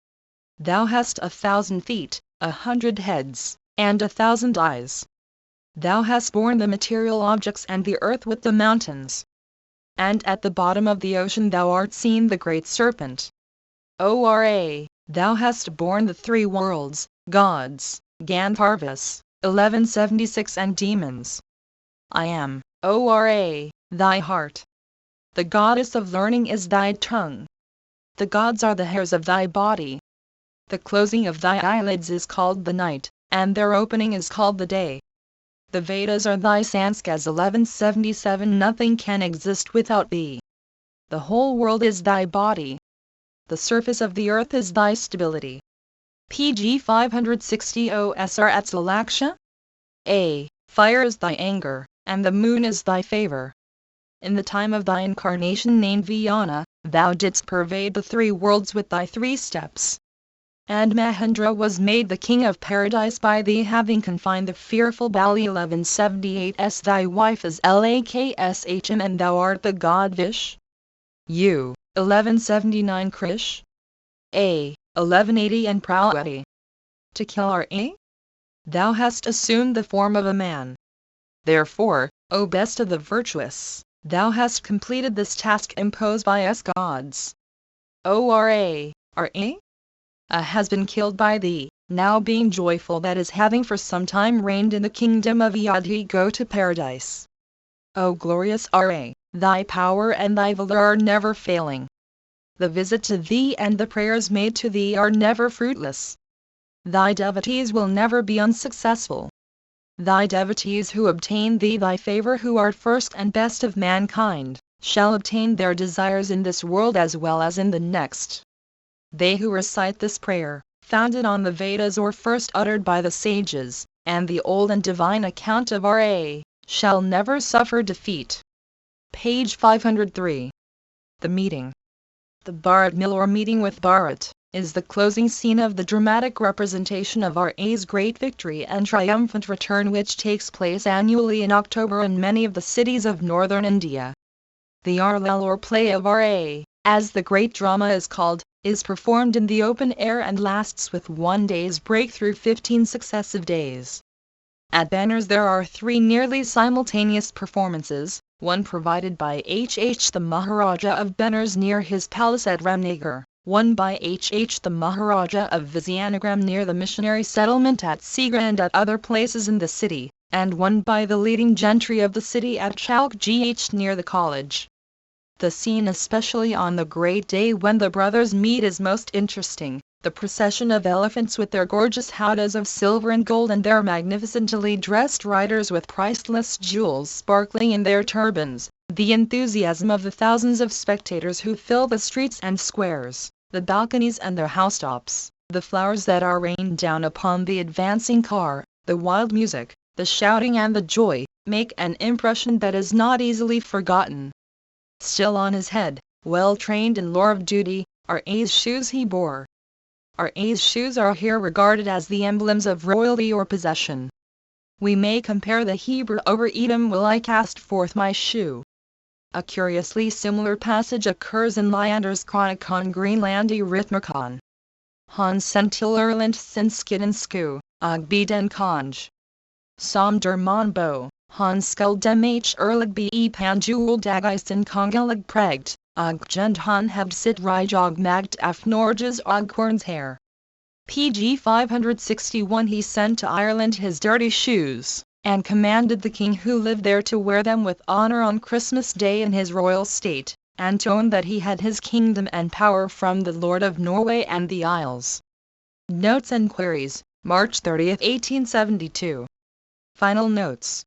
Thou hast 1,000 feet, 100 heads, and 1,000 eyes. Thou hast borne the material objects and the earth with the mountains. And at the bottom of the ocean thou art seen the great serpent. Ora, thou hast borne the three worlds, gods, Gandharvas, 1176 and demons. I am, Ora, thy heart. The goddess of learning is thy tongue. The gods are the hairs of thy body. The closing of thy eyelids is called the night, and their opening is called the day. The Vedas are thy Sanskas 1177. Nothing can exist without thee. The whole world is thy body. The surface of the earth is thy stability. PG 560 OSR Atsalaksha? A. Fire is thy anger, and the moon is thy favor. In the time of thy incarnation named Vyana, thou didst pervade the three worlds with thy 3 steps. And Mahendra was made the king of paradise by thee, having confined the fearful Bali 1178. Thy wife is Lakshm and thou art the god Vish. U. 1179 Krish. A. 1180 and Pralati. To kill Ra? Thou hast assumed the form of a man. Therefore, O best of the virtuous, thou hast completed this task imposed by us gods. O Ra, Ra? Has been killed by thee, now being joyful that is having for some time reigned in the kingdom of Yadhi go to paradise. O glorious Ra, thy power and thy valor are never failing. The visit to thee and the prayers made to thee are never fruitless. Thy devotees will never be unsuccessful. Thy devotees who obtain thee thy favor, who art first and best of mankind, shall obtain their desires in this world as well as in the next. They who recite this prayer, founded on the Vedas or first uttered by the sages, and the old and divine account of Ra, shall never suffer defeat. Page 503. The meeting. The Bharat Mill or meeting with Bharat, is the closing scene of the dramatic representation of Ra's great victory and triumphant return, which takes place annually in October in many of the cities of northern India. The Arlel or play of Ra, as the great drama is called, is performed in the open air and lasts with 1 day's break through 15 successive days. At Banners there are three nearly simultaneous performances, one provided by H. the Maharaja of Banners near his palace at Ramnagar, one by H. the Maharaja of Vizianagram near the missionary settlement at Seagra and at other places in the city, and one by the leading gentry of the city at Chauk near the college. The scene, especially on the great day when the brothers meet, is most interesting. The procession of elephants with their gorgeous howdahs of silver and gold and their magnificently dressed riders with priceless jewels sparkling in their turbans, the enthusiasm of the thousands of spectators who fill the streets and squares, the balconies and their housetops, the flowers that are rained down upon the advancing car, the wild music, the shouting and the joy, make an impression that is not easily forgotten. Still on his head, well trained in lore of duty, R.A.'s shoes he bore. R.A.'s shoes are here regarded as the emblems of royalty or possession. We may compare the Hebrew over Edom, will I cast forth my shoe. A curiously similar passage occurs in Leander's Chronic on Greenlandi Ritmerkon. Han Sentillerland Sinskiden Sku, Og den Konj. Som der Monbo, Han Skuld dem H. Erlig be Panjul Dagisen Kongelig Pregt. Og Gend Han Hevd Sit Rijog Magd af Norges Og Korns Hair. pg 561. He sent to Ireland his dirty shoes, and commanded the king who lived there to wear them with honor on Christmas Day in his royal state, and to own that he had his kingdom and power from the Lord of Norway and the Isles. Notes and Queries, March 30, 1872. Final Notes.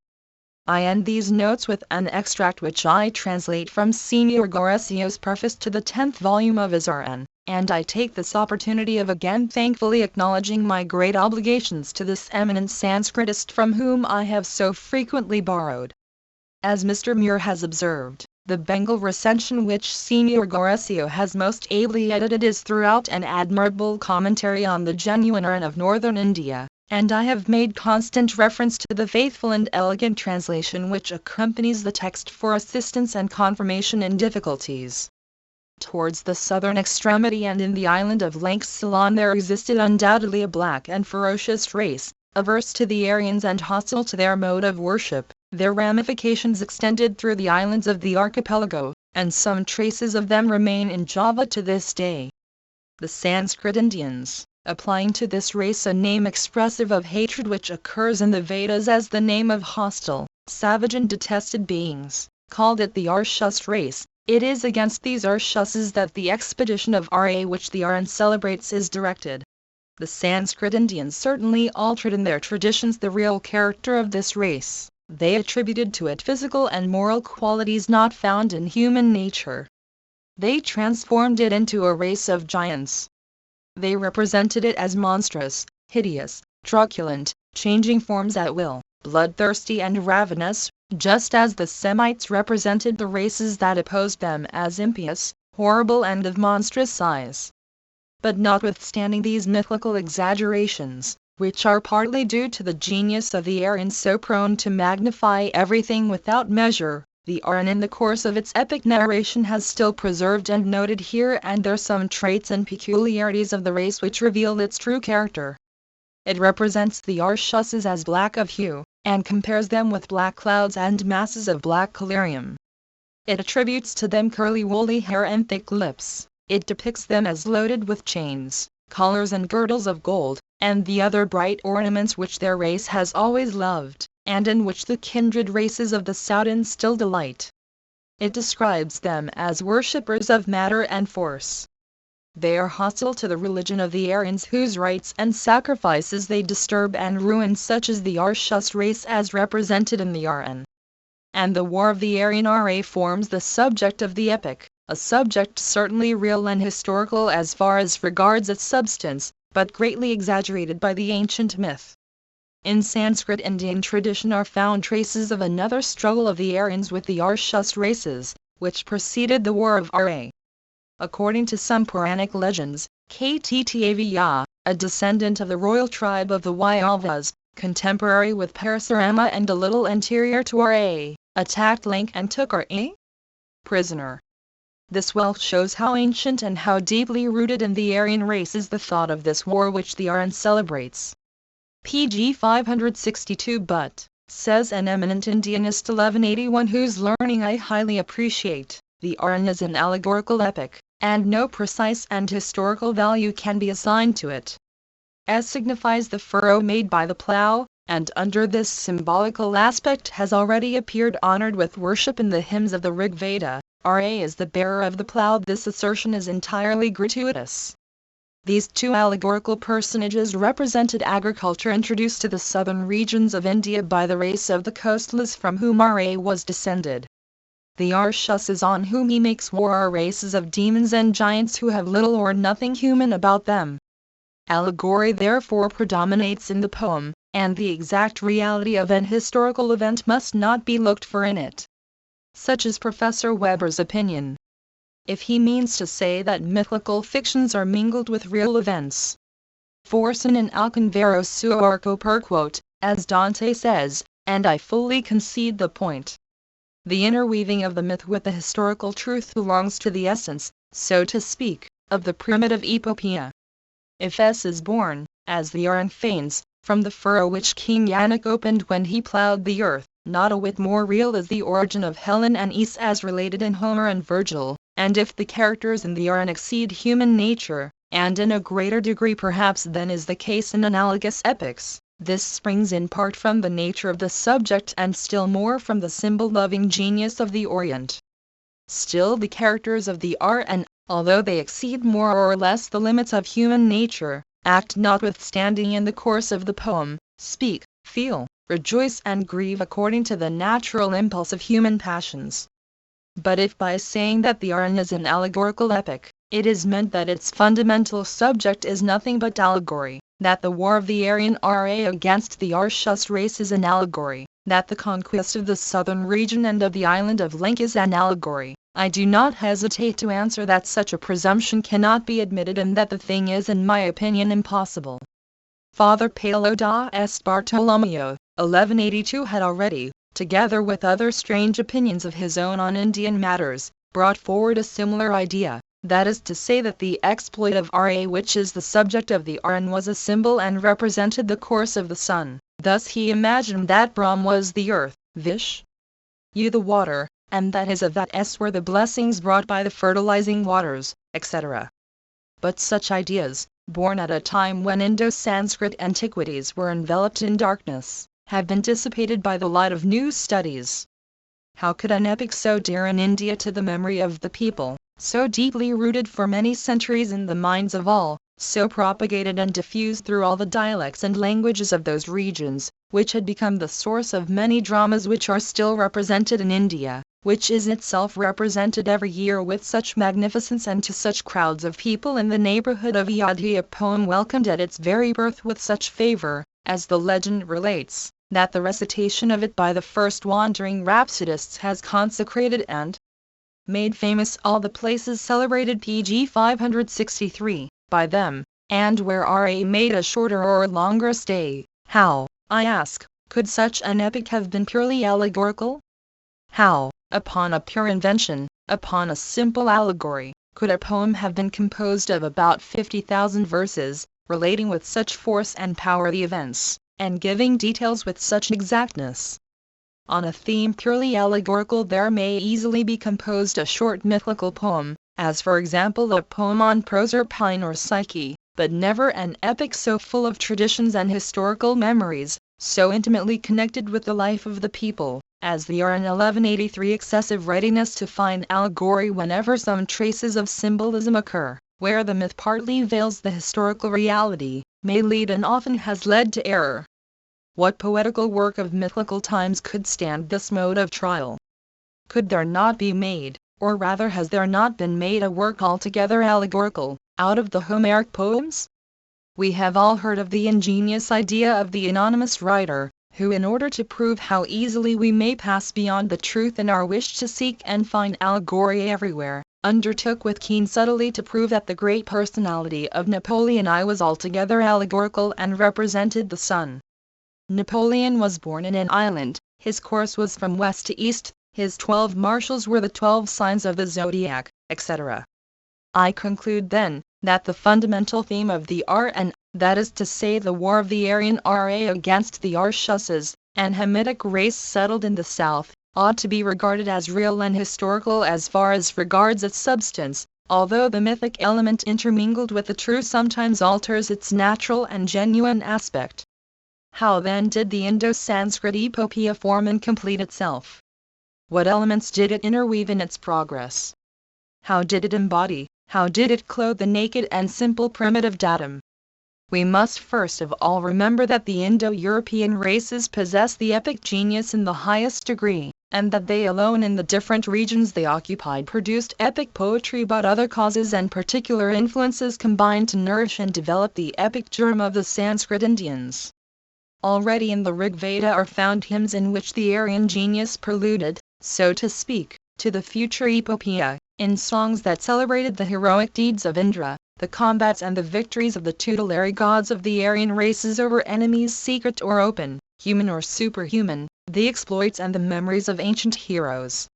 I end these notes with an extract which I translate from Senior Gorecio's preface to the 10th volume of his RN, and I take this opportunity of again thankfully acknowledging my great obligations to this eminent Sanskritist from whom I have so frequently borrowed. As Mr. Muir has observed, the Bengal recension which Senior Gorecio has most ably edited is throughout an admirable commentary on the genuine RN of northern India, and I have made constant reference to the faithful and elegant translation which accompanies the text for assistance and confirmation in difficulties. Towards the southern extremity and in the island of Lank Ceylon there existed undoubtedly a black and ferocious race, averse to the Aryans and hostile to their mode of worship. Their ramifications extended through the islands of the archipelago, and some traces of them remain in Java to this day. The Sanskrit Indians, applying to this race a name expressive of hatred which occurs in the Vedas as the name of hostile, savage and detested beings, called it the Arshus race. It is against these Arshuses that the expedition of Ra which the RN celebrates is directed. The Sanskrit Indians certainly altered in their traditions the real character of this race. They attributed to it physical and moral qualities not found in human nature. They transformed it into a race of giants. They represented it as monstrous, hideous, truculent, changing forms at will, bloodthirsty and ravenous, just as the Semites represented the races that opposed them as impious, horrible and of monstrous size. But notwithstanding these mythical exaggerations, which are partly due to the genius of the Aryans so prone to magnify everything without measure, the RN in the course of its epic narration has still preserved and noted here and there some traits and peculiarities of the race which reveal its true character. It represents the Arshuses as black of hue, and compares them with black clouds and masses of black collyrium. It attributes to them curly woolly hair and thick lips. It depicts them as loaded with chains, collars and girdles of gold, and the other bright ornaments which their race has always loved, and in which the kindred races of the Soudan still delight. It describes them as worshippers of matter and force. They are hostile to the religion of the Aryans whose rites and sacrifices they disturb and ruin, such as the Arshus race as represented in the RN. And the war of the Aryan Ra forms the subject of the epic, a subject certainly real and historical as far as regards its substance, but greatly exaggerated by the ancient myth. In Sanskrit Indian tradition are found traces of another struggle of the Aryans with the Arshus races, which preceded the war of Ra. According to some Puranic legends, Kttavya, a descendant of the royal tribe of the Yavas, contemporary with Parasurama and a little anterior to Ra, attacked Lank and took Ra prisoner. This well shows how ancient and how deeply rooted in the Aryan race is the thought of this war which the RN celebrates. pg 562. But, says an eminent Indianist 1181 whose learning I highly appreciate, the Ramayana is an allegorical epic, and no precise and historical value can be assigned to it. S signifies the furrow made by the plough, and under this symbolical aspect has already appeared honored with worship in the hymns of the Rig Veda. Ra is the bearer of the plough. This assertion is entirely gratuitous. These two allegorical personages represented agriculture introduced to the southern regions of India by the race of the coastlands from whom Ra was descended. The Rakshasas on whom he makes war are races of demons and giants who have little or nothing human about them. Allegory therefore predominates in the poem, and the exact reality of an historical event must not be looked for in it. Such is Professor Weber's opinion. If he means to say that mythical fictions are mingled with real events, forcen in alcun vero suo arco per quote, as Dante says, and I fully concede the point. The interweaving of the myth with the historical truth belongs to the essence, so to speak, of the primitive epopea. If S is born, as the Ramayana feigns, from the furrow which King Yanak opened when he ploughed the earth, not a whit more real is the origin of Helen and Aes as related in Homer and Virgil, and if the characters in the Ramayana exceed human nature, and in a greater degree perhaps than is the case in analogous epics, this springs in part from the nature of the subject and still more from the symbol-loving genius of the Orient. Still the characters of the Ramayana, although they exceed more or less the limits of human nature, act notwithstanding in the course of the poem, speak, feel, rejoice and grieve according to the natural impulse of human passions. But if by saying that the Ramayana is an allegorical epic, it is meant that its fundamental subject is nothing but allegory, that the war of the Aryan Ra against the Rakshas race is an allegory, that the conquest of the southern region and of the island of Lanka is an allegory, I do not hesitate to answer that such a presumption cannot be admitted and that the thing is in my opinion impossible. Father Paolo da S. Bartolomeo, 1182 had already, together with other strange opinions of his own on Indian matters, brought forward a similar idea, that is to say that the exploit of Ra which is the subject of the Ramayana was a symbol and represented the course of the sun. Thus he imagined that Brahm was the earth, Vish, you the water, and that his avats were the blessings brought by the fertilizing waters, etc. But such ideas, born at a time when Indo-Sanskrit antiquities were enveloped in darkness, have been dissipated by the light of new studies. How could an epic so dear in India to the memory of the people, so deeply rooted for many centuries in the minds of all, so propagated and diffused through all the dialects and languages of those regions, which had become the source of many dramas which are still represented in India, which is itself represented every year with such magnificence and to such crowds of people in the neighborhood of Ayodhya, a poem welcomed at its very birth with such favor, as the legend relates, that the recitation of it by the first wandering rhapsodists has consecrated and made famous all the places celebrated pg 563, by them, and where Ra made a shorter or longer stay. How, I ask, could such an epic have been purely allegorical? How, upon a pure invention, upon a simple allegory, could a poem have been composed of about 50,000 verses, relating with such force and power the events, and giving details with such exactness? On a theme purely allegorical there may easily be composed a short mythical poem, as for example a poem on Proserpine or Psyche, but never an epic so full of traditions and historical memories, so intimately connected with the life of the people, as the Ramayana. 1183 excessive readiness to find allegory whenever some traces of symbolism occur, where the myth partly veils the historical reality, may lead and often has led to error. What poetical work of mythical times could stand this mode of trial? Could there not be made, or rather has there not been made a work altogether allegorical, out of the Homeric poems? We have all heard of the ingenious idea of the anonymous writer, who in order to prove how easily we may pass beyond the truth in our wish to seek and find allegory everywhere, undertook with keen subtlety to prove that the great personality of Napoleon I was altogether allegorical and represented the sun. Napoleon was born in an island, his course was from west to east, his 12 marshals were the 12 signs of the zodiac, etc. I conclude then, that the fundamental theme of the Ramayana, that is to say the war of the Aryan Ra against the Arshusas, an Hamitic race settled in the south, ought to be regarded as real and historical as far as regards its substance, although the mythic element intermingled with the true sometimes alters its natural and genuine aspect. How then did the Indo-Sanskrit epopea form and complete itself? What elements did it interweave in its progress? How did it embody, how did it clothe the naked and simple primitive datum? We must first of all remember that the Indo-European races possess the epic genius in the highest degree, and that they alone in the different regions they occupied produced epic poetry, but other causes and particular influences combined to nourish and develop the epic germ of the Sanskrit Indians. Already in the Rig Veda are found hymns in which the Aryan genius preluded, so to speak, to the future epopea, in songs that celebrated the heroic deeds of Indra, the combats and the victories of the tutelary gods of the Aryan races over enemies secret or open, human or superhuman, the exploits and the memories of ancient heroes.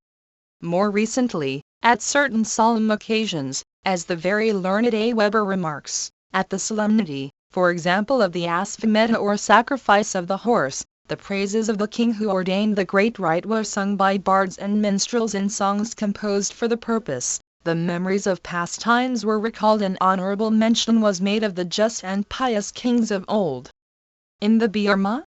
More recently, at certain solemn occasions, as the very learned A. Weber remarks, at the solemnity, for example of the Asvamedha or sacrifice of the horse, the praises of the king who ordained the great rite were sung by bards and minstrels in songs composed for the purpose. The memories of past times were recalled and honorable mention was made of the just and pious kings of old. In the Brahma,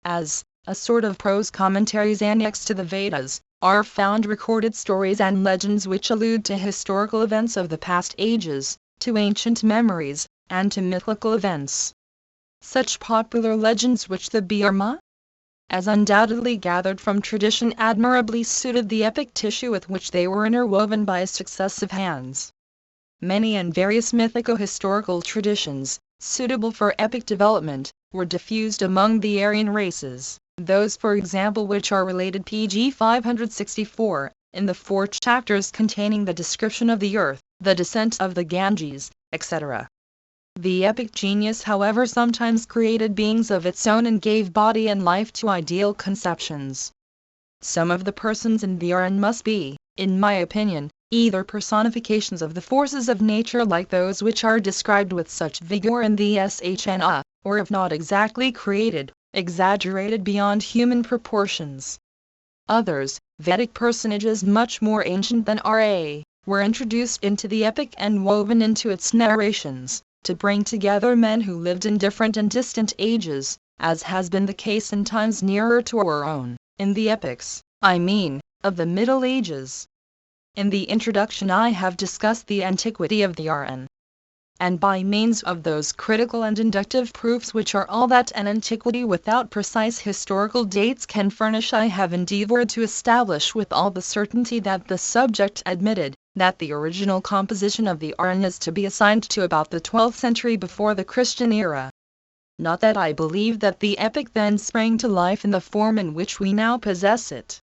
as a sort of prose commentaries annexed to the Vedas, are found recorded stories and legends which allude to historical events of the past ages, to ancient memories, and to mythical events. Such popular legends which the Brahma, as undoubtedly gathered from tradition, admirably suited the epic tissue with which they were interwoven by successive hands. Many and various mythico-historical traditions, suitable for epic development, were diffused among the Aryan races, those for example which are related pg 564, in the 4 chapters containing the description of the earth, the descent of the Ganges, etc. The epic genius, however, sometimes created beings of its own and gave body and life to ideal conceptions. Some of the persons in the Aryan must be, in my opinion, either personifications of the forces of nature like those which are described with such vigor in the Shna, or if not exactly created, exaggerated beyond human proportions. Others, Vedic personages much more ancient than Ra, were introduced into the epic and woven into its narrations, to bring together men who lived in different and distant ages, as has been the case in times nearer to our own, in the epics, I mean, of the Middle Ages. In the introduction I have discussed the antiquity of the Aryan, and by means of those critical and inductive proofs which are all that an antiquity without precise historical dates can furnish, I have endeavored to establish with all the certainty that the subject admitted, that the original composition of the Aryan is to be assigned to about the 12th century before the Christian era. Not that I believe that the epic then sprang to life in the form in which we now possess it.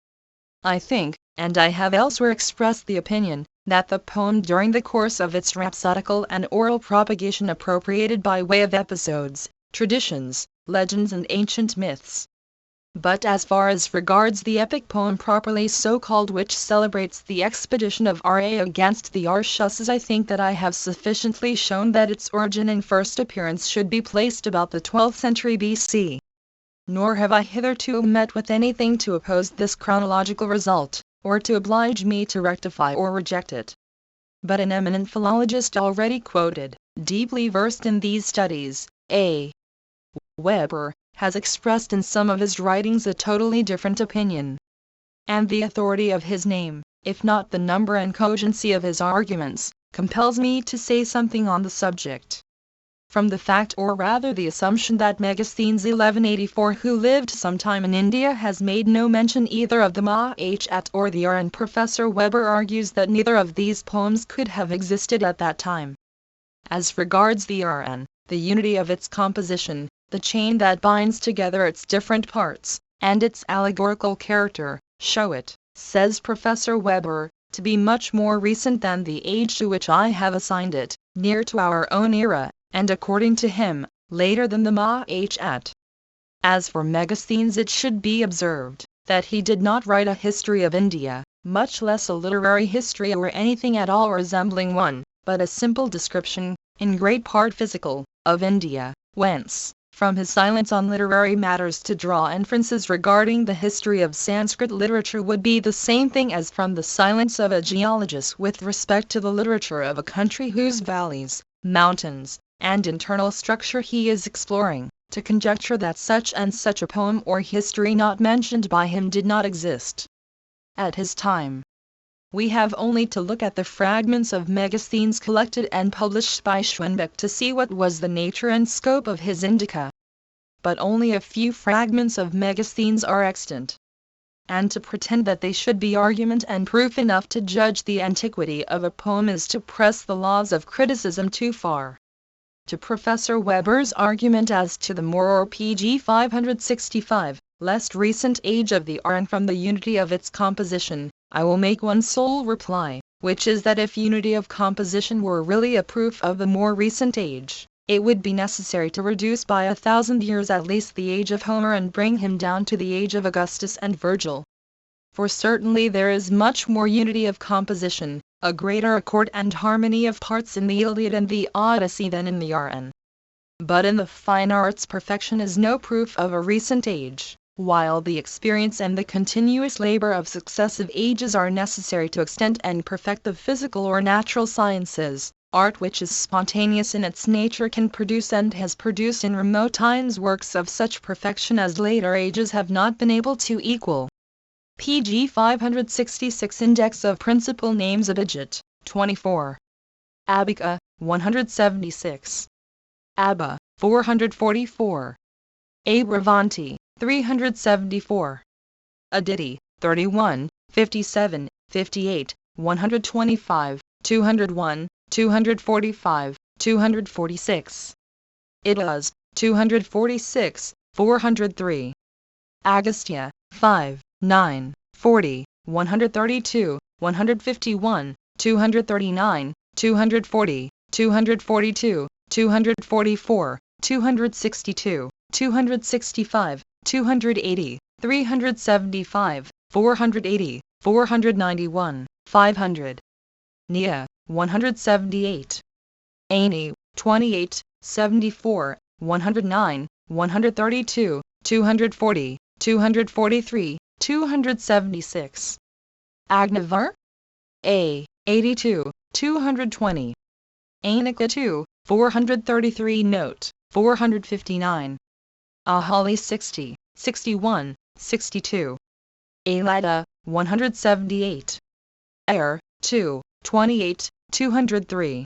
I think, and I have elsewhere expressed the opinion, that the poem during the course of its rhapsodical and oral propagation appropriated by way of episodes, traditions, legends and ancient myths. But as far as regards the epic poem properly so called which celebrates the expedition of Ra against the Arshusas, I think that I have sufficiently shown that its origin and first appearance should be placed about the 12th century BC. Nor have I hitherto met with anything to oppose this chronological result, or to oblige me to rectify or reject it. But an eminent philologist already quoted, deeply versed in these studies, A. Weber, has expressed in some of his writings a totally different opinion. And the authority of his name, if not the number and cogency of his arguments, compels me to say something on the subject. From the fact, or rather the assumption, that Megasthenes 1184, who lived sometime in India, has made no mention either of the Mahat or the Aryan, Professor Weber argues that neither of these poems could have existed at that time. As regards the Aryan, the unity of its composition, the chain that binds together its different parts, and its allegorical character, show it, says Professor Weber, to be much more recent than the age to which I have assigned it, near to our own era, and according to him, later than the Mahat. As for Megasthenes, it should be observed, that he did not write a history of India, much less a literary history or anything at all resembling one, but a simple description, in great part physical, of India, whence, from his silence on literary matters to draw inferences regarding the history of Sanskrit literature would be the same thing as from the silence of a geologist with respect to the literature of a country whose valleys, mountains, and internal structure he is exploring, to conjecture that such and such a poem or history not mentioned by him did not exist at his time. We have only to look at the fragments of Megasthenes collected and published by Schwenbeck to see what was the nature and scope of his indica. But only a few fragments of Megasthenes are extant. And to pretend that they should be argument and proof enough to judge the antiquity of a poem is to press the laws of criticism too far. To Professor Weber's argument as to the more or pg 565, less recent age of the R and from the unity of its composition, I will make one sole reply, which is that if unity of composition were really a proof of the more recent age, it would be necessary to reduce by 1,000 years at least the age of Homer and bring him down to the age of Augustus and Virgil. For certainly there is much more unity of composition, a greater accord and harmony of parts in the Iliad and the Odyssey than in the RN. But in the fine arts perfection is no proof of a recent age, while the experience and the continuous labor of successive ages are necessary to extend and perfect the physical or natural sciences. Art which is spontaneous in its nature can produce and has produced in remote times works of such perfection as later ages have not been able to equal. Pg 566 Index of Principal Names of Egypt, 24. Abaca, 176. Abba, 444. Abravanti, 374. Aditi, 31, 57, 58, 125, 201, 245, 246. Idas, 246, 403. Agastya, 5, 9, 40, 132, 151, 239, 240, 242, 244, 262, 265, 280, 375, 480, 491, 500. Nia, 178. Aini, 28, 74, 109, 132, 240, 243, 276. Agnavar? A, 82, 220. Ainika 2, 433 Note, 459. Ahali 60, 61, 62. Elida, 178. Air, 2, 28, 203.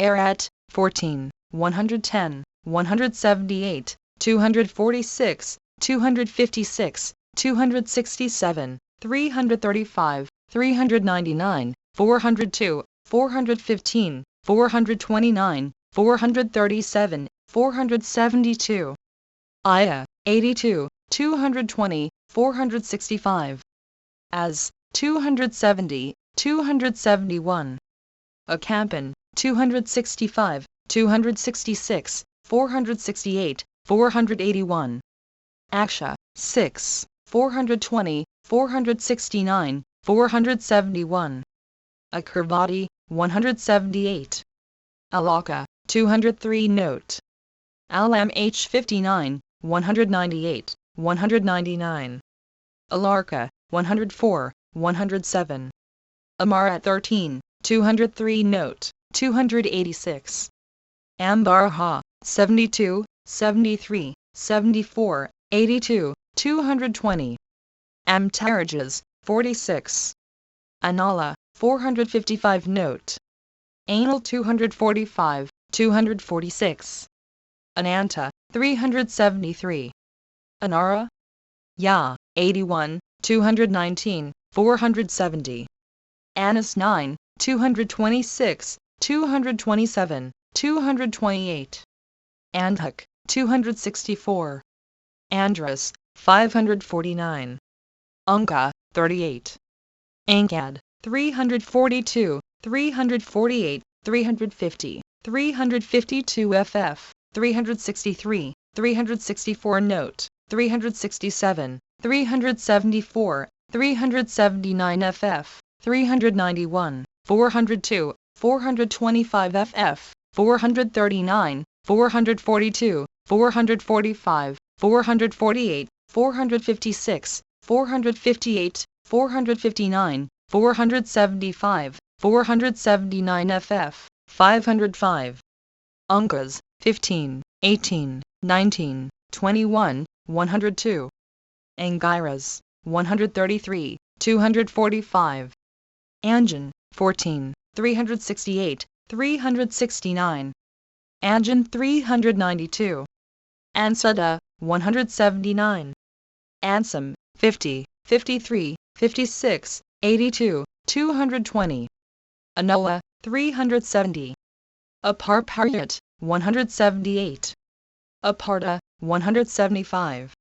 Arat, 14, 110, 178, 246, 256, 267, 335, 399, 402, 415, 429, 437, 472. Aya, 82, 220, 465. As, 270, 271. Akampan, 265, 266, 468, 481. Aksha, 6, 420, 469, 471. Akarvati, 178. Alaka, 203 Note. Alam H 59, 198, 199. Alarka, 104, 107. Amara 13, 203 Note, 286. Ambarha, 72, 73, 74, 82, 220. Amtarajas, 46. Anala, 455 Note. Anal 245, 246. Ananta, 373. Anara? Ya, 81, 219, 470. Anas 9, 226, 227, 228. Andhak, 264. Andras, 549. Unka, 38. Ankad, 342, 348, 350, 352 FF, 363, 364 Note, 367, 374, 379 FF, 391, 402, 425 FF, 439, 442, 445, 448, 456, 458, 459, 475, 479 ff, 505. Ankas, 15, 18, 19, 21, 102. Angiras, 133, 245. Anjan, 14, 368, 369. Anjan 392. Ansada, 179. Ansam, 50, 53, 56, 82, 220. Anoa, 370. Aparparyat, 178. Aparta, 175.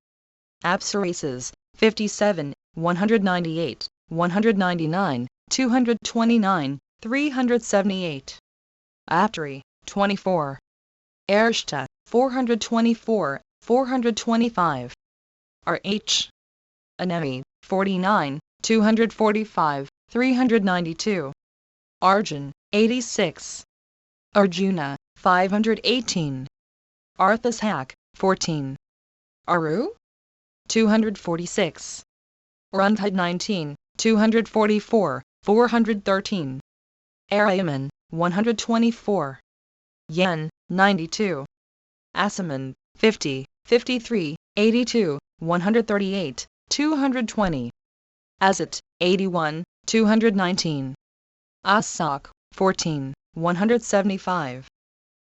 Apsarases, 57, 198, 199, 229, 378. Apteri, 24. Ershta, 424, 425. RH. Anemi, 49, 245, 392. Arjun, 86. Arjuna, 518. Arthashak, 14. Aru? 246. Rundhud 19, 244, 413. Arayaman, 124. Yen, 92. Asaman, 50, 53, 82, 138, 220. Azat, 81, 219. Asak, 14, 175.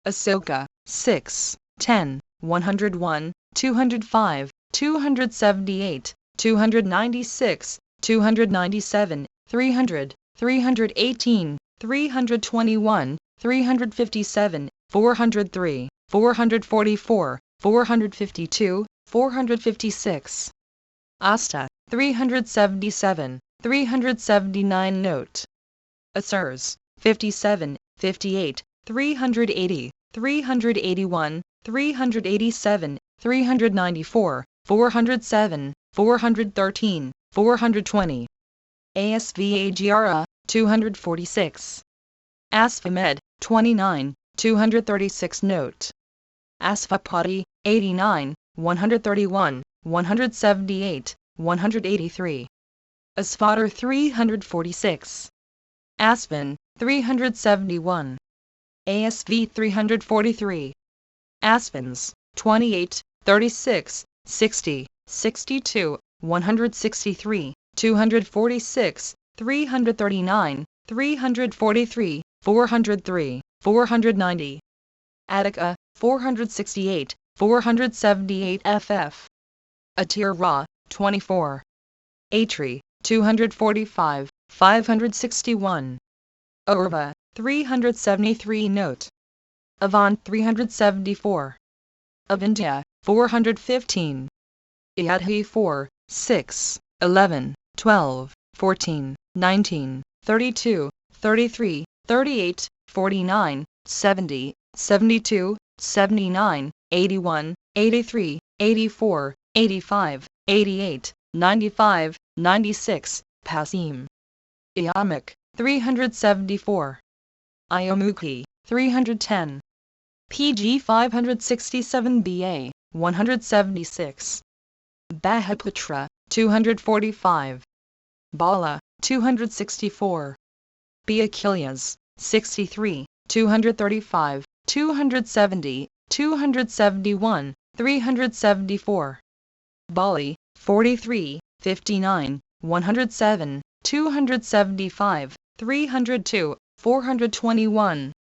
Asoka, 6, 10, 101, 205, 278, 296, 297, 300, 318, 321, 357, 403, 444, 452, 456. Asta, 377, 379 note. Asurs, 57, 58, 380, 381, 387, 394, 407, 413, 420. Asvagra, 246. Asfamed, 29, 236 note. Asfapati, 89, 131, 178, 183. Asfater 346. Asvin, 371. ASV 343. Asvins, 28, 36, 60, 62, 163, 246, 339, 343, 403, 490. Attica, 468, 478 ff. Atira, 24. Atri, 245, 561. Urva, 373 note. Avant 374. Avindia, 415. Iadhi 4, 6, 11, 12, 14, 19, 32, 33, 38, 49, 70, 72, 79, 81, 83, 84, 85, 88, 95, 96, Pasim. Iamik, 374. Iomuki, 310. PG 567 BA, 176. Bahaputra, 245. Bala, 264. Beachilias, 63, 235, 270, 271, 374. Bali, 43, 59, 107, 275, 302, 421.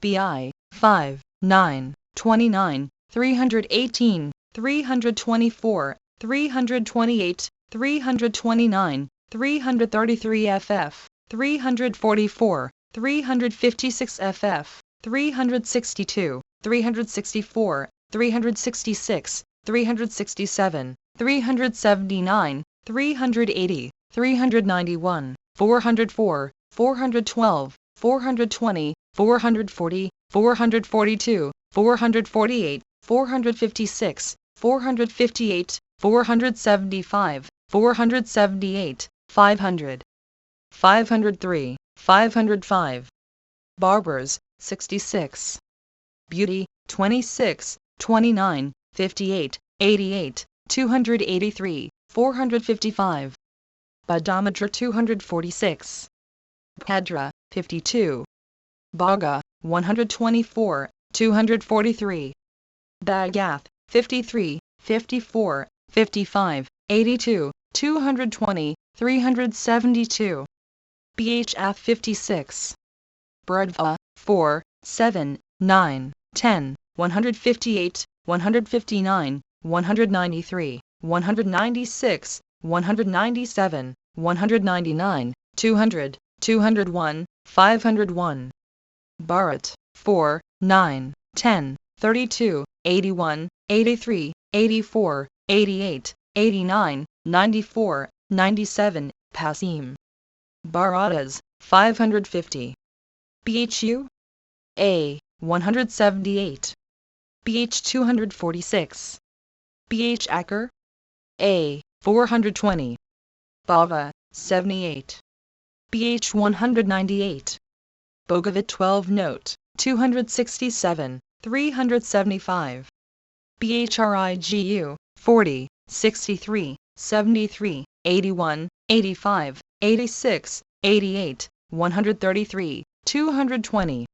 BI, 5, 9, 29, 318, 324, 328, 329, 333 ff, 344, 356 ff, 362, 364, 366, 367, 379, 380, 391, 404, 412, 420, 440, 442, 448, 456, 458, 475, 478, 500. 503, 505. Barbers, 66. Beauty, 26, 29, 58, 88, 283, 455. Badamadra 246. Bhadra, 52. Bhaga, 124, 243. Bhagath, 53, 54, 55, 82, 220, 372. Bhf 56. Bradva, 4, 7, 9, 10, 158, 159, 193, 196, 197, 199, 200, 201, 501. Bharat, 4, 9, 10, 32, 81, 83, 84, 88, 89, 94, 97, Pasim. Bharatas, 550. Bhu? A, 178. Bh 246. Bh Akar? A, 420. Bhava, 78. Bh 198. Bhagavat 12 Note, 267, 375. Bhrigu, 40, 63, 73, 81, 85, 86, 88, 133, 220.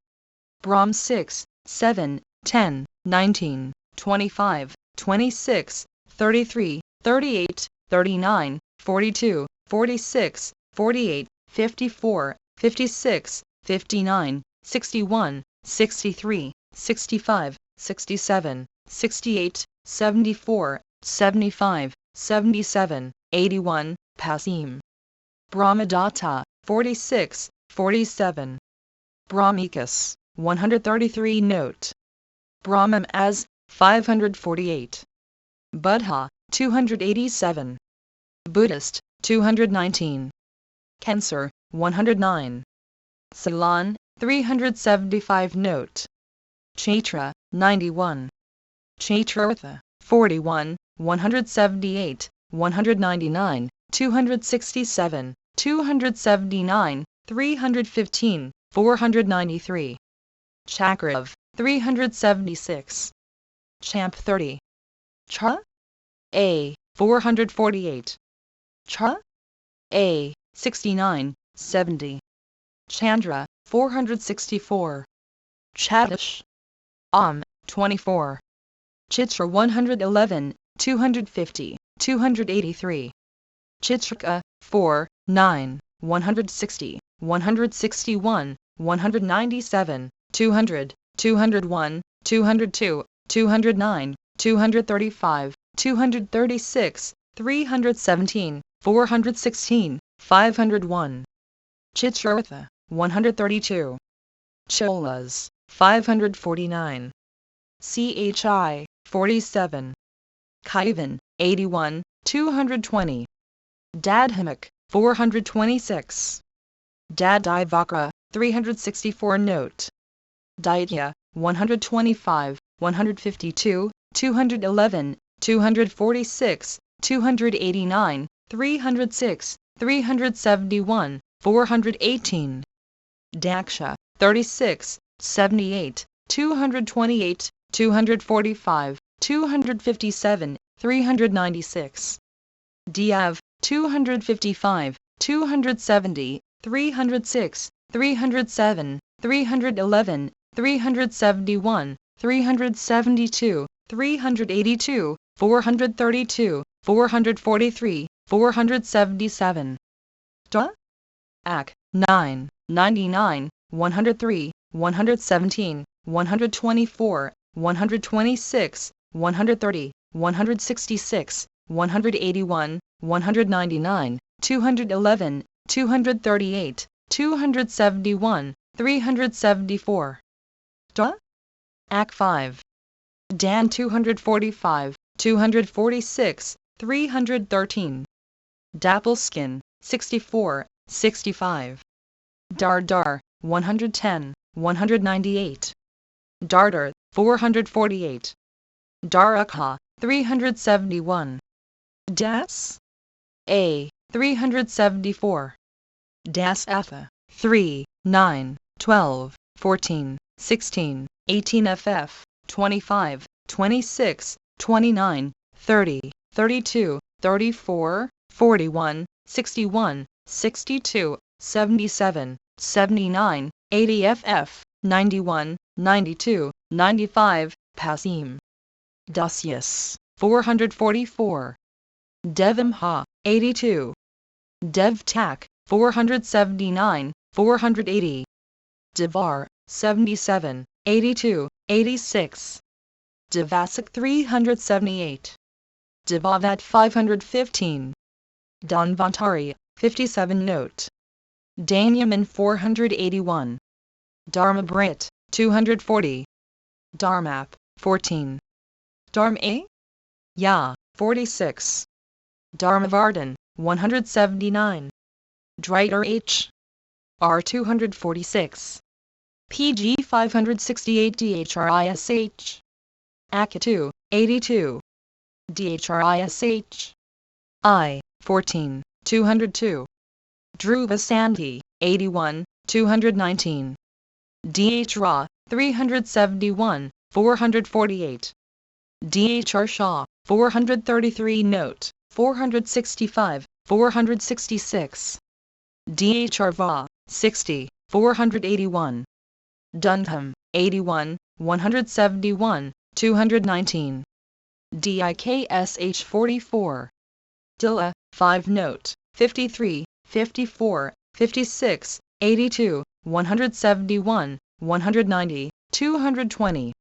Brahm 6, 7, 10, 19, 25, 26, 33, 38, 39, 42, 46, 48, 54, 56, 59, 61, 63, 65, 67, 68, 74, 75, 77, 81, Pasim. Brahmadatta, 46, 47. Brahmikas, 133 Note. Brahmam as, 548. Buddha, 287. Buddhist, 219. Cancer, 109. Ceylon, 375 Note. Chaitra, 91. Chaitrartha, 41, 178, 199, 267, 279, 315, 493. Chakrav, 376. Champ 30. Cha? A, 448. Cha? A, 69, 70. Chandra, 464. Chatish. 24. Chitra 111, 250, 283. Chitrika, 4, 9, 160, 161, 197, 200, 201, 202, 209, 235, 236, 317, 416, 501. Chitrartha, 132. Cholas, 549. Chi, 47. Kaivan, 81, 220. Dadhamak, 426. Dadivakra, 364 Note. Daitya, 125, 152, 211, 246, 289, 306, 371, 418. Daksha, 36, 78, 228, 245, 257, 396. Diav, 255, 270, 306, 307, 311, 371, 372, 382, 432, 443, 477. Da? Ak, 9, 99, 103, 117, 124, 126, 130, 166, 181, 199, 211, 238, 271, 374. Da? Ak 5. Dan 245, 246, 313. Dappleskin, 64, 65. Dardar, 110, 198. Dardar, 448. Darakha, 371. Das? A, 374. Das Atha, 3, 9, 12, 14, 16, 18ff, 25, 26, 29, 30, 32, 34, 41, 61, 62, 77, 79, 80ff, 91, 92, 95, Passim. Dacius, 444. Devimha, 82. Devtak, 479, 480. Devar, 77, 82, 86. Devasak 378. Devavat 515. Danvantari, 57 note. Danyaman 481. Dharmabrit, 240. Dharmap, 14. Dharma? Ya, 46. Dharmavardhan, 179. Driter H. R 246. PG 568 DHRISH. Akatu, 82. DHRISH. I, 14, 202. Dhruva Sandhi, 81, 219. DHRA, 371, 448. DHR Shah, 433 note, 465, 466. DHR Va, 60, 481. Dundham, 81, 171, 219. DIKSH 44. Dilla, 5 note, 53, 54, 56, 82, 171, 190, 220.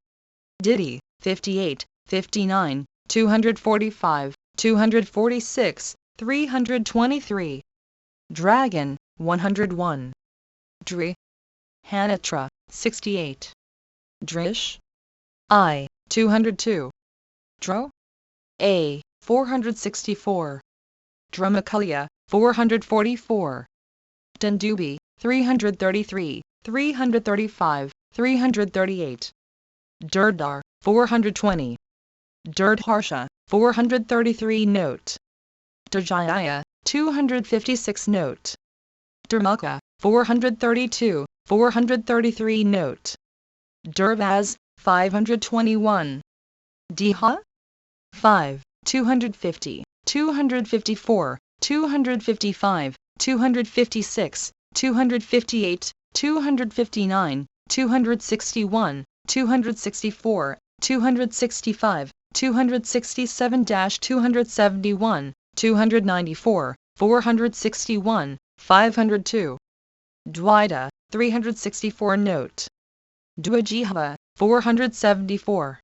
Diddy, 58, 59, 245, 246, 323. Dragon, 101. Dri. Hanatra, 68. Drish. I, 202. Dro. A, 464. Dramakulya, 444. Dandubi, 333, 335, 338. Durdar, 420. Durdharsha, 433 note. Durjaya, 256 note. Durmukha, 432, 433 note. Durvaz, 521. Diha? 5, 250, 254, 255, 256, 258, 259, 261, 264, 265, 267-271, 294, 461, 502. Dwaita, 364 note. Dwajihva, 474.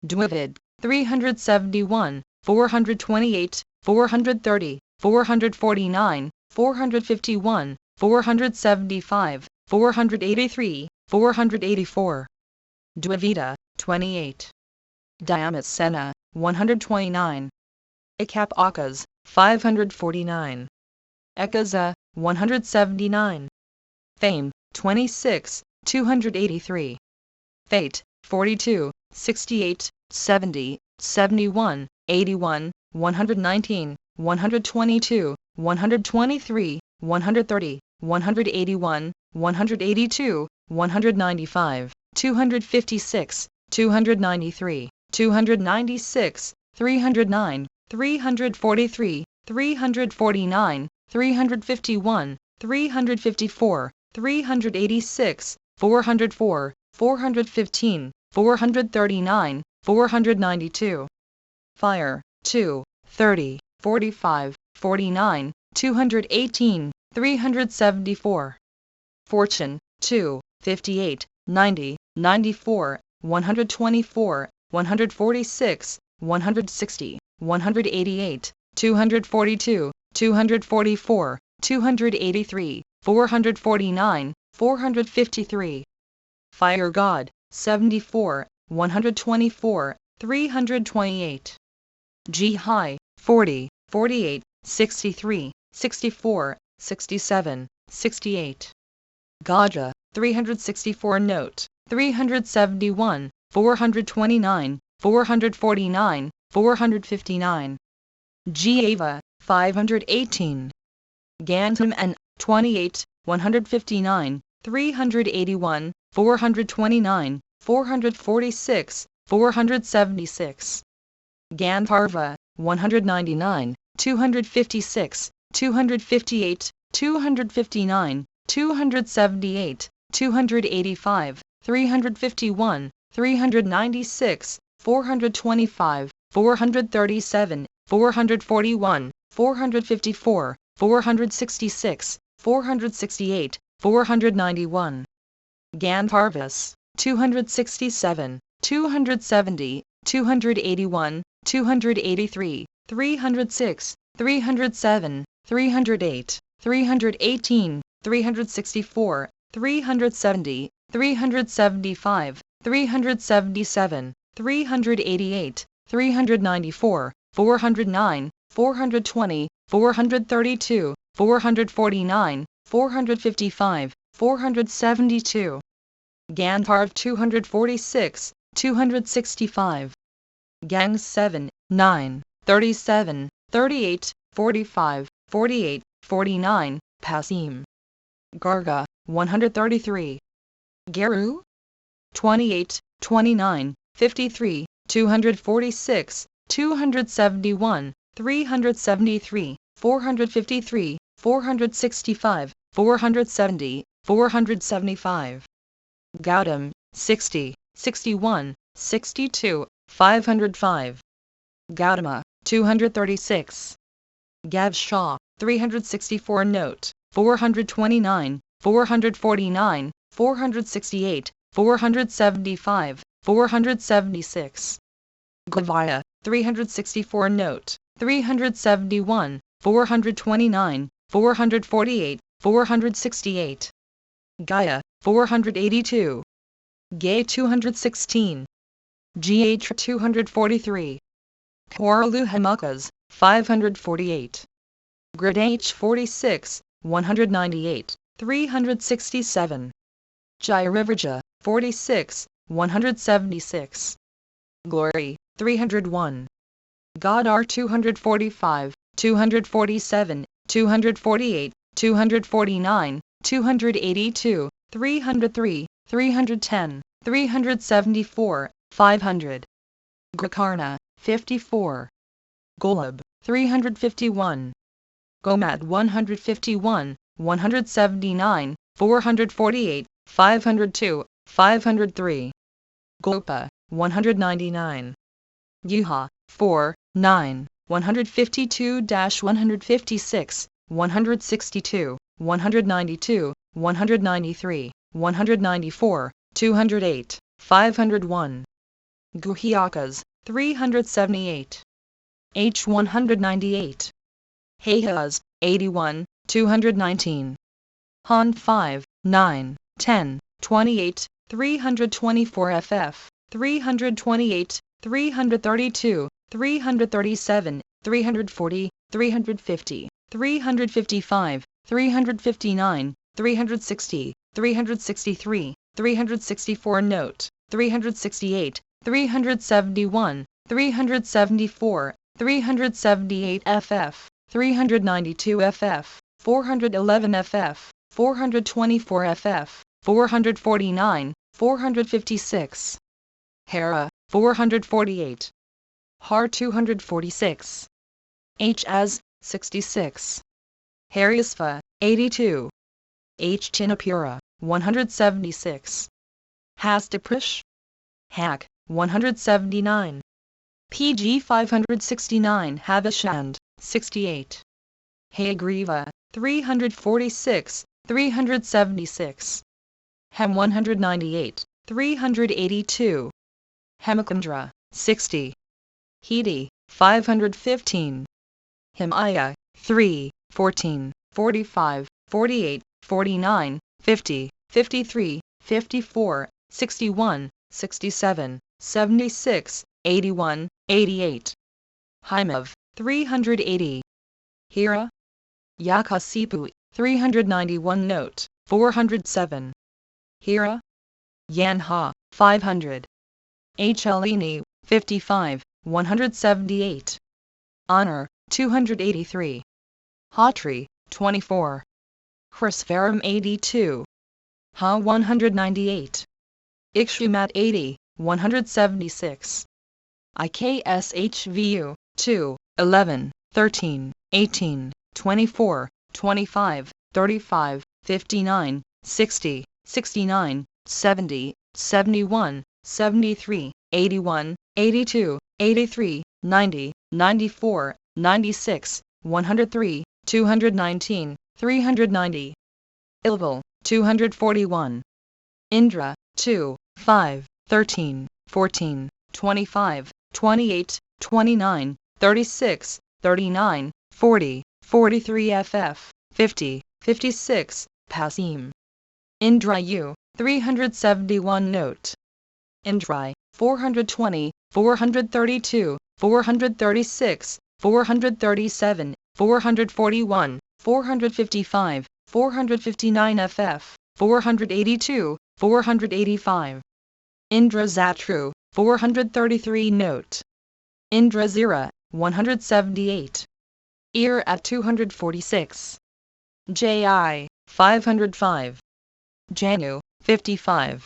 Dwivid, 371, 428, 430, 449, 451, 475, 483, 484. Dvivida, 28. Dyamasena, 129. Ikapakas, 549. Ekaza, 179. Fame, 26, 283. Fate, 42, 68, 70, 71, 81, 119, 122, 123, 130, 181, 182, 195, 256, 293, 296, 309, 343, 349, 351, 354, 386, 404, 415, 439, 492. Fire, 2, 30, 45, 49, 218, 374. Fortune, 2, 58, 90, 94, 124, 146, 160, 188, 242, 244, 283, 449, 453. Fire God, 74, 124, 328. G high, 40, 48, 63, 64, 67, 68. Gaja, 364 note, 371, 429, 449, 459. Giava, 518. Gantam and 28, 159, 381, 429, 446, 476. Gandharva, 199, 256, 258, 259, 278, 285, 351, 396, 425, 437, 441, 454, 466, 468, 491. Gandharvas, 267, 270, 281, 283, 306, 307, 308, 318, 364, 370, 375, 377, 388, 394, 409, 420, 432, 449, 455, 472. Gandharv 246, 265. Gangs 7, 9, 37, 38, 45, 48, 49, Pasim. Garga, 133. Garu? 28, 29, 53, 246, 271, 373, 453, 465, 470, 475. Gautam, 60, 61, 62, 505. Gautama, 236. Gav Shah, 364 Note, 429, 449, 468, 475, 476. Gavaya, 364 Note, 371, 429, 448, 468. Gaya, 482. Gay 216. GH 243. Koralu Hamukas, 548. Grid H 46, 198, 367. Jairivirja, 46, 176. Glory, 301. Godar 245, 247, 248, 249, 282, 303, 310, 374, 500. Grakarna, 54. Golub, 351. Gomad 151, 179, 448, 502, 503. Gopa, 199. Yuha, 4, 9, 152-156, 162, 192, 193, 194, 208, 501. Guhiakas, 378. H 198. Hayas, 81, 219. Han 5, 9, 10, 28, 324 FF, 328, 332, 337, 340, 350, 355, 359, 360, 363, 364 Note, 368, 371, 374, 378 FF, 392 FF, 411 FF, 424 FF, 449, 456. Hera, 448. Har 246. H as, 66. Haryasva, 82. H Chinapura, 176. Hastaprish? Hak, 179. PG 569 Havishand, 68. Hayagriva, 346, 376. Hem 198, 382. Hemakandra, 60. Hedi, 515. Himaya, 3, 14, 45, 48, 49, 50, 53, 54, 61, 67, 76, 81, 88. Hymav, 380. Hira? Yakasipu, 391 Note, 407. Hira? Yanha, 500. Hlini, 55, 178. Honor, 283. Hatri, 24. Hrisvaram 82. Ha 198. Ikshumat 80, 176. IKSHVU 2, 11, 13, 18, 24, 25, 35, 59, 60, 69, 70, 71, 73, 81, 82, 83, 90, 94, 96, 103, 219, 390. Ilval 241. Indra 2, 5, 13, 14, 25, 28, 29, 36, 39, 40, 43 FF, 50, 56, Pasim. Indra U, 371 Note. Indra, 420, 432, 436, 437, 441, 455, 459 FF, 482, 485. Indra Zatru, 433 Note. Indra Zira, 178. Ir at 246. Ji, 505. Janu, 55.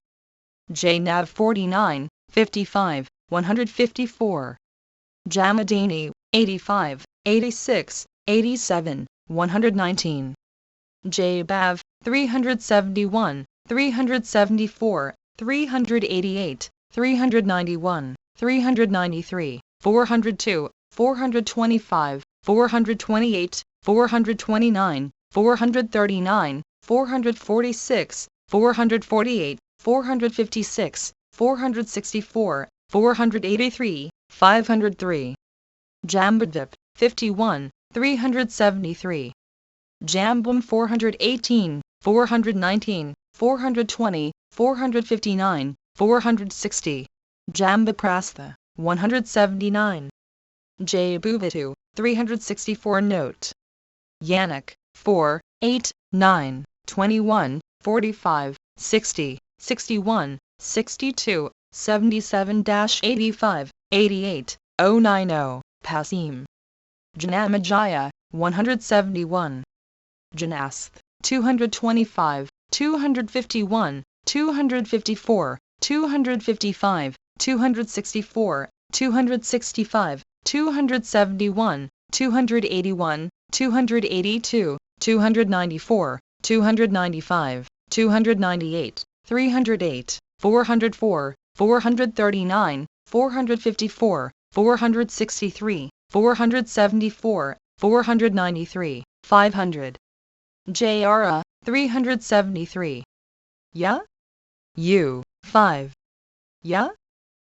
Jnav 49, 55, 154. Jamadini, 85, 86, 87, 119. Jbav, 371, 374, 388, 391, 393, 402, 425, 428, 429, 439, 446, 448, 456, 464, 483, 503. Jambadvip, 51, 373. Jambum 418, 419, 420, 459, 460. Jambaprastha, 179. Jabuvatu, 364 Note. Yanak, 4, 8, 9, 21, 45, 60, 61, 62, 77-85, 88, 090, Pasim. Janamajaya, 171. Janasth, 225, 251, 254, 255, 264, 265, 271, 281, 282, 294, 295, 298, 308, 404, 439, 454, 463, 474, 493, 500. Jara, 373. Ya? U, 5. Ya?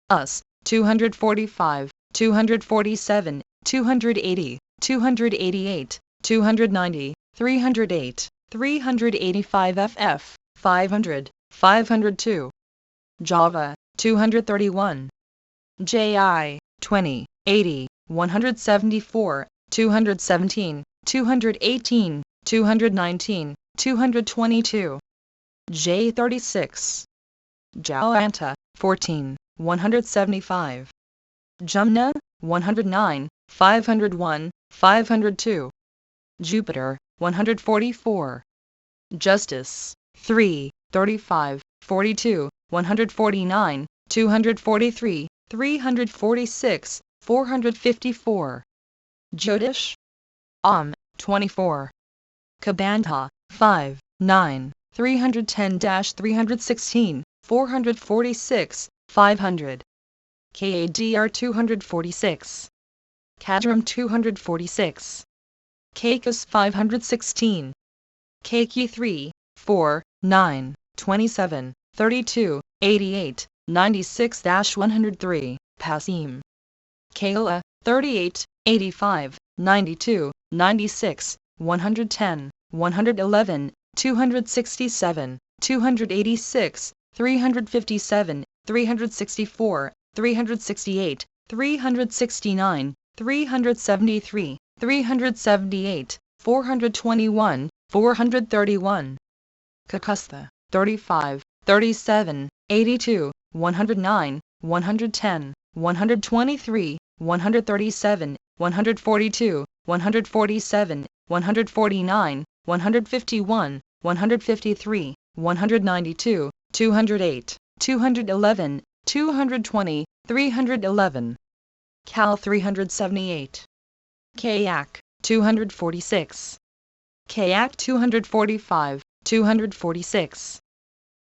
Us, 245, 247, 280, 288, 290, 308, 385 FF, 500, 502. Java, 231. JI, 20, 80, 174, 217, 218, 219, 222. J36. Jalanta, 14, 175. Jumna, 109, 501, 502. Jupiter, 144. Justice, 3, 35, 42, 149, 243, 346, 454. Jodish, 24. Kabandha, 5, 9, 310-316, 446, 500. KADR 246. Kadram 246. Kakus 516. Kaki 3, 4, 9, 27, 32, 88, 96-103, Pasim. Kayla, 38, 85, 92, 96, 110, 111, 267, 286, 357, 364, 368, 369, 373, 378, 421, 431. Kakustha, 35, 37, 82, 109, 110, 123, 137, 142, 147, 149, 151, 153, 192, 208. 211, 220, 311. Cal 378. Kayak, 246. Kayak 245, 246.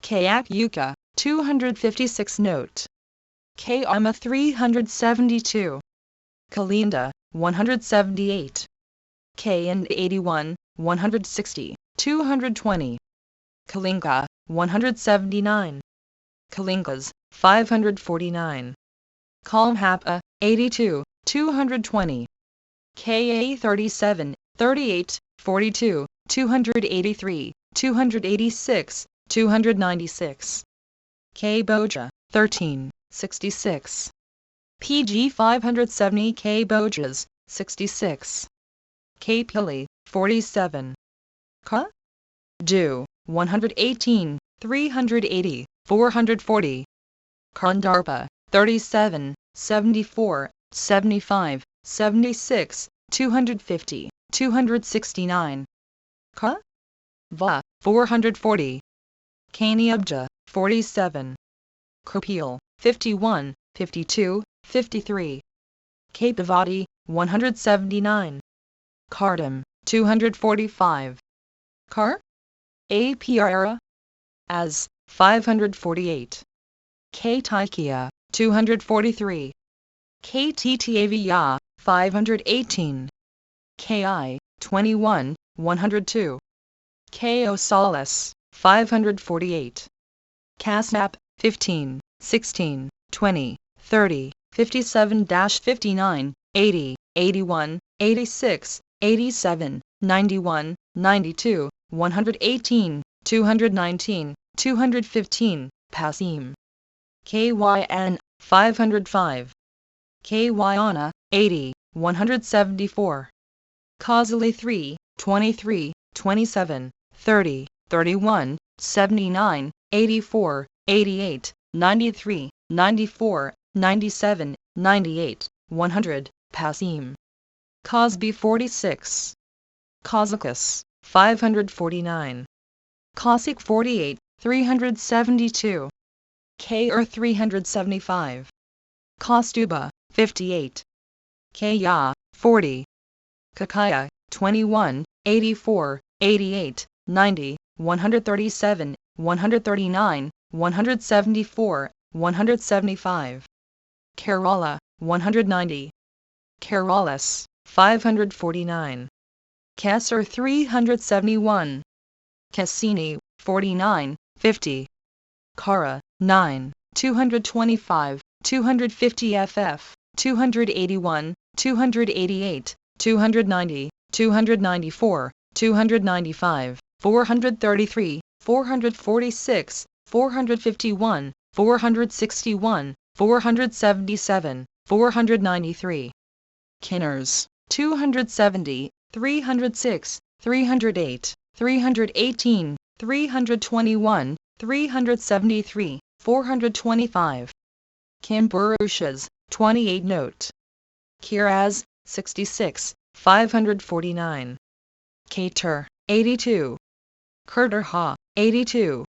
Kayak Yuka, 256 note. Kayama 372. Kalinda, 178. K and 81, 160, 220. Kalinga, 179. Kalingas, 549. Kalmhapa, 82, 220. Ka 37, 38, 42, 283, 286, 296. K Boja, 13, 66. PG 570 K Bojas, 66. K Pili, 47. Ka Du, 118, 380, 440. Kandarpa, 37, 74, 75, 76, 250, 269. Ka Va, 440. Kaniabja, 47. Kapil, 51, 52, 53. Kapavati, 179. Kardam, 245. Kar? Aprara? As, 548. K Taikia, 243. K Ttavya, 518. Ki, 21, 102. K Osalis, 548. Casnap, 15, 16, 20, 30, 57-59, 80, 81, 86, 87, 91, 92, 118, 219, 215, Pasim. KYN, 505. KYana, 80, 174. Kazali 3, 23, 27, 30, 31, 79, 84, 88, 93, 94, 97, 98, 100, Pasim. Cosby 46. Kazakus, 549. Cossack 48, 372. K 375. Kostuba, 58. Kaya, 40. Kakaya, 21, 84, 88, 90, 137, 139, 174, 175. Kerala, 190. Keralas, 549. Kesser 371. Cassini, 49, 50. Kara, 9, 225, 250 ff, 281, 288, 290, 294, 295, 433, 446, 451, 461, 477, 493. Kinners, 270, 306, 308, 318, 321, 373, 425. Kimburushas, 28 note. Kiraz, 66, 549. Kater, 82. Kurderha, 82.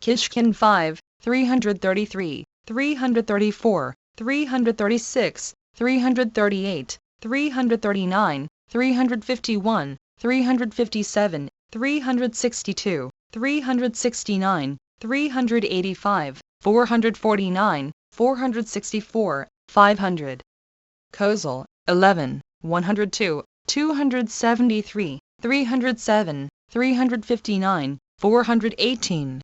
Kishkin 5, 333, 334, 336, 338, 339, 351, 357, 362, 369, 385, 449, 464, 500. Kozel, 11, 102, 273, 307, 359, 418.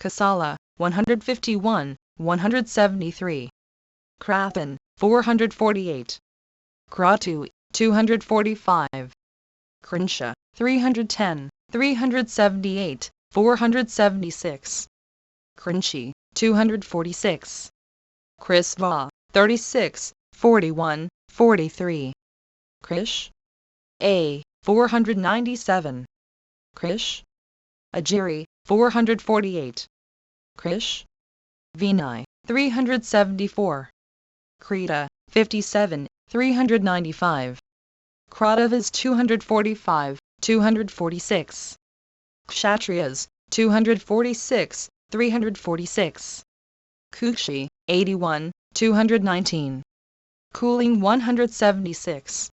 Kasala, 151, 173. Krapen, 448. Kratu, 245. Krinsha, 310, 378, 476. Krinchi, 246. Krisva, 36, 41, 43. Krish? A, 497. Krish? Ajiri, 448. Krish? Vinay, 374. Krita, 57, 395. Kradavas 245, 246. Kshatriyas, 246, 346. Kushi, 81, 219. Cooling 176.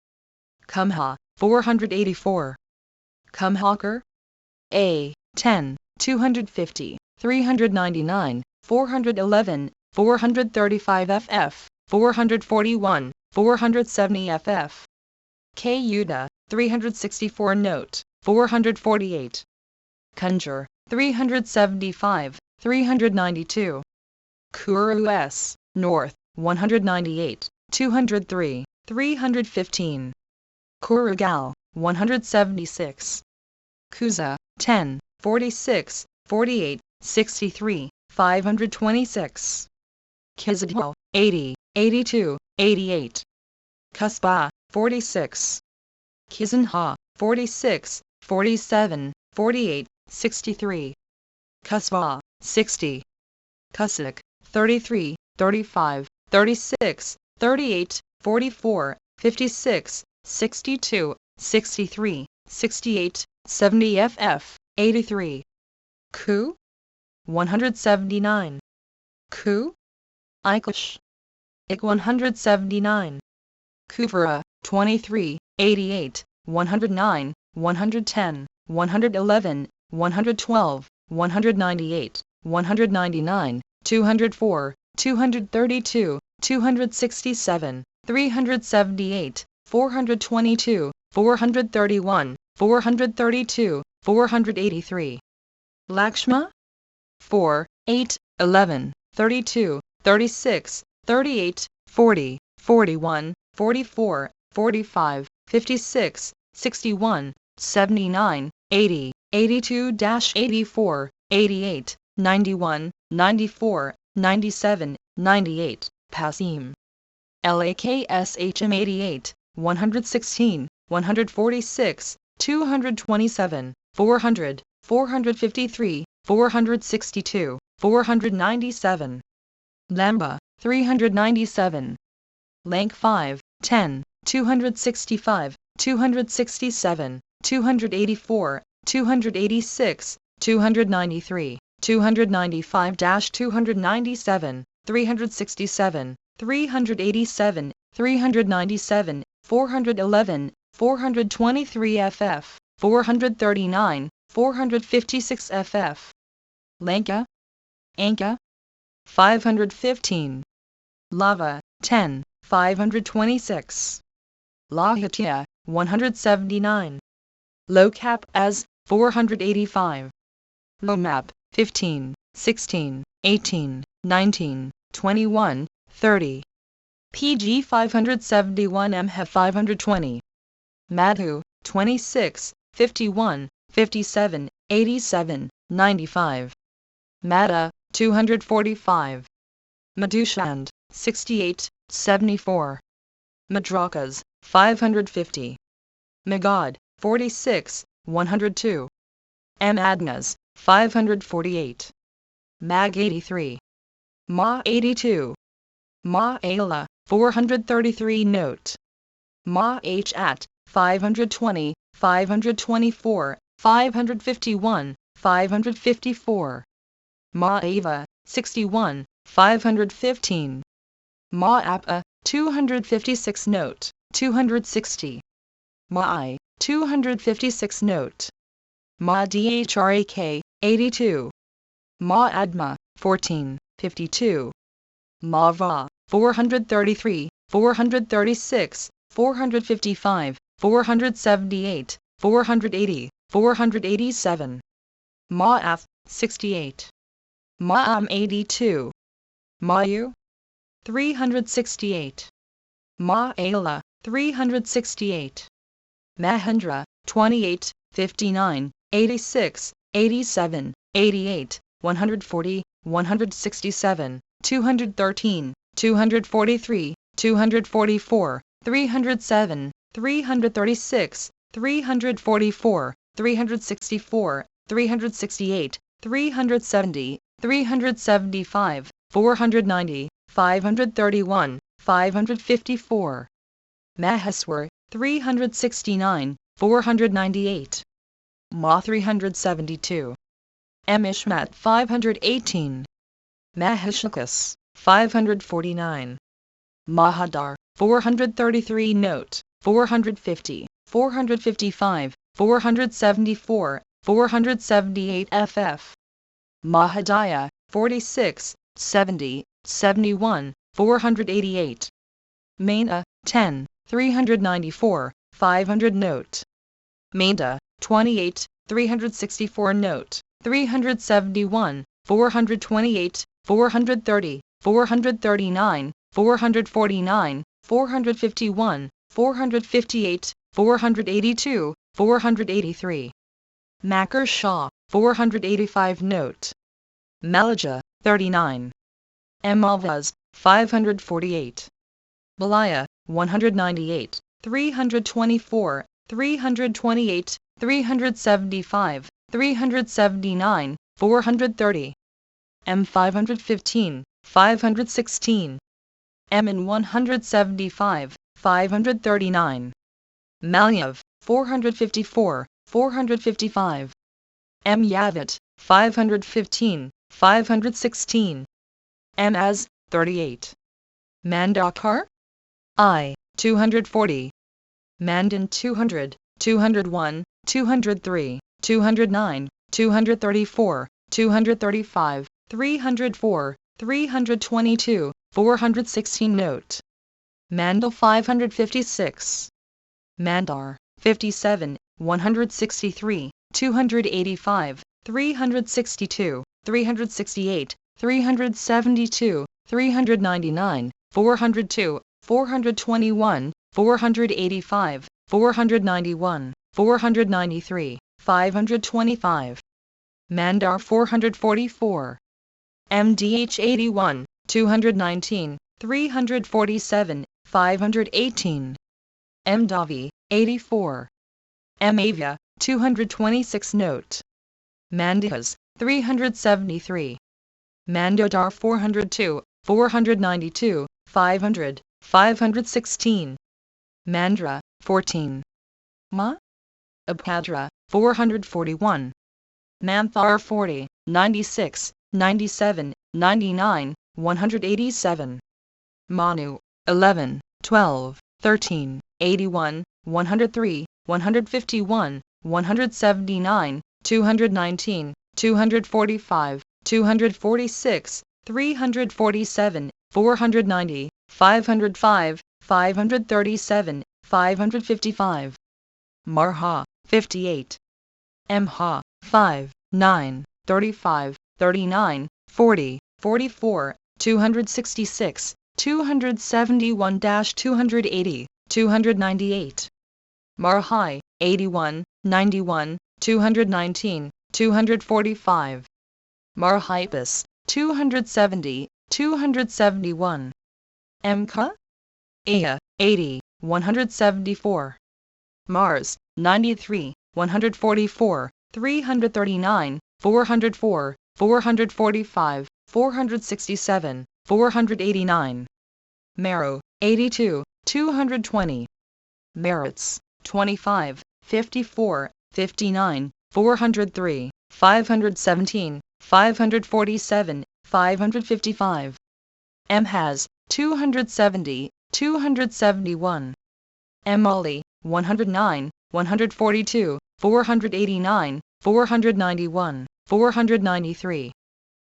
Kumha, 484. Kumhawker, A, 10, 250, 399, 411, 435 ff, 441, 470 ff. K. Yuda, 364 note, 448. Kunjur, 375, 392. Kuru S, North, 198, 203, 315. Kurugal, 176. Kuza, 10, 46, 48, 63, 526. Kizadho, 80, 82, 88. Kusba, 46. Kizanha, 46, 47, 48, 63. Kusva, 60. Kusik, 33, 35, 36, 38, 44, 56, 62, 63, 68, 70 ff, 83. Ku, 179. Ku, Ikush, Ik 179. Kuvara, 23, 88, 109, 110, 111, 112, 198, 199, 204, 232, 267, 378, 422, 431, 432, 483. Lakshma? 4, 8, 11, 32, 36, 38, 40, 41, 44, 45, 56, 61, 79, 80, 82-84, 88, 91, 94, 97, 98, Pasim. LAKSHM 88, 116, 146, 227, 400, 453, 462, 497. Lamba, 397. Lank 5, 10, 265, 267, 284, 286, 293, 295-297, 367, 387, 397, 411, 423 ff, 439, 456 ff. Lanka, Anka, 515. Lava, 10, 526. Lahitya, 179. Lokap as, 485. Lomap, 15, 16, 18, 19, 21, 30. PG 571 MH 520. Madhu, 26, 51, 57, 87, 95. Mada, 245. Madhushand, 68, 74. Madrakas, 550. Magad, 46, 102. Adnas, 548. Mag 83. Ma 82. Ma Ayla, 433 note. Ma H at, 520, 524, 551, 554. Ma Ava, 61, 515. Ma Appa, 256 note, 260. Ma I, 256 note. Ma Dhrak, 82. Ma Adma, 14, 52. Ma Va, 433, 436, 455, 478, 480, 487. Ma Ath, 68. Ma Am 82. Mayu, 368. Ma Ayla, 368. Mahendra, 28, 59, 86, 87, 88, 140, 167, 213, 243, 244, 307, 336, 344, 364, 368, 370, 375, 490, 531, 554. Maheswar, 369, 498. Ma 372. Mishmat 518. Mahishakas, 549. Mahadar, 433 note, 450, 455, 474, 478 ff. Mahadaya, 46, 70, 71, 488. Maina, 10, 394, 500 note. Maida, 28, 364 note, 371, 428, 430, 439, 449, 451, 458, 482, 483. Makar Shah, 485 note. Malaja, 39. Malvaz, 548. Balaya, 198, 324, 328, 375, 379, 430. 515, 516. In 175, 539. Malyav, 454, 455. Yavit, 515, 516. Az, 38. Mandakar? 240. Mandan 200, 201, 203, 209, 234, 235, 304, 322, 416 note. Mandal 556. Mandar, 57, 163, 285, 362, 368, 372, 399, 402, 421, 485, 491, 493, 525. Mandar 444. MDH 81, 219, 347, 518. Mdavi, 84. Avia, 226 note. Mandikas, 373. Mandodar 402, 492, 500, 516. Mandra, 14. Abhadra, 441. Manthar 40, 96, 97, 99, 187. Manu, 11, 12, 13, 81, 103, 151, 179, 219, 245, 246, 347, 490, 505, 537, 555. Marha, 58. Mha, 5, 9, 35, 39, 40, 44, 266, 271-280, 298. Marhai, 81, 91, 219, 245. Marhypus, 270, 271. Mka? Ea, 80, 174. Mars, 93, 144, 339, 404, 445, 467, 489. Marrow, 82, 220. Merits, 25, 54, 59, 403, 517, 547, 555. Has, 270, 271. Emali, 109, 142, 489, 491, 493.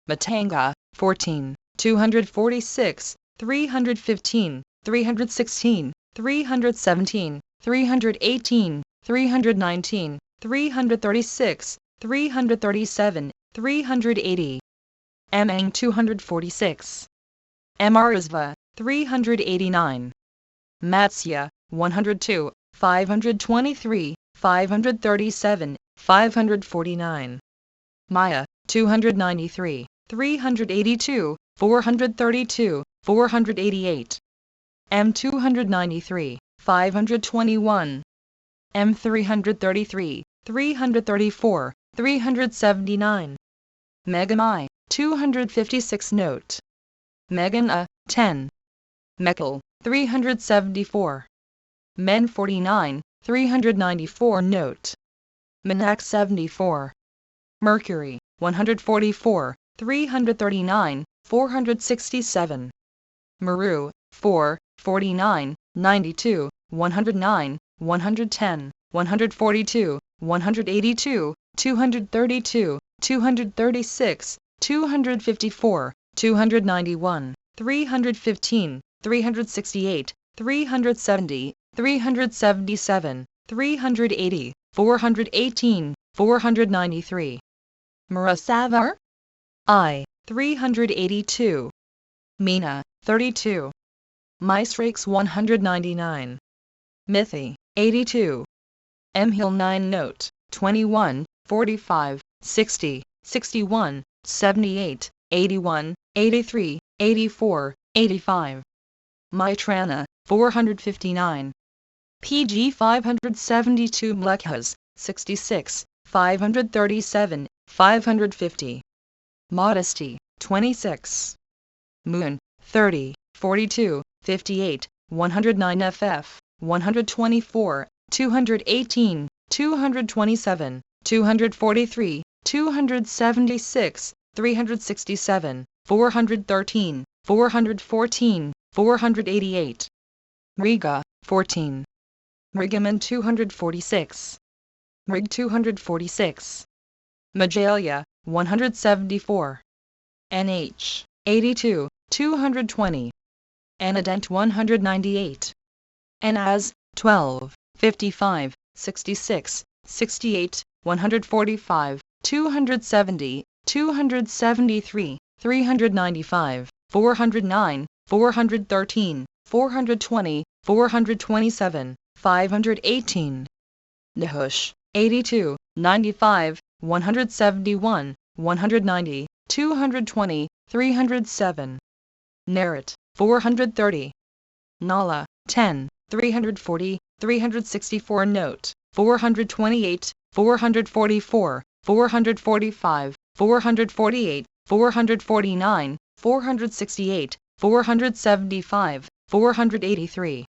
Matanga, 14, 246, 315, 316, 317, 318, 319, 336, 337, 380. Mang 246. Marizva, 389. Matsya, 102, 523, 537, 549. Maya, 293, 382, 432, 488. M293, 521. M333, 334, 379. Megamai, 256 note. Megan 10. Mekal, 374. Men 49, 394 note. Menak 74. Mercury, 144, 339, 467. Maru, 4, 49, 92, 109, 110, 142, 182, 232, 236, 254, 291, 315, 368, 370, 377, 380, 418, 493. Marasavar? I, 382. Meena, 32. Mysrakes 199. Mithi, 82. Mhil 9 Note, 21, 45, 60, 61, 78, 81, 83, 84, 85. Maitrana, 459. PG 572 Mlekhas, 66, 537, 550. Modesty, 26. Moon, 30, 42, 58, 109 FF, 124, 218, 227, 243, 276, 367, 413, 414, 488. Riga, 14. Mrigaman 246. Mrig 246. Majalia, 174. NH, 82, 220. Anadent 198. Anaz, 12, 55, 66, 68, 145, 270, 273, 395, 409, 413, 420, 427, 518. Nahush, 82, 95, 171, 190, 220, 307. Narit, 430. Nala, 10, 340, 364 Note, 428, 444, 445, 448, 449, 468, 475, 483.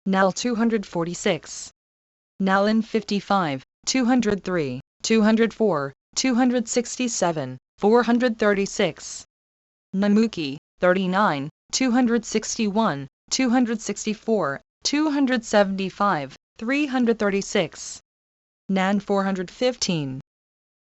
Nal 246. Nalin 55, 203, 204, 267, 436. Namuki, 39, 261, 264, 275, 336. Nan 415.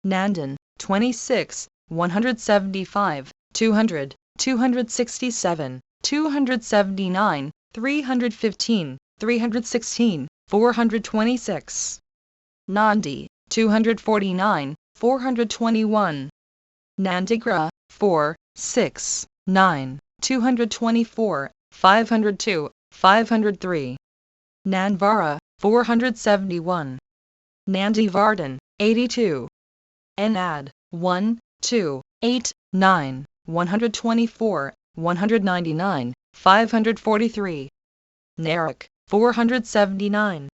Nandan, 26, 175, 200, 267, 279, 315, 316, 426. Nandi, 249, 421. Nandigra, 4, 6, 9, 224, 502, 503. Nanvara, 471. Nandivardhan, 82. Nad, 1, 2, 8, 9, 124, 199, 543. Narak, 479.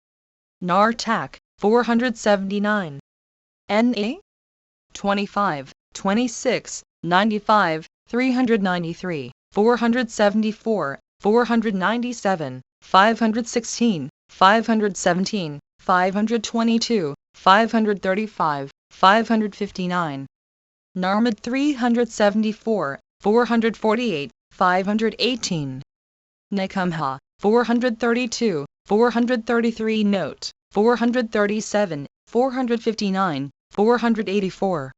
Nartak, 479. Na? 25, 26, 95, 393, 474, 497, 516, 517, 522, 535, 559. Narmad 374, 448, 518. Nikumha, 432, 433 Note, 437, 459, 484.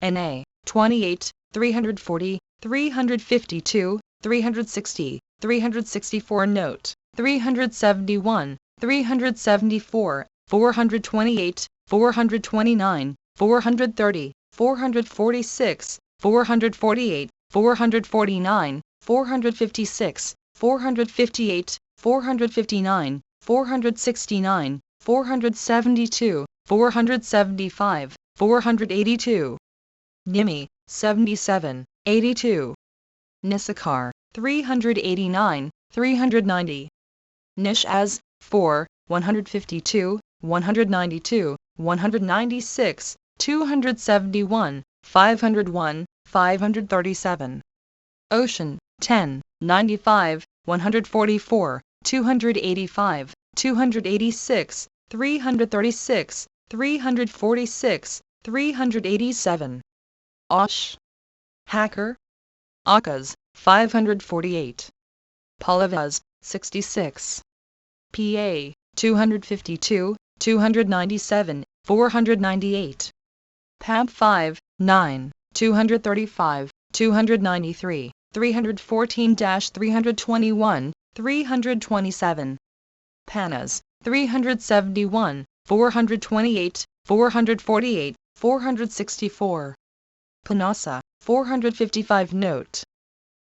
Na, 28, 340, 352, 360, 364 Note, 371, 374, 428, 429, 430, 446, 448, 449, 456, 458, 459, 469, 472, 475, 482. Nimi, 77, 82. Nisakar, 389, 390. Nishaz, 4, 152, 192, 196, 271, 501, 537. Ocean, 10, 95, 144, 285, 286, 336, 346, 387. Osh. Hacker. Akas, 548. Pallavas, 66. PA, 252, 297, 498. Pab 5, 9, 235, 293, 314-321, 327. Panas, 371, 428, 448, 464. Panasa, 455 note.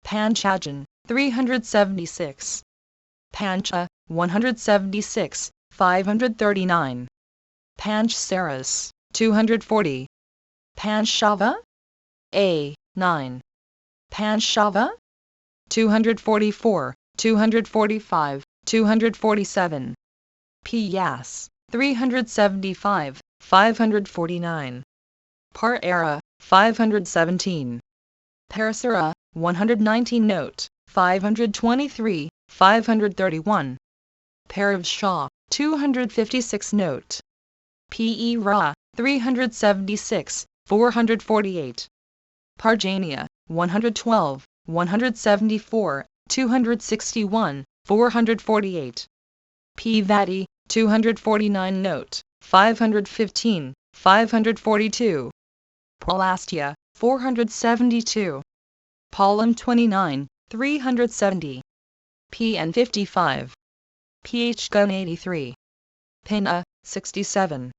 Panchajan, 376. Pancha, 176, 539. Panchasaras, 240. Panchava? A, 9. Panchava? 244, 245, 247. Piyas, 375, 549. Par era, 517. Parasara, 119 note, 523, 531. Parav Shah, 256 note. Pe Ra, 376, 448. Parjania, 112, 174, 261, 448. P. Vati, 249 note, 515, 542. Paulastia, 472. Paulam 29, 370. PN 55. PH Gun 83. Pina, 67.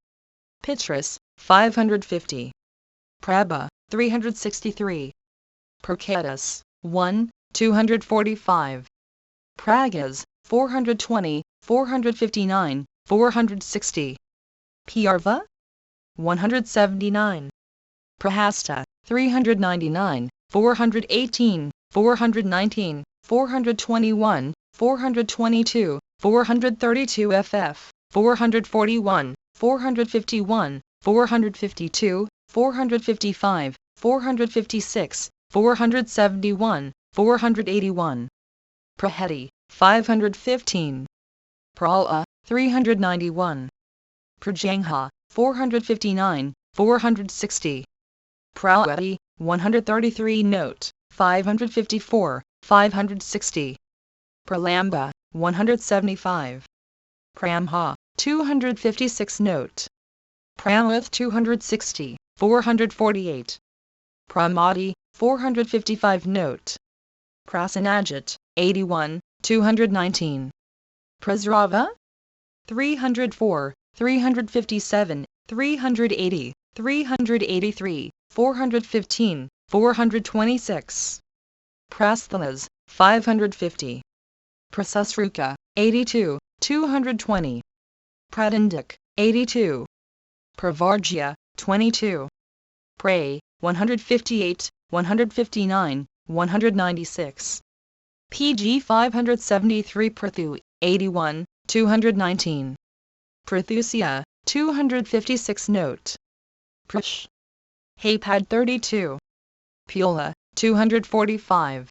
Pitras, 550. Prabha, 363. Percatus, 1, 245. Pragas, 420, 459, 460. Piarva? 179. Prahasta, 399, 418, 419, 421, 422, 432 FF, 441, 451, 452, 455, 456, 471, 481. Praheti, 515. Prala, 391. Prajangha, 459, 460. Pralati, 133 note, 554, 560. Pralamba, 175. Pramha, 256 note. Pramath 260, 448. Pramati, 455 note. Prasanajit, 81, 219. Prasrava? 304, 357, 380, 383, 415, 426. Prasthanas, 550. Prasusruka, 82, 220. Pradandik, 82. Pravargya, 22. Pray, 158, 159, 196. PG 573 Prathu, 81, 219. Prathusia, 256 note. Prish. Haypad 32. Pula, 245.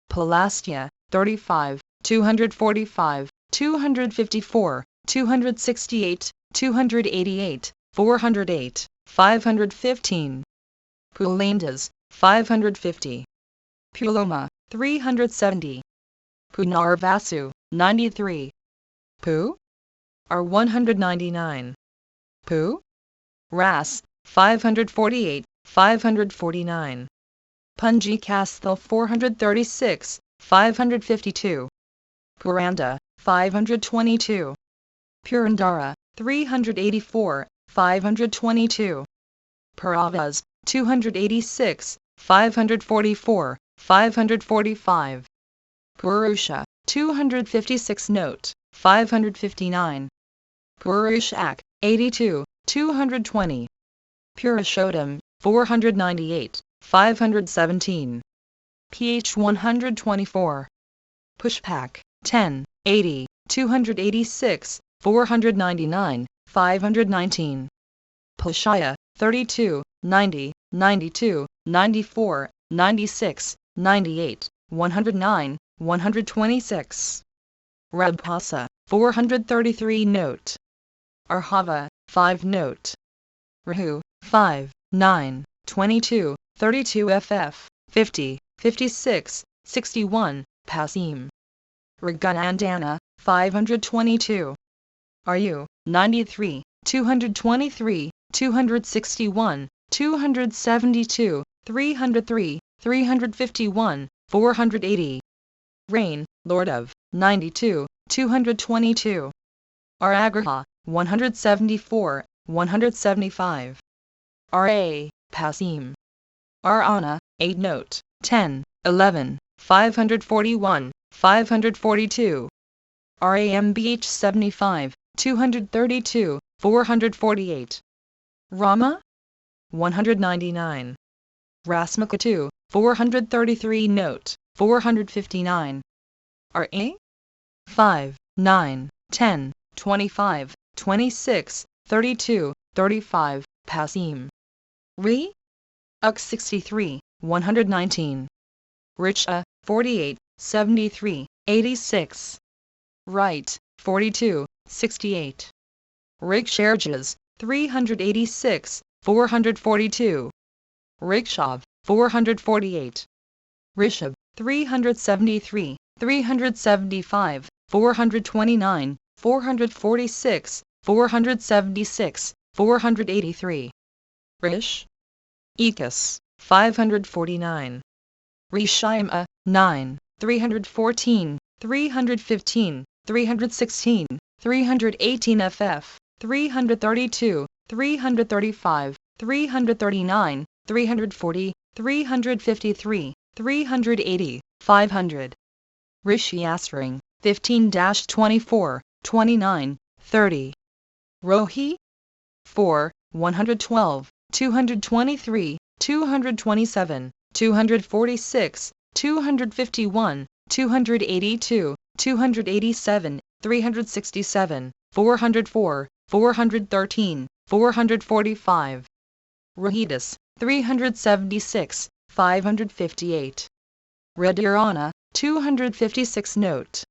Palastia, 35, 245, 254, 268, 288, 408, 515. Pulandas, 550. Puloma, 370. Punarvasu, 93. Pu? R 199. Pu? Ras, 548, 549. Punji Kasthal 436, 552. Puranda, 522. Purandara, 384, 522. Paravas, 286, 544, 545. Purusha, 256 note, 559. Purushak, 82, 220. Purushotam, 498, 517. PH 124. Pushpak, 10, 80, 286, 499, 519. Pushaya, 32, 90, 92, 94, 96, 98, 109, 126. Rabhasa, 433 note. Arhava, 5 note. Rahu, 5, 9, 22, 32 FF, 50, 56, 61, Pasim. Raganandana, 522. Aru, 93, 223, 261, 272, 303, 351, 480. Rain, Lord of, 92, 222. Aragraha, 174, 175. Ra, Pasim. Arana, 8 note, 10, 11, 541, 542. Rambh 75, 232, 448. Rama, 199. Rasmaka 433 note, 459. Ra, 5, 9, 10, 25, 26, 32, 35, Pasim. Re, Uk 63, 119. Richa, 48, 73, 86. Right, 42, 68. Riksharjas, 386, 442. Rikshav, 448. Rishabh, 373, 375, 429, 446, 476, 483. Rish, Ekus, 549. Rishima, 9, 314, 315, 316, 318 ff, 332, 335, 339, 340, 353, 380, 500. Rishi Asring, 15-24, 29, 30. Rohi, 4, 112, 223, 227, 246, 251, 282, 287, 367, 404, 413, 445. Rohidus, 376, 558. Redirana, 256 note.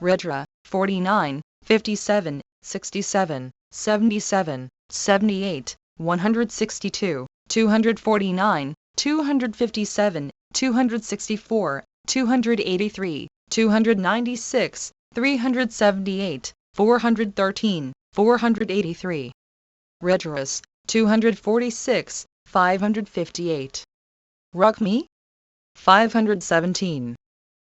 Redra, 49, 57, 67, 77, 78, 162, 249, 257, 264, 283, 296, 378, 413, 483. Redras, 246, 558. Rukmi, 517.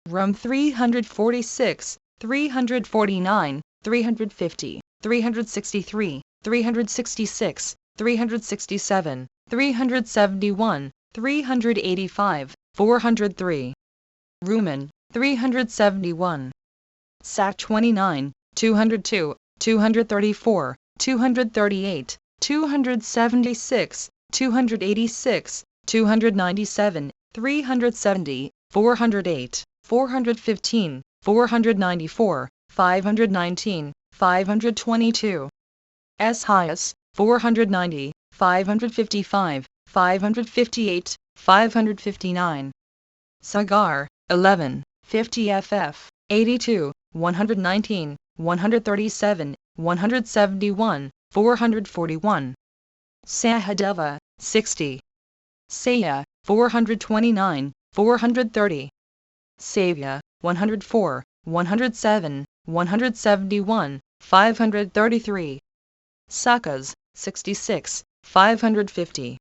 Rum 346, 349, 350, 363, 366, 367, 371, 385, 403. Rumen, 371. Sac 29, 202, 234, 238, 276, 286, 297, 370, 408, 415, 494, 519, 522. Eshias, 490, 555, 558, 559. Sagar, 11, 50 ff, 82, 119, 137, 171, 441. Sahadeva, 60. Saya, 429, 430. Savya, 104, 107, 171, 533. Sakas, 66, 550.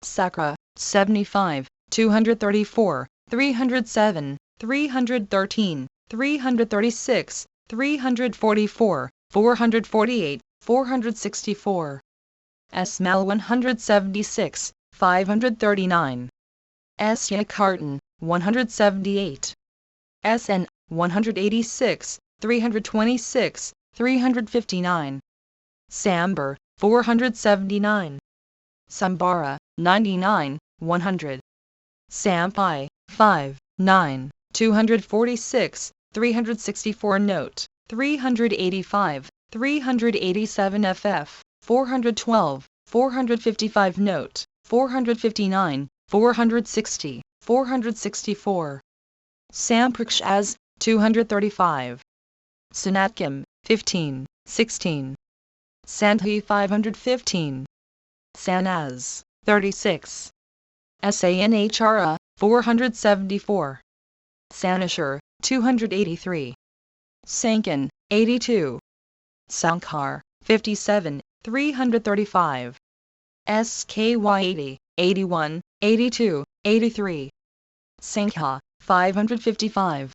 Sakra, 75, 234, 307, 313, 336, 344, 448, 464. Esmal 176, 539. Esya Carton, 178. SN, 186, 326, 359. Sambar, 479. Sambara, 99, 100. Sampai, 5, 9, 246, 364 note, 385, 387 ff, 412, 455 note, 459, 460, 464. Samprakshaz, 235. Sanatkim, 15, 16. Sandhi 515. Sanaz, 36. Sanhra, 474. Sanishar, 283. Sankan, 82. Sankar, 57, 335. SKY 80, 81, 82, 83. Sankha, 555.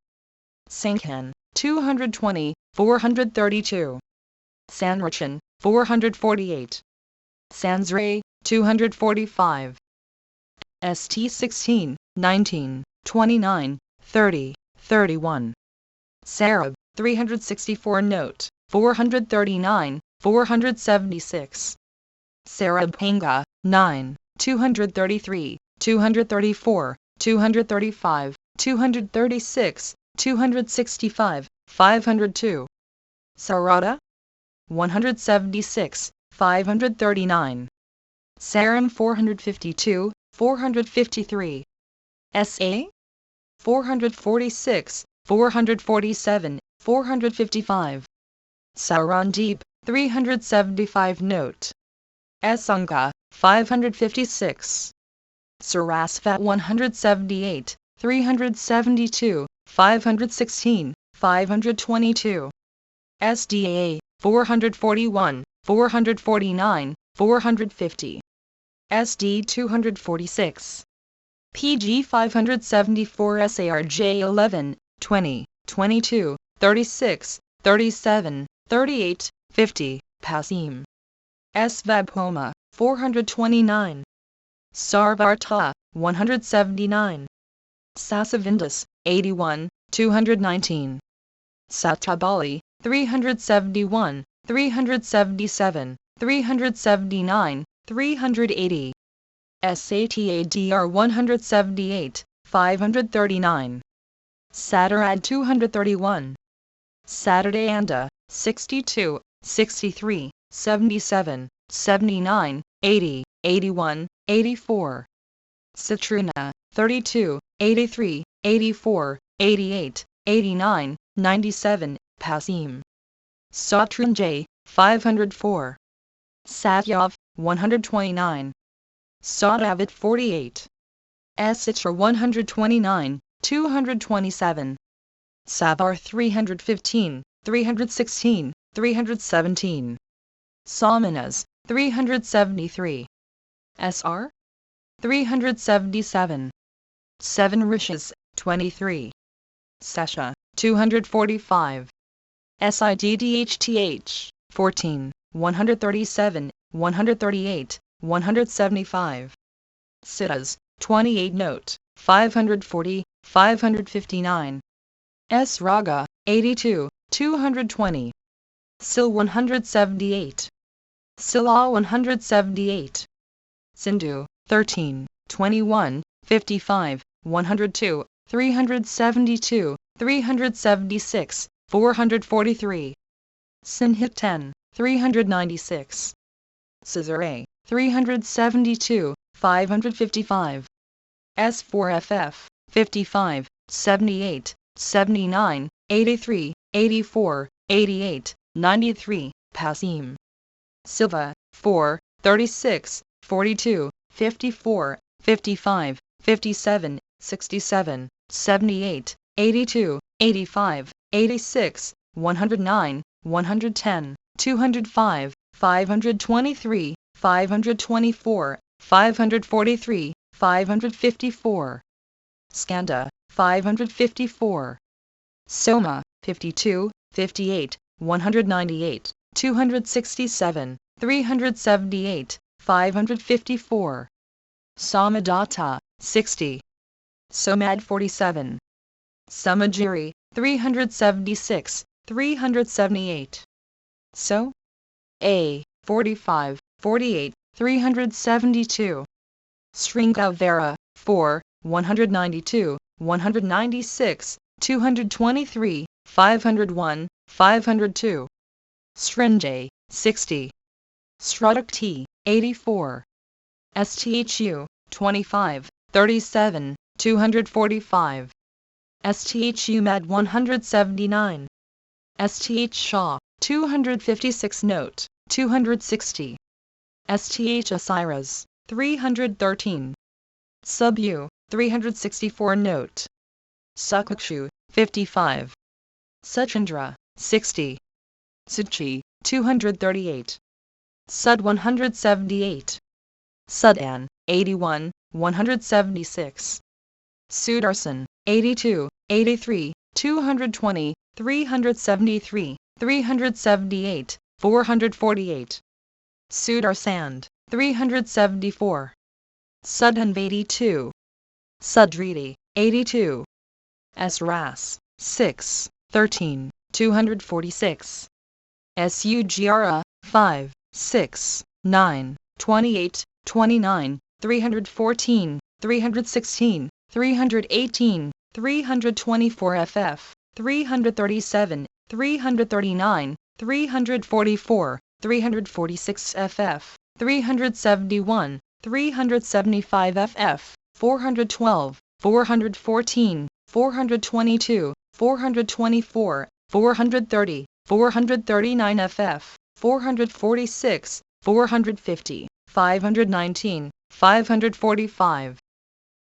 Sankhan, 220, 432. Sanrachan, 448. Sansray, 245. ST16, 19, 29, 30, 31. Sarab, 364. Note, 439, 476. Sarabhanga, 9, 233, 234, 235, 236, 265, 502. Sarada, 176, 539. Saram, 452, 453. SA, 446, 447, 455. Sarandeep, 375. Note, Asanga, 556. Sarasvat, 178, 372, 516, 522. SDA, 441, 449, 450. SD 246. PG 574. SARJ 11, 20, 22, 36, 37, 38, 50. Pasim. Svabhoma, 429. Sarvarta, 179. Sasavindus, 81, 219. Satabali, 371, 377, 379, 380. SATADR 178, 539. Saturad 231. Saturdayanda, 62, 63, 77, 79, 80, 81, 84. Citruna, 32, 83, 84, 88, 89, 97, Pasim. Satranjay, 504. Satyav, 129. Sadavat, 48. Sitra, 129, 227. Savar, 315, 316, 317. Samanas, 373. SR, 377. 7 Rishis, 23. Sesha, 245. SIDDHTH, 14, 137, 138, 175. Siddhas, 28. Note, 540, 559. S. Raga, 82, 220. Sil 178. Sila 178. Sindhu, 13, 21, 55, 102, 372, 376, 443. Sinhit 10, 396. Caesare, 372, 555. S4FF, 55, 78, 79, 83, 84, 88, 93, Pasim. Silva, 4, 36, 42, 54, 55, 57, 67, 78, 82, 85, 86, 109, 110, 205, 523, 524, 543, 554. Skanda, 554. Soma, 52, 58, 198, 267, 378, 554. Samadatta, 60. Somad, 47. Samajiri, 376, 378. So, A, 45, 48, 372. Sringavara, 4, 192, 196, 223, 501, 502. Srinjay, 60. Sradakti, 84. STHU, 25, 37, 245. STHU Mad 179. STH Shah, 256. Note, 260. STH Osiris, 313. Sub U, 364 Note. Sukakshu, 55. Suchandra, 60. Suchi, 238. Sud 178. Sudan, 81, 176. Sudarsan, 82, 83, 220, 373, 378, 448. Sudarsand, 374. Sudhan 82. Sudriti, 82. Sras, 6, 13, 246. Sugra, 5, 6, 9, 28, 29, 314, 316, 318, 324 ff, 337, 339, 344, 346 ff, 371, 375 ff, 412, 414, 422, 424, 430, 439 ff, 446, 450, 519, 545.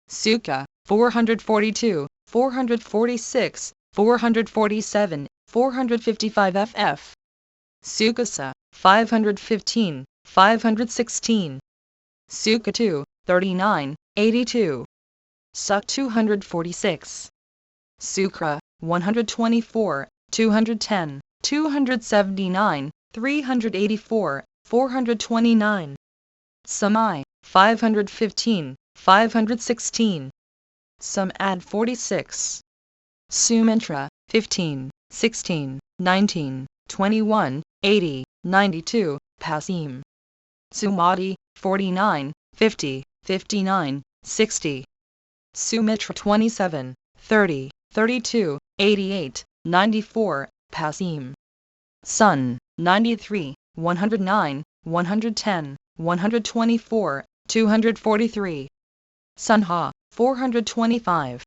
Sukha, 442, 446, 447, 455 ff. Sukasa, 515, 516. Sukha 2, 39, 82. Suk 246. Sukra, 124, 210, 279, 384, 429. Samai, 515, 516. Samad 46. Sumantra, 15, 16, 19, 21, 80, 92, Pasim. Sumati, 49, 50, 59, 60. Sumitra 27, 30, 32, 88, 94, Pasim. Sun, 93, 109, 110, 124, 243. Sunha, 425.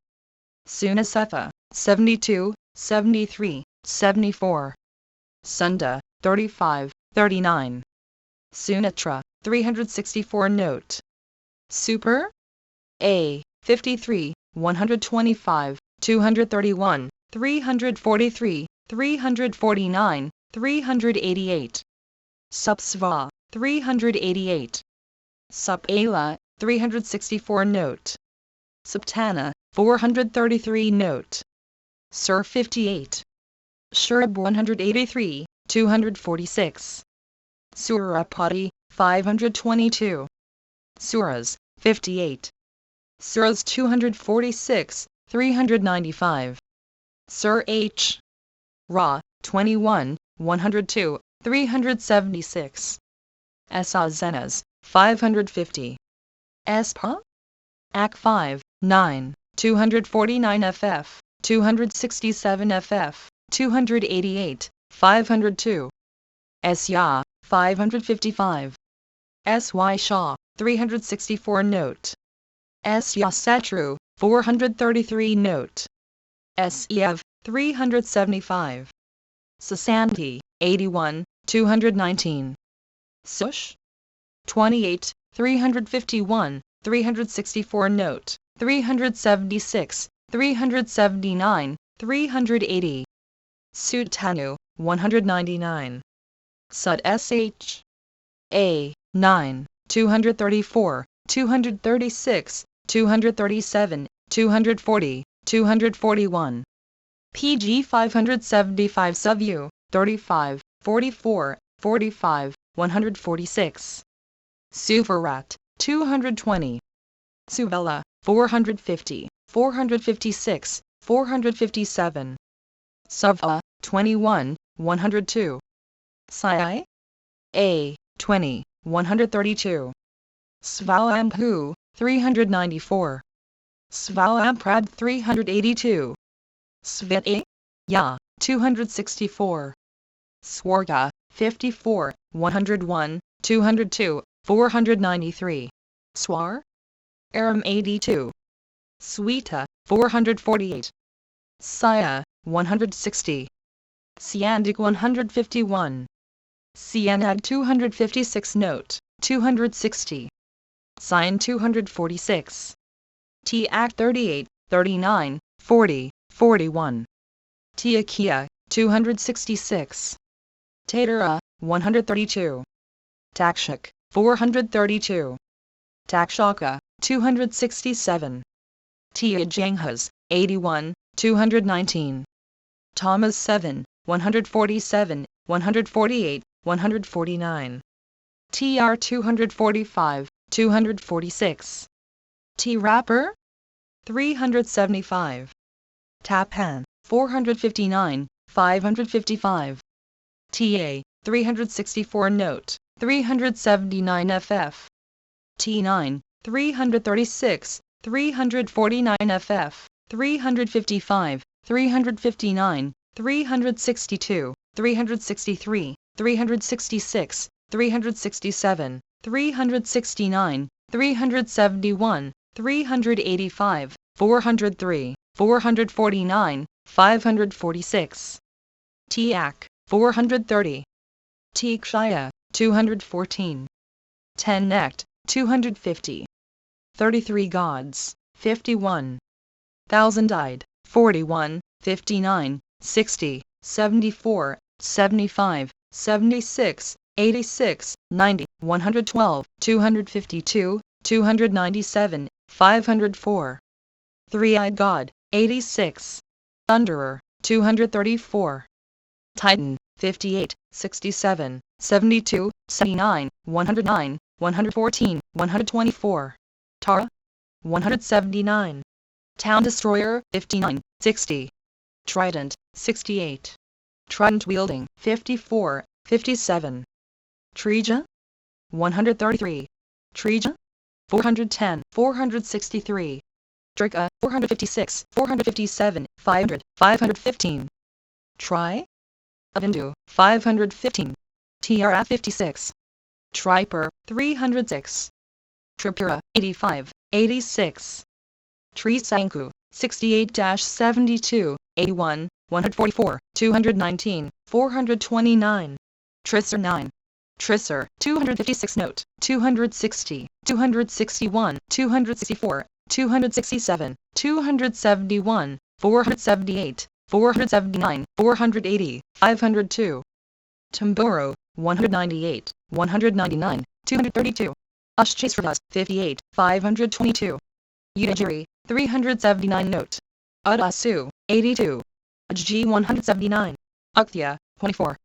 Sunasatha, 72, 73, 74. Sunda, 35, 39. Sunatra, 364 Note. Super? A, 53, 125, 231, 343, 349, 388. Supsva, 388. Supala, 364 Note. Suptana, 433 Note. Sur 58. Shurab 183, 246. Surapati, 522. Suras, 58. Suras 246, 395. Sur H. Ra, 21, 102, 376. Sazenas, 550. Espa? Ak 5, 9, 249 ff, 267 ff, 288, 502. Sya, 555. Sy Shah, 364 Note. Sya Satru, 433 Note. Sev, 375. Sasanti, 81, 219. Sush? 28, 351, 364 Note, 376, 379, 380. Sutanu, 199. Sud Sh. A, 9, 234, 236, 237, 240, 241. PG 575 Suvu, 35, 44, 45, 146. Suvarat, 220. Suvela, 450, 456, 457. Suva, 21, 102. Sai? A, 20, 132. Svalampu, 394. Svalamprad 382. Sveti? Ya, 264. Swarga, 54, 101, 202, 493. Swar? Aram 82. Sweta, 448. Saya, 160. Siandig 151. Sianad 256 Note, 260. Sign 246. T Act 38, 39, 40, 41. T Akia, 266. Tatara, 132. Takshak, 432. Takshaka, 267. T Ajanghas, 81, 219. Thomas 7, 147, 148, 149. TR 245, 246. T Rapper, 375. Tapan, 459, 555. TA, 364 Note, 379 FF. T9, 336, 349 FF, 355, 359, 362, 363, 366, 367, 369, 371, 385, 403, 449, 546. TAC, 430. Tikshaya, 214. Ten Nect, 250. 33 Gods, 51. Thousand died, 41, 59, 60, 74, 75, 76, 86, 90, 112, 252, 297, 504. Three-eyed God, 86. Thunderer, 234. Titan, 58, 67, 72, 79, 109, 114, 124. Tara, 179. Town Destroyer, 59, 60. Trident, 68. Trident Wielding, 54, 57. Trija, 133. Trija, 410, 463. Drika, 456, 457, 500, 515. Tri, Avindu, 515. Trf 56. Triper, 306. Tripura, 85, 86. Trisanku, 68-72, 81, 144, 219, 429. Trisser 9. Trisser, 256 Note, 260, 261, 264, 267, 271, 478, 479, 480, 502. Tamboro, 198, 199, 232. Ushchasravas, 58, 522. Udajiri, 379 Note. Udasu, 82. Ajji 179. Ukthya, 24.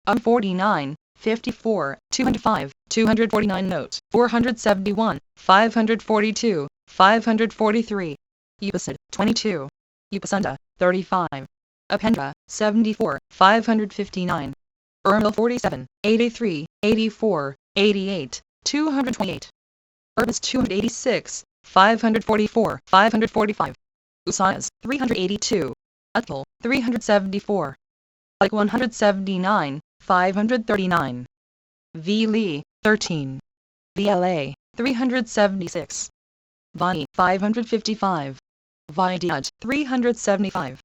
49, 54, 205, 249 Note. 471, 542, 543. Upasid, 22. Upasunda, 35. Apendra, 74, 559. Urmil 47, 83, 84, 88, 228. Urbis 286, 544, 545. Usayas, 382. Uttal, 374. Like 179, 539. Vili, 13. VLA, 376. Vani, 555. Vidyaj, 375.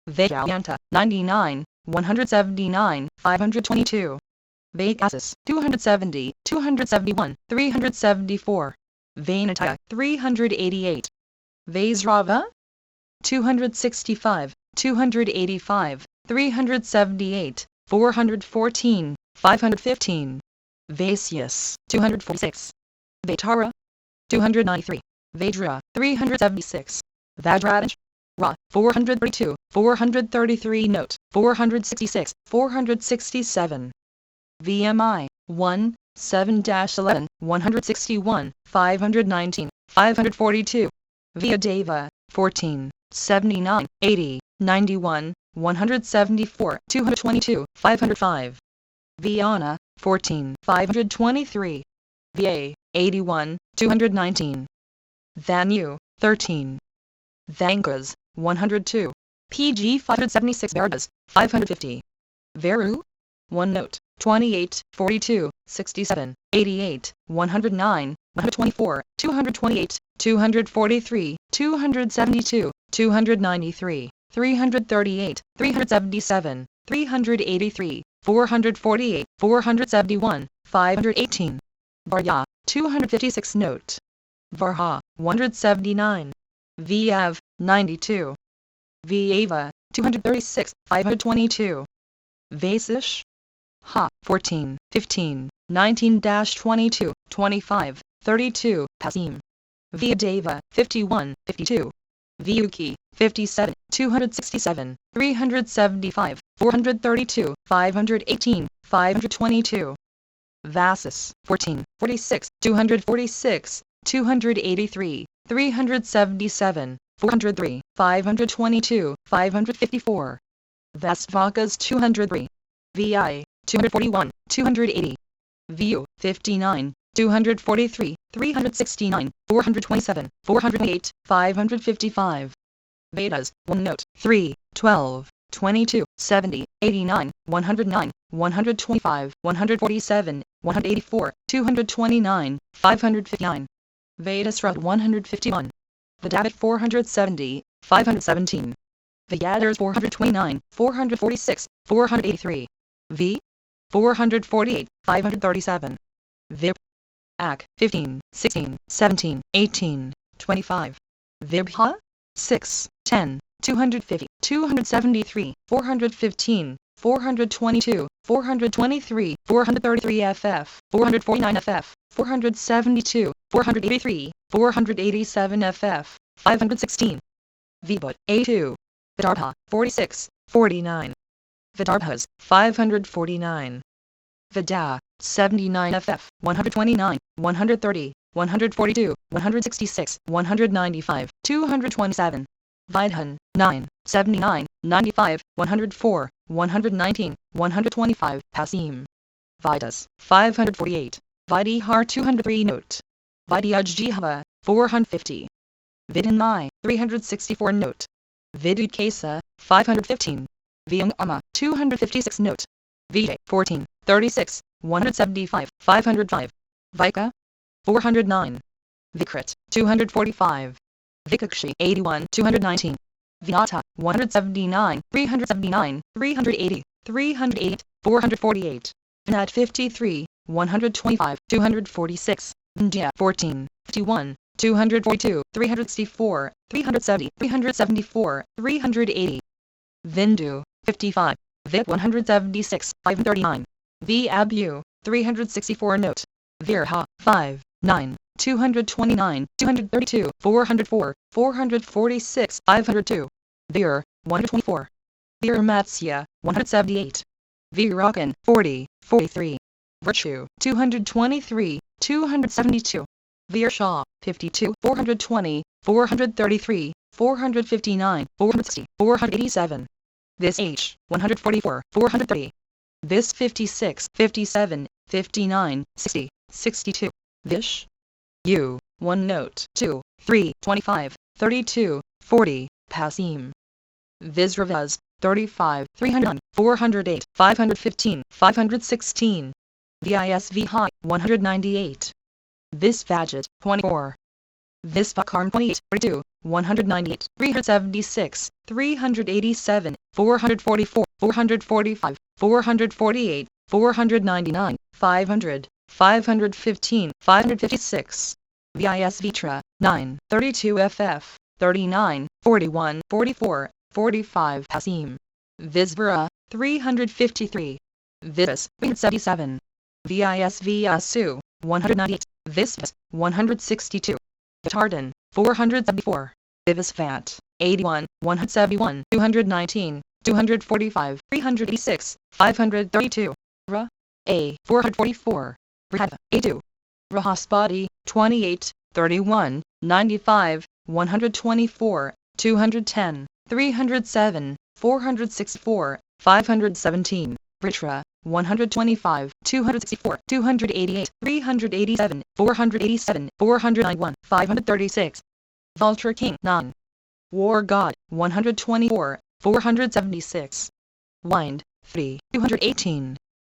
Vajayanta, 99, 179, 522. Vaikasis, 270, 271, 374. Vainataya, 388. Vaisrava, 265, 285, 378, 414, 515. Vasius, 246. Vaitara, 293. Vadra, 376. Vajradaj, Ra, 432, 433 Note, 466, 467. VMI, 1, 7-11, 161, 519, 542. Vyadeva, 14, 79, 80, 91, 174, 222, 505. Viana, 14, 523. VA, 81, 219. Thanu, 13. Thangas, 102. PG 576 Vargas, 550. Veru, 1 Note, 28, 42, 67, 88, 109, 124, 228, 243, 272, 293, 338, 377, 383, 448, 471, 518. Varya, 256 Note. Varha, 179. Vav, 92. Vava, 236, 522. Vasish, Ha, 14, 15, 19-22, 25, 32, Pasim. Vyadeva, 51, 52. Vyuki, 57, 267, 375, 432, 518, 522. Vasis, 14, 46, 246, 283, 377, 403, 522, 554. Vastvakas 203. Vi, 241, 280. Vu, 59, 243, 369, 427, 408, 555. Vedas, 1 note, 3, 12, 22, 70, 89, 109, 125, 147, 184, 229, 559. Vedasrut 151. Vedabit 470, 517. Vyadars 429, 446, 483. V. 448, 537. Vib. Ak. 15, 16, 17, 18, 25. Vibha. 6, 10, 250, 273, 415, 422, 423, 433 FF, 449 FF, 472, 483, 487 FF, 516. Vibut, A2. Vidarbha, 46, 49. Vidarbhas, 549. Vida, 79 FF, 129, 130, 142, 166, 195, 227. Vidhan, 9, 79, 95, 104, 119, 125. Pasim. Vidas, 548. Vidihar 203 note. Vidyajjihava, 450. Vidinmai, 364 note. Vidukesa, 515. Vyangama, 256 note. Vijay, 14, 36, 175, 505. Vika, 409. Vikrit, 245. Vikakshi, 81, 219. Vyata, 179, 379, 380, 308, 448. Vinat 53, 125, 246. Vindhya 14, 51, 242, 364, 370, 374, 380. Vindu, 55. Vip 176, 539. V Abu, 364 note. Virha, 5, 9, 229, 232, 404, 446, 502. Vir, 124. Vir Matsya, 178. Virakan, 40, 43. Virtue, 223, 272. Vir Shah, 52, 420, 433, 459, 460, 487. This H, 144, 430. This 56, 57, 59, 60, 62. Vish. U, 1 note, 2, 3, 25, 32, 40, Pasim. Visravas, 35, 309, 408, 515, 516. Visv High, 198. Visvajit, 24. Visvakarm 28, 42, 198, 376, 387, 444, 445, 448, 499, 500, 515, 556. Visvitra, 9, 32 FF, 39, 41, 44, 45 Pasim. Visvara, 353. Vis, 377. Visv Asu, 198. Visvas, 162. Vitardan, 474. Vivisvat, 81, 171, 219, 245, 386, 532. Ra, A, 444. Rahava, A2. Rahaspati, 28, 31, 95, 124, 210, 307, 464, 517. Ritra, 125, 264, 288, 387, 487, 491, 536. Vulture King 9. War God, 124, 476. Wind, 3, 218.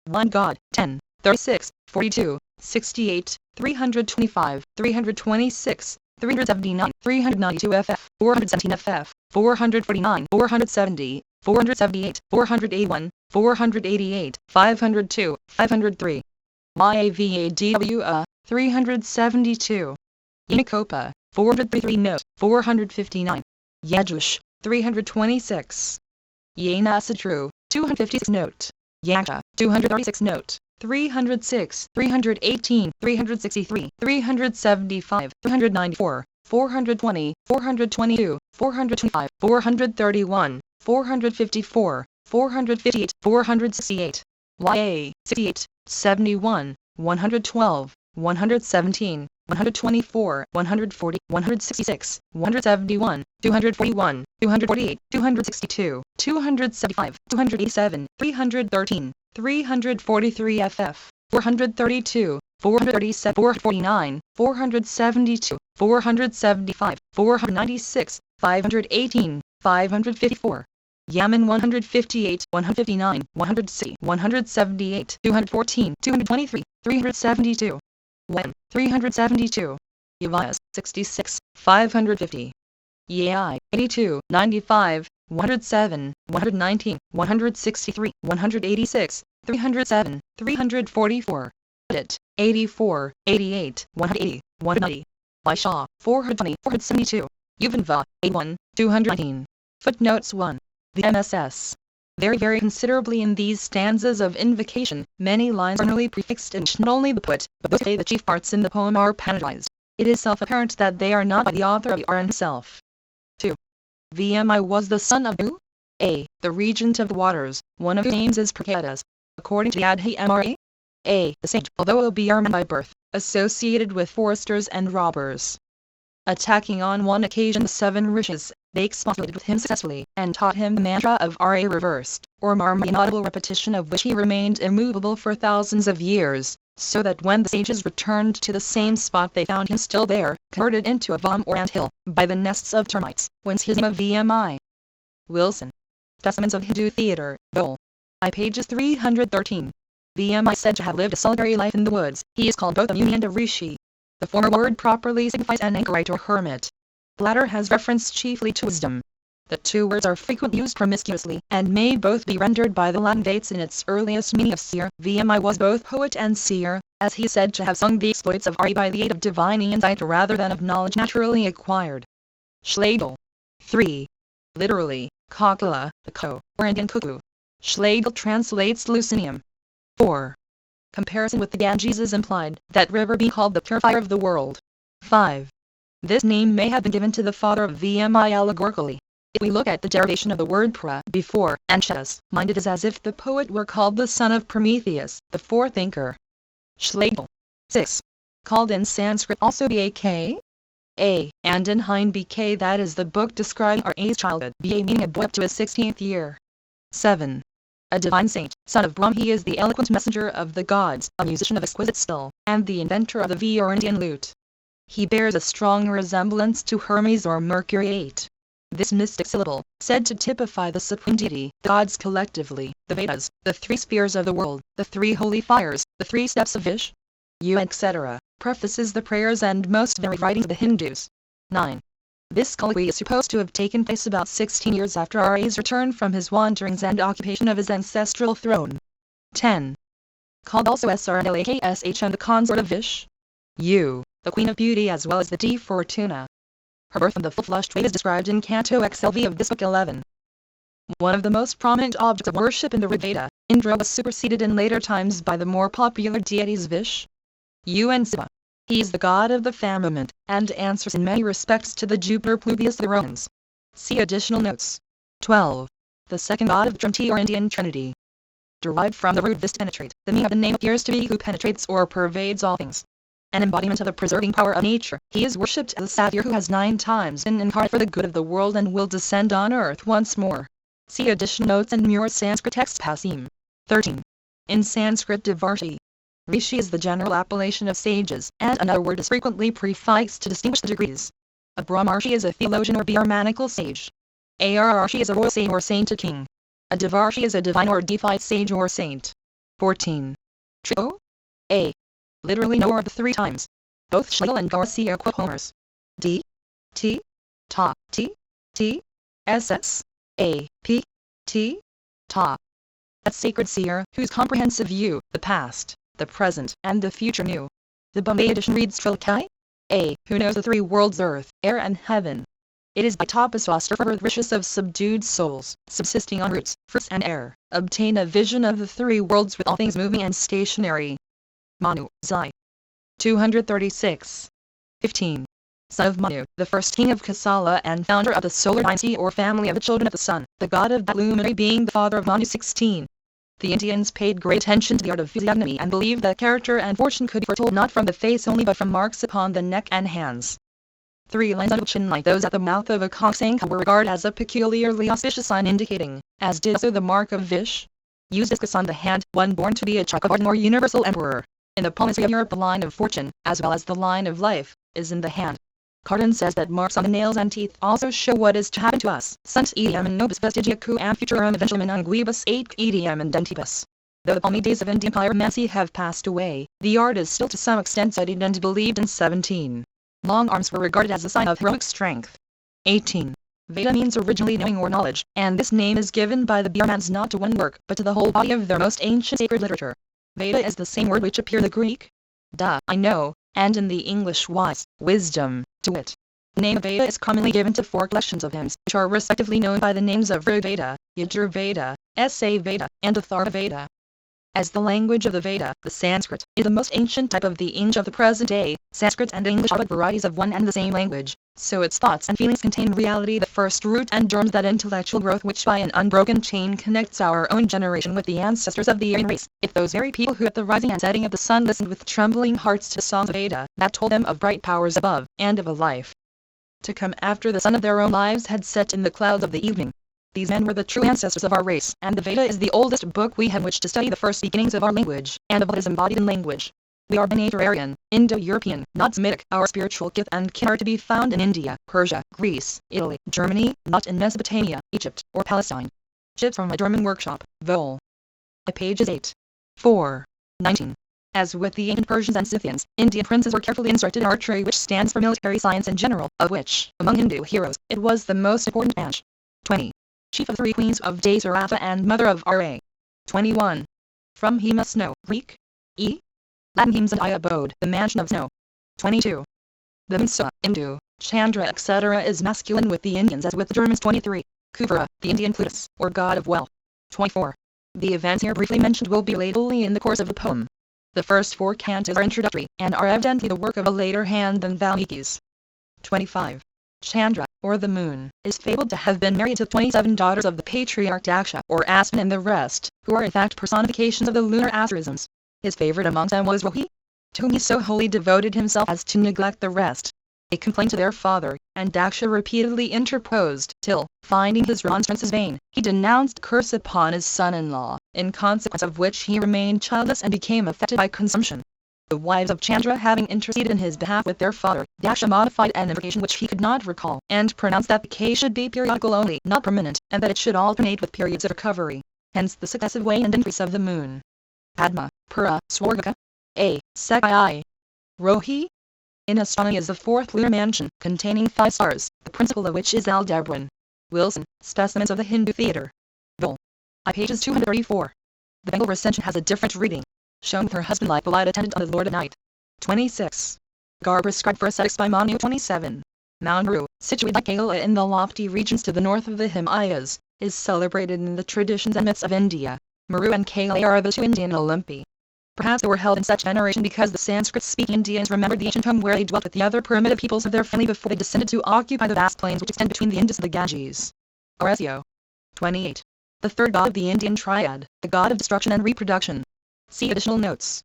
Wind God, 10, 36, 42, 68, 325, 326, 379, 392 FF, 417 FF, 449, 470, 478, 481, 488, 502, 503. YAVADWA, 372. Unikopa, 433 note, 459. Yajush, 326. Yenasatru, 256 note. Yaksha, 236 note. 306, 318, 363, 375, 394, 420, 422, 425, 431, 454, 458, 468. YA, 68, 71, 112, 117, 124, 140, 166, 171, 241, 248, 262, 275, 287, 313, 343 FF, 432, 437, 449, 472, 475, 496, 518, 554. Yaman 158, 159, 160, 178, 214, 223, 372. Wen 372. Yavas 66, 550. Yai 82, 95, 107, 119, 163, 186, 307, 344. Edit 84, 88, 180, 190. Baisha 420, 472. Yuvanva 81, 219. Footnotes 1. The MSS. Very considerably in these stanzas of invocation, many lines are nearly prefixed and not only the poet, but both the chief parts in the poem are panegized. It is self-apparent that they are not by the author of R himself. 2. VMI was the son of who? A. The regent of the waters, one of whose names is Praketas. According to the Adhi Mra. A. The sage, although a Brahmin by birth, associated with foresters and robbers. Attacking on one occasion the 7 rishis, they expostulated with him successfully, and taught him the mantra of Ra reversed, or Marma, inaudible repetition of which he remained immovable for thousands of years, so that when the sages returned to the same spot they found him still there, converted into a vom or anthill, by the nests of termites, whence his name of VMI. Wilson. Specimens of Hindu Theatre, Dole. I pages 313. VMI said to have lived a solitary life in the woods. He is called both a muni and a rishi. The former word properly signifies an anchorite or hermit. The latter has reference chiefly to wisdom. The two words are frequently used promiscuously, and may both be rendered by the Latin dates in its earliest meaning of seer. VMI was both poet and seer, as he is said to have sung the exploits of Ari by the aid of divine insight rather than of knowledge naturally acquired. Schlegel. 3. Literally, Kokila, the co, or Indian cuckoo. Schlegel translates Lucinium. 4. Comparison with the Ganges is implied, that river being called the purifier of the world. 5. This name may have been given to the father of VMI allegorically. If we look at the derivation of the word pra before and chetas, mind it is as if the poet were called the son of Prometheus, the forethinker. Schlegel. 6. Called in Sanskrit also Bak? A. And in Hind BK, that is the book describing Ra's childhood, Ba meaning a boy up to his 16th year. 7. A divine saint, son of Brahm, he is the eloquent messenger of the gods, a musician of exquisite skill, and the inventor of the V or Indian lute. He bears a strong resemblance to Hermes or Mercury. 8. This mystic syllable, said to typify the supreme deity, gods collectively, the Vedas, the 3 spheres of the world, the 3 holy fires, the 3 steps of Vish, etc., prefaces the prayers and most varied writings of the Hindus. 9. This colloquy is supposed to have taken place about 16 years after Ra's return from his wanderings and occupation of his ancestral throne. 10. Called also Srnlaksh and the consort of Vish. U, the queen of beauty as well as the D Fortuna. Her birth in the full-flushed way is described in Canto XLV of this book 11. One of the most prominent objects of worship in the Rig Veda, Indra was superseded in later times by the more popular deities Vish, U and Siva. He is the god of the firmament, and answers in many respects to the Jupiter Pluvius of the Romans. See additional notes. 12. The second god of Trinity or Indian Trinity. Derived from the root vis penetrate, the meaning of the name appears to be who penetrates or pervades all things. An embodiment of the preserving power of nature, he is worshipped as a savior who has 9 times been incarnate for the good of the world and will descend on earth once more. See additional notes and more Sanskrit texts Pasim. 13. In Sanskrit Devarshi. Rishi is the general appellation of sages, and another word is frequently prefixed to distinguish the degrees. A Brahmarshi is a theologian or Brahmanical sage. A Arshi is a royal sage or saint king. A Devarshi is a divine or deified sage or saint. 14. Trio? A. Literally no of the 3 times. Both Schlegel and Garcia quote Homer's. D. T. Ta. T. T. S. S. A. P. T. Ta. That sacred seer, whose comprehensive view, the past, the present, and the future knew. The Bombay edition reads Trilkai. A. Who knows the three worlds earth, air and heaven. It is by Tapaswastra for riches of subdued souls, subsisting on roots, fruits and air, obtain a vision of the three worlds with all things moving and stationary. Manu, Zai. 236. 15. Son of Manu, the first king of Kosala and founder of the solar dynasty or family of the children of the sun, the god of that luminary being the father of Manu. 16. The Indians paid great attention to the art of physiognomy and believed that character and fortune could be foretold not from the face only but from marks upon the neck and hands. 3 lines of chin like those at the mouth of a coxswain were regarded as a peculiarly auspicious sign indicating, as did also the mark of Vish. Used discus on the hand, one born to be a Chakravartin or universal emperor. In the palmistry of Europe the line of fortune, as well as the line of life, is in the hand. Cardan says that marks on the nails and teeth also show what is to happen to us. Sunt etiam in nobis vestigia quam futurum eventuum in unguibus et etiam in dentibus. Though the palmy days of Indian pyromancy have passed away, the art is still to some extent studied and believed in. 17. Long arms were regarded as a sign of heroic strength. 18. Veda means originally knowing or knowledge, and this name is given by the Brahmans not to one work, but to the whole body of their most ancient sacred literature. Veda is the same word which appears in the Greek, I know, and in the English wise, wisdom, to wit. The name of Veda is commonly given to 4 collections of hymns, which are respectively known by the names of Rig Veda, Yajur Veda, Sa Veda, and Atharva Veda. As the language of the Veda, the Sanskrit, is the most ancient type of the English of the present day. Sanskrit and English are but varieties of one and the same language, so its thoughts and feelings contain in reality the first root and germs that intellectual growth which by an unbroken chain connects our own generation with the ancestors of the Aryan race. If those very people who at the rising and setting of the sun listened with trembling hearts to the songs of Veda, that told them of bright powers above, and of a life to come after the sun of their own lives had set in the clouds of the evening. These men were the true ancestors of our race, and the Veda is the oldest book we have which to study the first beginnings of our language, and of what is embodied in language. We are by nature Aryan, Indo-European, not Semitic. Our spiritual kith and kin are to be found in India, Persia, Greece, Italy, Germany, not in Mesopotamia, Egypt, or Palestine. Chips from a German workshop, Vol. Pages 8. 4. 19. As with the ancient Persians and Scythians, Indian princes were carefully instructed in archery, which stands for military science in general, of which, among Hindu heroes, it was the most important branch. 20. Chief of 3 queens of Dasaratha and mother of Ra. 21. From he must know, Greek. E. Latin Hems and I abode, the mansion of snow. 22. The Msa, Hindu, Chandra etc. is masculine with the Indians as with the Germans. 23. Kuvara, the Indian Plutus, or god of wealth. 24. The events here briefly mentioned will be laid only in the course of the poem. The first 4 cantos are introductory, and are evidently the work of a later hand than Valmiki's. 25. Chandra, or the moon, is fabled to have been married to 27 daughters of the patriarch Daksha, or Aspen, and the rest, who are in fact personifications of the lunar asterisms. His favorite amongst them was Rohi, to whom he so wholly devoted himself as to neglect the rest. They complained to their father, and Daksha repeatedly interposed, till, finding his remonstrances vain, he denounced curse upon his son-in-law, in consequence of which he remained childless and became affected by consumption. The wives of Chandra having interceded in his behalf with their father, Daksha modified an invocation which he could not recall, and pronounced that the case should be periodical only, not permanent, and that it should alternate with periods of recovery. Hence the successive wane and increase of the moon. Padma, Pura, Swargaka, A. Sakai. Rohi. In astronomy is the 4th lunar mansion, containing 5 stars, the principal of which is Aldebaran. Wilson, Specimens of the Hindu Theatre. Vol. I. Pages 234. The Bengal recension has a different reading. Shown with her husband like the light attendant on the Lord at night. 26. Garb prescribed for ascetics by Manu. 27. Mount Meru, situated like Kaila in the lofty regions to the north of the Himalayas, is celebrated in the traditions and myths of India. Meru and Kaila are the 2 Indian Olympi. Perhaps they were held in such veneration because the Sanskrit-speaking Indians remembered the ancient home where they dwelt with the other primitive peoples of their family before they descended to occupy the vast plains which extend between the Indus and the Ganges. Oresio. 28. The 3rd god of the Indian triad, the god of destruction and reproduction. See additional notes.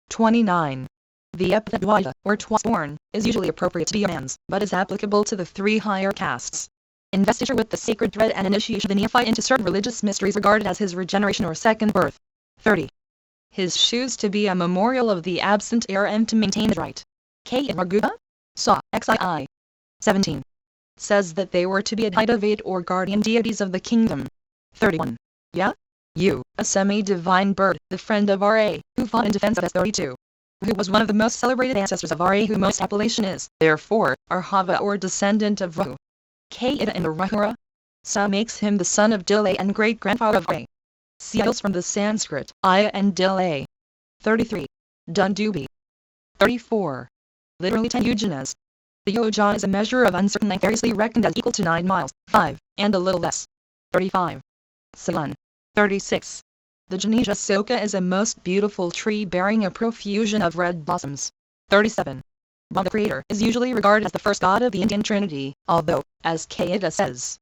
29. The epithet Dwaita, or twice-born, is usually appropriate to be a man's, but is applicable to the 3 higher castes. Investiture with the sacred thread and initiation of the neophyte into certain religious mysteries regarded as his regeneration or second birth. 30. His shoes to be a memorial of the absent heir and to maintain his right. K. in Raguva? Saw, XII. 17. Says that they were to be Advaita or guardian deities of the kingdom. 31. Yeah? You, a semi-divine bird, the friend of Ra, who fought in defense of S32. Who was one of the most celebrated ancestors of Ra, who most appellation is, therefore, Arhava or descendant of Rahu. K. Ida in the Rahura. Sa makes him the son of Dile and great-grandfather of Ra. Seals from the Sanskrit, Aya and Dile. 33. Dundubi. 34. literally 10 yojanas. The yojan is a measure of uncertain length variously reckoned as equal to 9 miles, 5, and a little less. 35. Salon. 36. The Ganesha Soka is a most beautiful tree bearing a profusion of red blossoms. 37. Brahma the creator is usually regarded as the first god of the Indian Trinity, although, as Kayada says,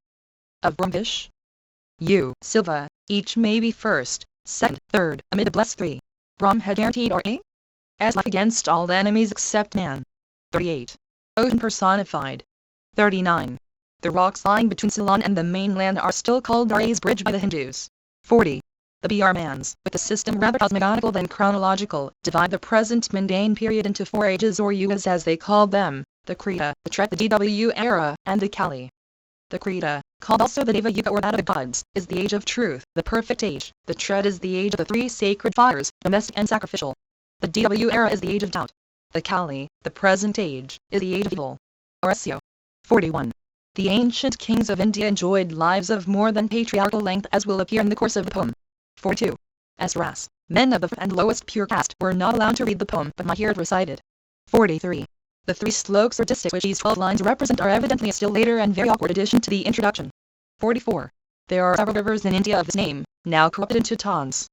of Brahmish, Silva, each may be first, second, third, amid the blessed three. Brahm had guaranteed as life against all enemies except man. 38. Ocean personified. 39. The rocks lying between Ceylon and the mainland are still called Ra's Bridge by the Hindus. 40. The Brahmans, with a system rather cosmogonical than chronological, divide the present mundane period into 4 ages or yugas as they call them, the Krita, the Treta, the DW era, and the Kali. The Krita, called also the Deva Yuga or that of the gods, is the age of truth, the perfect age. The Treta is the age of the 3 sacred fires, domestic and sacrificial. The DW era is the age of doubt. The Kali, the present age, is the age of evil. Oresio. 41. The ancient kings of India enjoyed lives of more than patriarchal length as will appear in the course of the poem. 42. Ras, men of the and lowest pure caste were not allowed to read the poem but might hear it recited. 43. The 3 slokas or distichs which these 12 lines represent are evidently a still later and very awkward addition to the introduction. 44. There are several rivers in India of this name, now corrupted into Tons.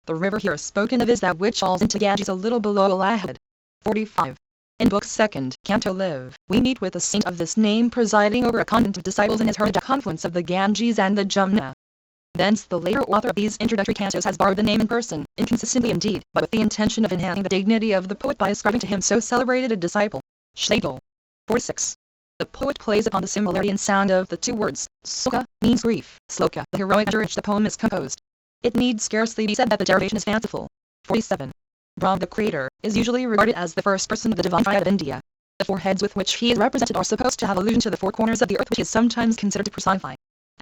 The river here spoken of is that which falls into Ganges a little below Allahabad. 45. In Book 2nd, Canto Live, we meet with a saint of this name presiding over a convent of disciples in his hermitage at confluence of the Ganges and the Jumna. Thence the later author of these introductory cantos has borrowed the name in person, inconsistently indeed, but with the intention of enhancing the dignity of the poet by ascribing to him so celebrated a disciple. Schlegel. 46. The poet plays upon the similarity in sound of the 2 words. Soka means grief, sloka the heroic under which the poem is composed. It need scarcely be said that the derivation is fanciful. 47. Brahm the creator is usually regarded as the first person of the divine triad of India. The 4 heads with which he is represented are supposed to have allusion to the 4 corners of the earth which he is sometimes considered to personify.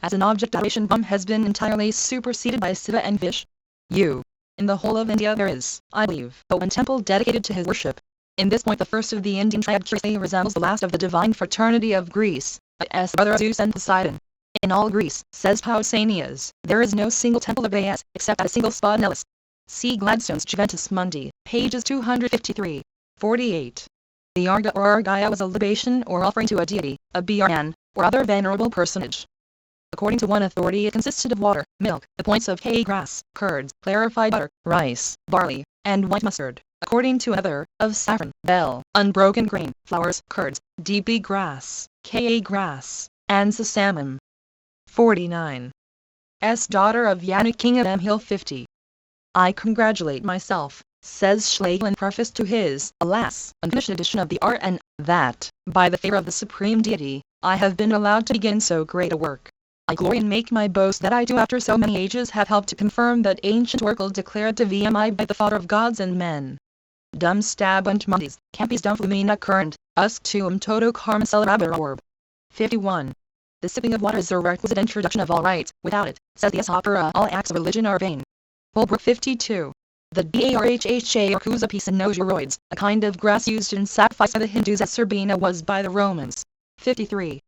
As an object adoration, Brahm has been entirely superseded by Shiva and Vish. In the whole of India there is, I believe, but one temple dedicated to his worship. In this point the first of the Indian triad curiously resembles the last of the divine fraternity of Greece, as brother of Zeus and Poseidon. In all Greece, says Pausanias, there is no single temple of As, except at a single spot in Elis. See Gladstone's Juventus Mundi, pages 253. 48. The Arga or Argaya was a libation or offering to a deity, a Brahman, or other venerable personage. According to one authority it consisted of water, milk, the points of hay grass, curds, clarified butter, rice, barley, and white mustard. According to another, of saffron, bell, unbroken grain, flowers, curds, DB grass, Ka grass, and sesamum. 49. Daughter of Yannick King of M Hill 50. I congratulate myself, says Schlegel in preface to his, alas, unfinished edition of the art and, that, by the favor of the Supreme Deity, I have been allowed to begin so great a work. I glory and make my boast that I do after so many ages have helped to confirm that ancient oracle declared to VMI by the Father of gods and men. Dum stabunt mundis, campis dum flumina current, usque tuum toto carmen celebrabar orb. 51. The sipping of water is a requisite introduction of all rites. Without it, says the Opera, all acts of religion are vain. Holbrook 52. The Darhha or Kusa pisanogeroids, a kind of grass used in sacrifice by the Hindus as Serbina was by the Romans. 53.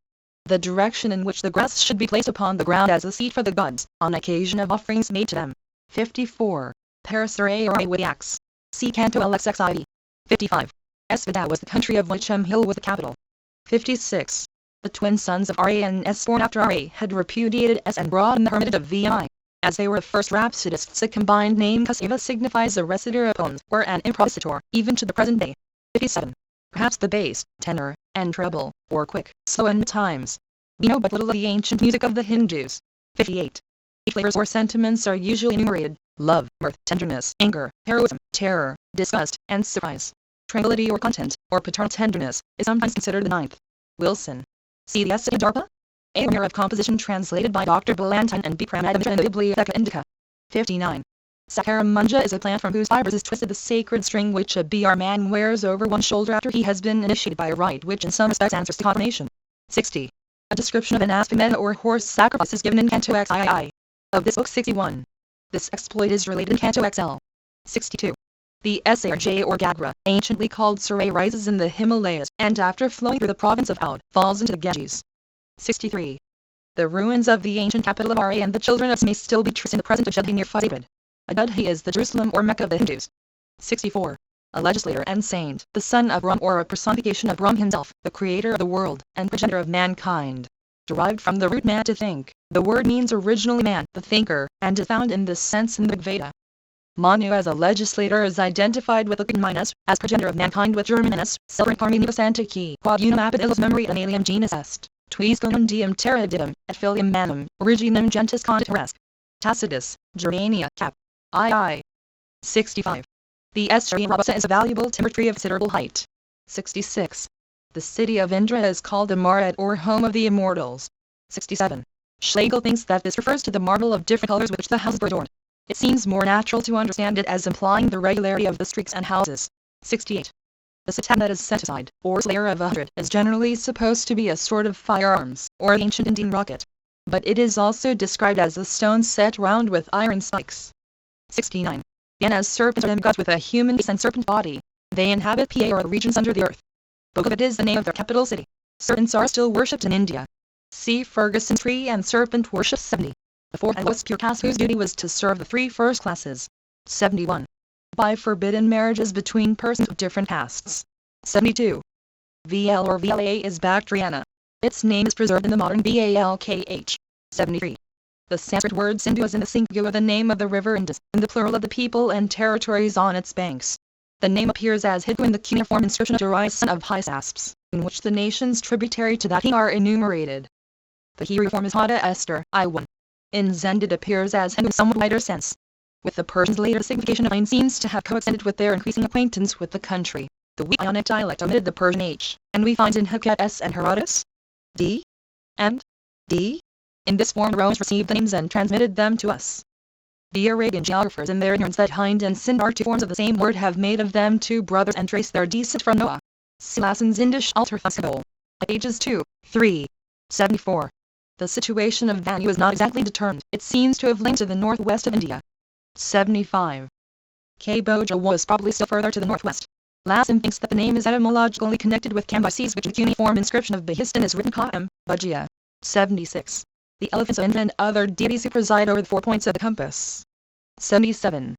The direction in which the grass should be placed upon the ground as a seat for the gods, on occasion of offerings made to them. 54. Parasarayarai with the axe. See Canto LXXIV. 55. Esvada was the country of which M Hill was the capital. 56. The twin sons of Ra and S born after Ra had repudiated S and brought in the hermitage of VMI. As they were the first rhapsodists, a combined name Kaseva signifies a reciter of poems, or an improvisator, even to the present day. 57. Perhaps the bass, tenor, and treble, or quick, slow and times. We know but little of the ancient music of the Hindus. 58. Flavors or sentiments are usually enumerated: love, mirth, tenderness, anger, heroism, terror, disgust, and surprise. Tranquility or content, or paternal tenderness, is sometimes considered the 9th. Wilson. See the essay Darpa? A manner of composition translated by Dr. Ballantyne and B. Pramadamitra in the Bibliotheca Indica. 59. Sacaramunja is a plant from whose fibers is twisted the sacred string which a Brahman wears over one shoulder after he has been initiated by a rite which in some respects answers to confirmation. 60. A description of an aspimeda or horse sacrifice is given in Canto XII. Of this book 61. This exploit is related in Canto XL. 62. The Sarj or Gagra, anciently called Sarai, rises in the Himalayas, and after flowing through the province of Oudh, falls into the Ganges. 63. The ruins of the ancient capital of Ra and the children of may still be traced in the present Ajudhi near Faizabad. Ajudhi is the Jerusalem or Mecca of the Hindus. 64. a legislator and saint, the son of Ram or a personification of Ram himself, the creator of the world, and progenitor of mankind. Derived from the root man to think, the word means originally man, the thinker, and is found in this sense in the Veda. Manu as a legislator is identified with Minus, as progenitor of mankind with Germanus, Celebrant Carminibus Antiqui, quod unum apud illus memory and alium genus est, tuis conundiem terra didum, et filium manum, originum gentis conditoresque. Tacitus, Germania, cap. II. 65. The Estuary robusta is a valuable timber tree of considerable height. 66. The city of Indra is called the Marat or home of the immortals. 67. Schlegel thinks that this refers to the marble of different colors with which the houses were adorned. It seems more natural to understand it as implying the regularity of the streets and houses. 68. The satan that is set aside, or slayer of 100, is generally supposed to be a sort of firearms, or the ancient Indian rocket. But it is also described as a stone set round with iron spikes. 69. Again, as serpents are demigods with a human face and serpent body. They inhabit Pa or the regions under the earth. Bhogavad is the name of their capital city. Serpents are still worshipped in India. See Ferguson tree and serpent worship 70. The fourth and lowest pure caste whose duty was to serve the three first classes. 71. By forbidden marriages between persons of different castes. 72. VL or VLA is Bactriana. Its name is preserved in the modern BALKH. 73. The Sanskrit word Sindhu is in the singular the name of the river Indus, in the plural of the people and territories on its banks. The name appears as Hindu in the cuneiform inscription of Darius son of Hystaspes, in which the nations tributary to that king are enumerated. The Hebrew form is Hada Esther, I1. In Zend it appears as Hindu in somewhat wider sense. With the Persians later the signification of Ain seems to have coexisted with their increasing acquaintance with the country. The weak Ionic dialect omitted the Persian H, and we find in Heket S and Herodotus D and D. In this form the Romans received the names and transmitted them to us. The Arabian geographers in their ignorance that Hind and Sind are two forms of the same word have made of them two brothers and traced their descent from Noah. Silason's Indish altar festival. Pages 2, 3, 74. The situation of Vanu is not exactly determined. It seems to have linked to the northwest of India. 75. Kamboja was probably still further to the northwest. Lassen thinks that the name is etymologically connected with Cambyses, which the cuneiform inscription of Behistun is written Ka'am, Bujia. 76. The elephants of Indra and other deities who preside over the 4 points of the compass. 77.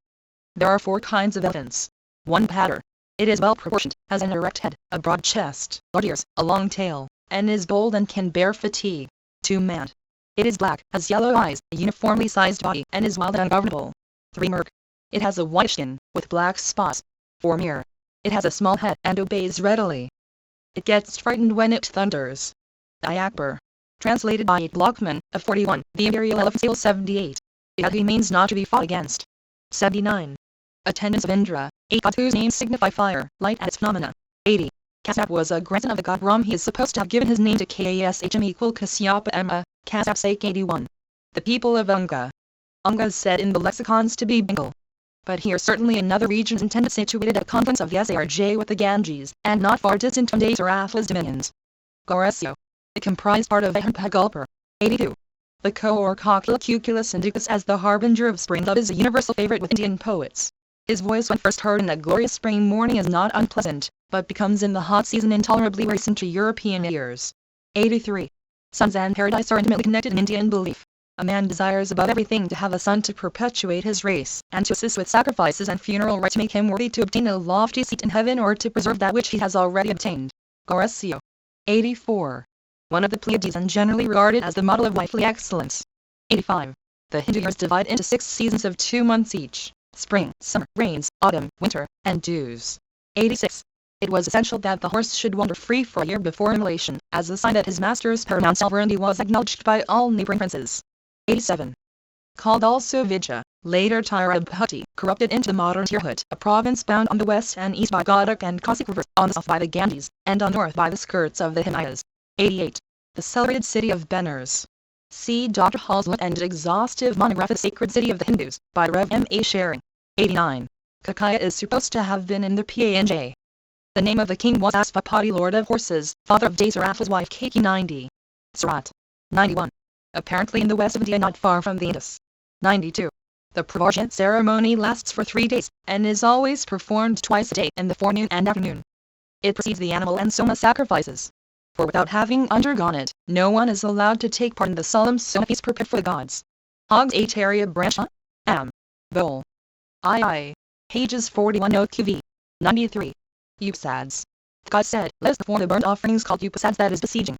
There are 4 kinds of elephants. 1 patter. It is well proportioned, has an erect head, a broad chest, large ears, a long tail, and is bold and can bear fatigue. 2 mad. It is black, has yellow eyes, a uniformly sized body, and is wild and ungovernable. 3 merg. It has a white skin, with black spots. 4 mere. It has a small head and obeys readily. It gets frightened when it thunders. Akbar. Translated by Blockman, of 41, The Imperial Elephant Sale 78. Yagi means not to be fought against. 79. Attendants of Indra, 8 gods whose names signify fire, light and its phenomena. 80. Kasap was a grandson of the god Ram. He is supposed to have given his name to Kashm equal Kasyapa Emma, Kasap sake 81. The people of Unga. Unga is said in the lexicons to be Bengal. But here certainly another region is intended situated at confluence of the Sarj with the Ganges, and not far distant from Dasarafa's dominions. Goresio. It comprised part of Ahmedpagulpur. 82. The co or cocula cuculus indicus as the harbinger of spring love is a universal favorite with Indian poets. His voice when first heard in a glorious spring morning is not unpleasant, but becomes in the hot season intolerably wearisome to European ears. 83. Suns and paradise are intimately connected in Indian belief. A man desires above everything to have a son to perpetuate his race, and to assist with sacrifices and funeral rites to make him worthy to obtain a lofty seat in heaven or to preserve that which he has already obtained. Goresio. 84. One of the Pleiades and generally regarded as the model of wifely excellence. 85. The Hindu years divide into 6 seasons of 2 months each: spring, summer, rains, autumn, winter, and dews. 86. It was essential that the horse should wander free for a year before immolation, as a sign that his master's paramount sovereignty was acknowledged by all neighboring princes. 87. Called also Vidya, later Tirabhuti, corrupted into the modern Tirhut, a province bound on the west and east by Gadak and Cossack rivers, on the south by the Ganges, and on north by the skirts of the Himalayas. 88. The celebrated city of Benares. See Dr. Hall's and exhaustive monograph The Sacred City of the Hindus, by Rev. M. A. Sharing. 89. Kakaya is supposed to have been in the PANJ. The name of the king was Asvapati, lord of horses, father of Dasarafa's wife Kaki. 90. Surat. 91. Apparently in the west of India not far from the Indus. 92. The Pravarjan ceremony lasts for 3 days, and is always performed twice a day, in the forenoon and afternoon. It precedes the animal and soma sacrifices. For without having undergone it, no one is allowed to take part in the solemn soma feast prepared for the gods. Hogs Ataria branch Am. Bowl. II. Pages 41 OQV. 93. Upasads. God said, let us perform the burnt offerings called upasads, that is besieging.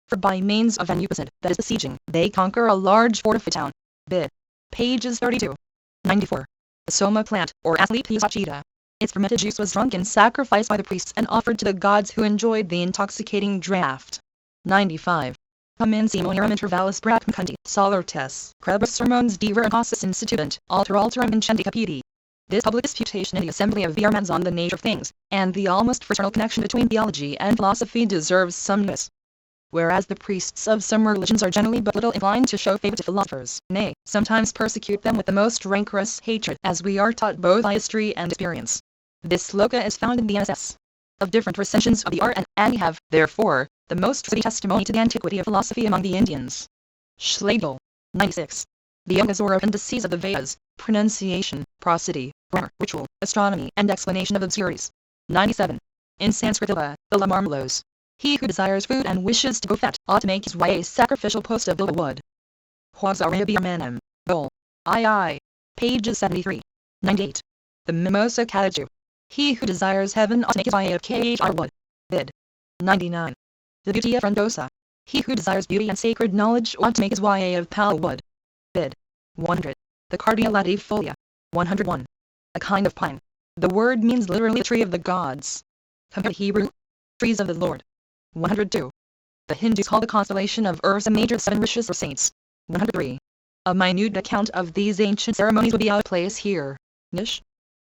For by means of an upasad, that is besieging, they conquer a large fortified town. Bid. Pages 32. 94. The soma plant, or Asclepias achita. Its fermented juice was drunk and sacrificed by the priests and offered to the gods who enjoyed the intoxicating draught. 95. Commensimonum intervallus brachmacundi, solertes, crebus sermones de veritatis instituent, alterum incendi capiti. This public disputation in the assembly of the Armans on the nature of things, and the almost fraternal connection between theology and philosophy deserves some notice. Whereas the priests of some religions are generally but little inclined to show favor to philosophers, nay, sometimes persecute them with the most rancorous hatred, as we are taught both by history and experience. This sloka is found in the NSS of different recensions of the art, and we have, therefore, the most trustworthy testimony to the antiquity of philosophy among the Indians. Schlegel. 96. The yogas or appendices of the Vedas, pronunciation, prosody, grammar, ritual, astronomy, and explanation of obscurities. 97. In Sanskrit, the Lamarmlos. He who desires food and wishes to go fat ought to make his way a sacrificial post of bilba wood. Ramayana. Bull. II. Pages 73. 98. The Mimosa Kadaju. He who desires heaven ought to make his way of khr wood. Bid. 99. The beauty of frondosa. He who desires beauty and sacred knowledge ought to make his way of pala wood. Bid. 100. The cardiolatifolia. 101. A kind of pine. The word means literally a tree of the gods. Compare Hebrew. Trees of the Lord. 102. The Hindus call the constellation of Ursa Major the 7 rishis or saints. 103. A minute account of these ancient ceremonies would be out of place here. Nish.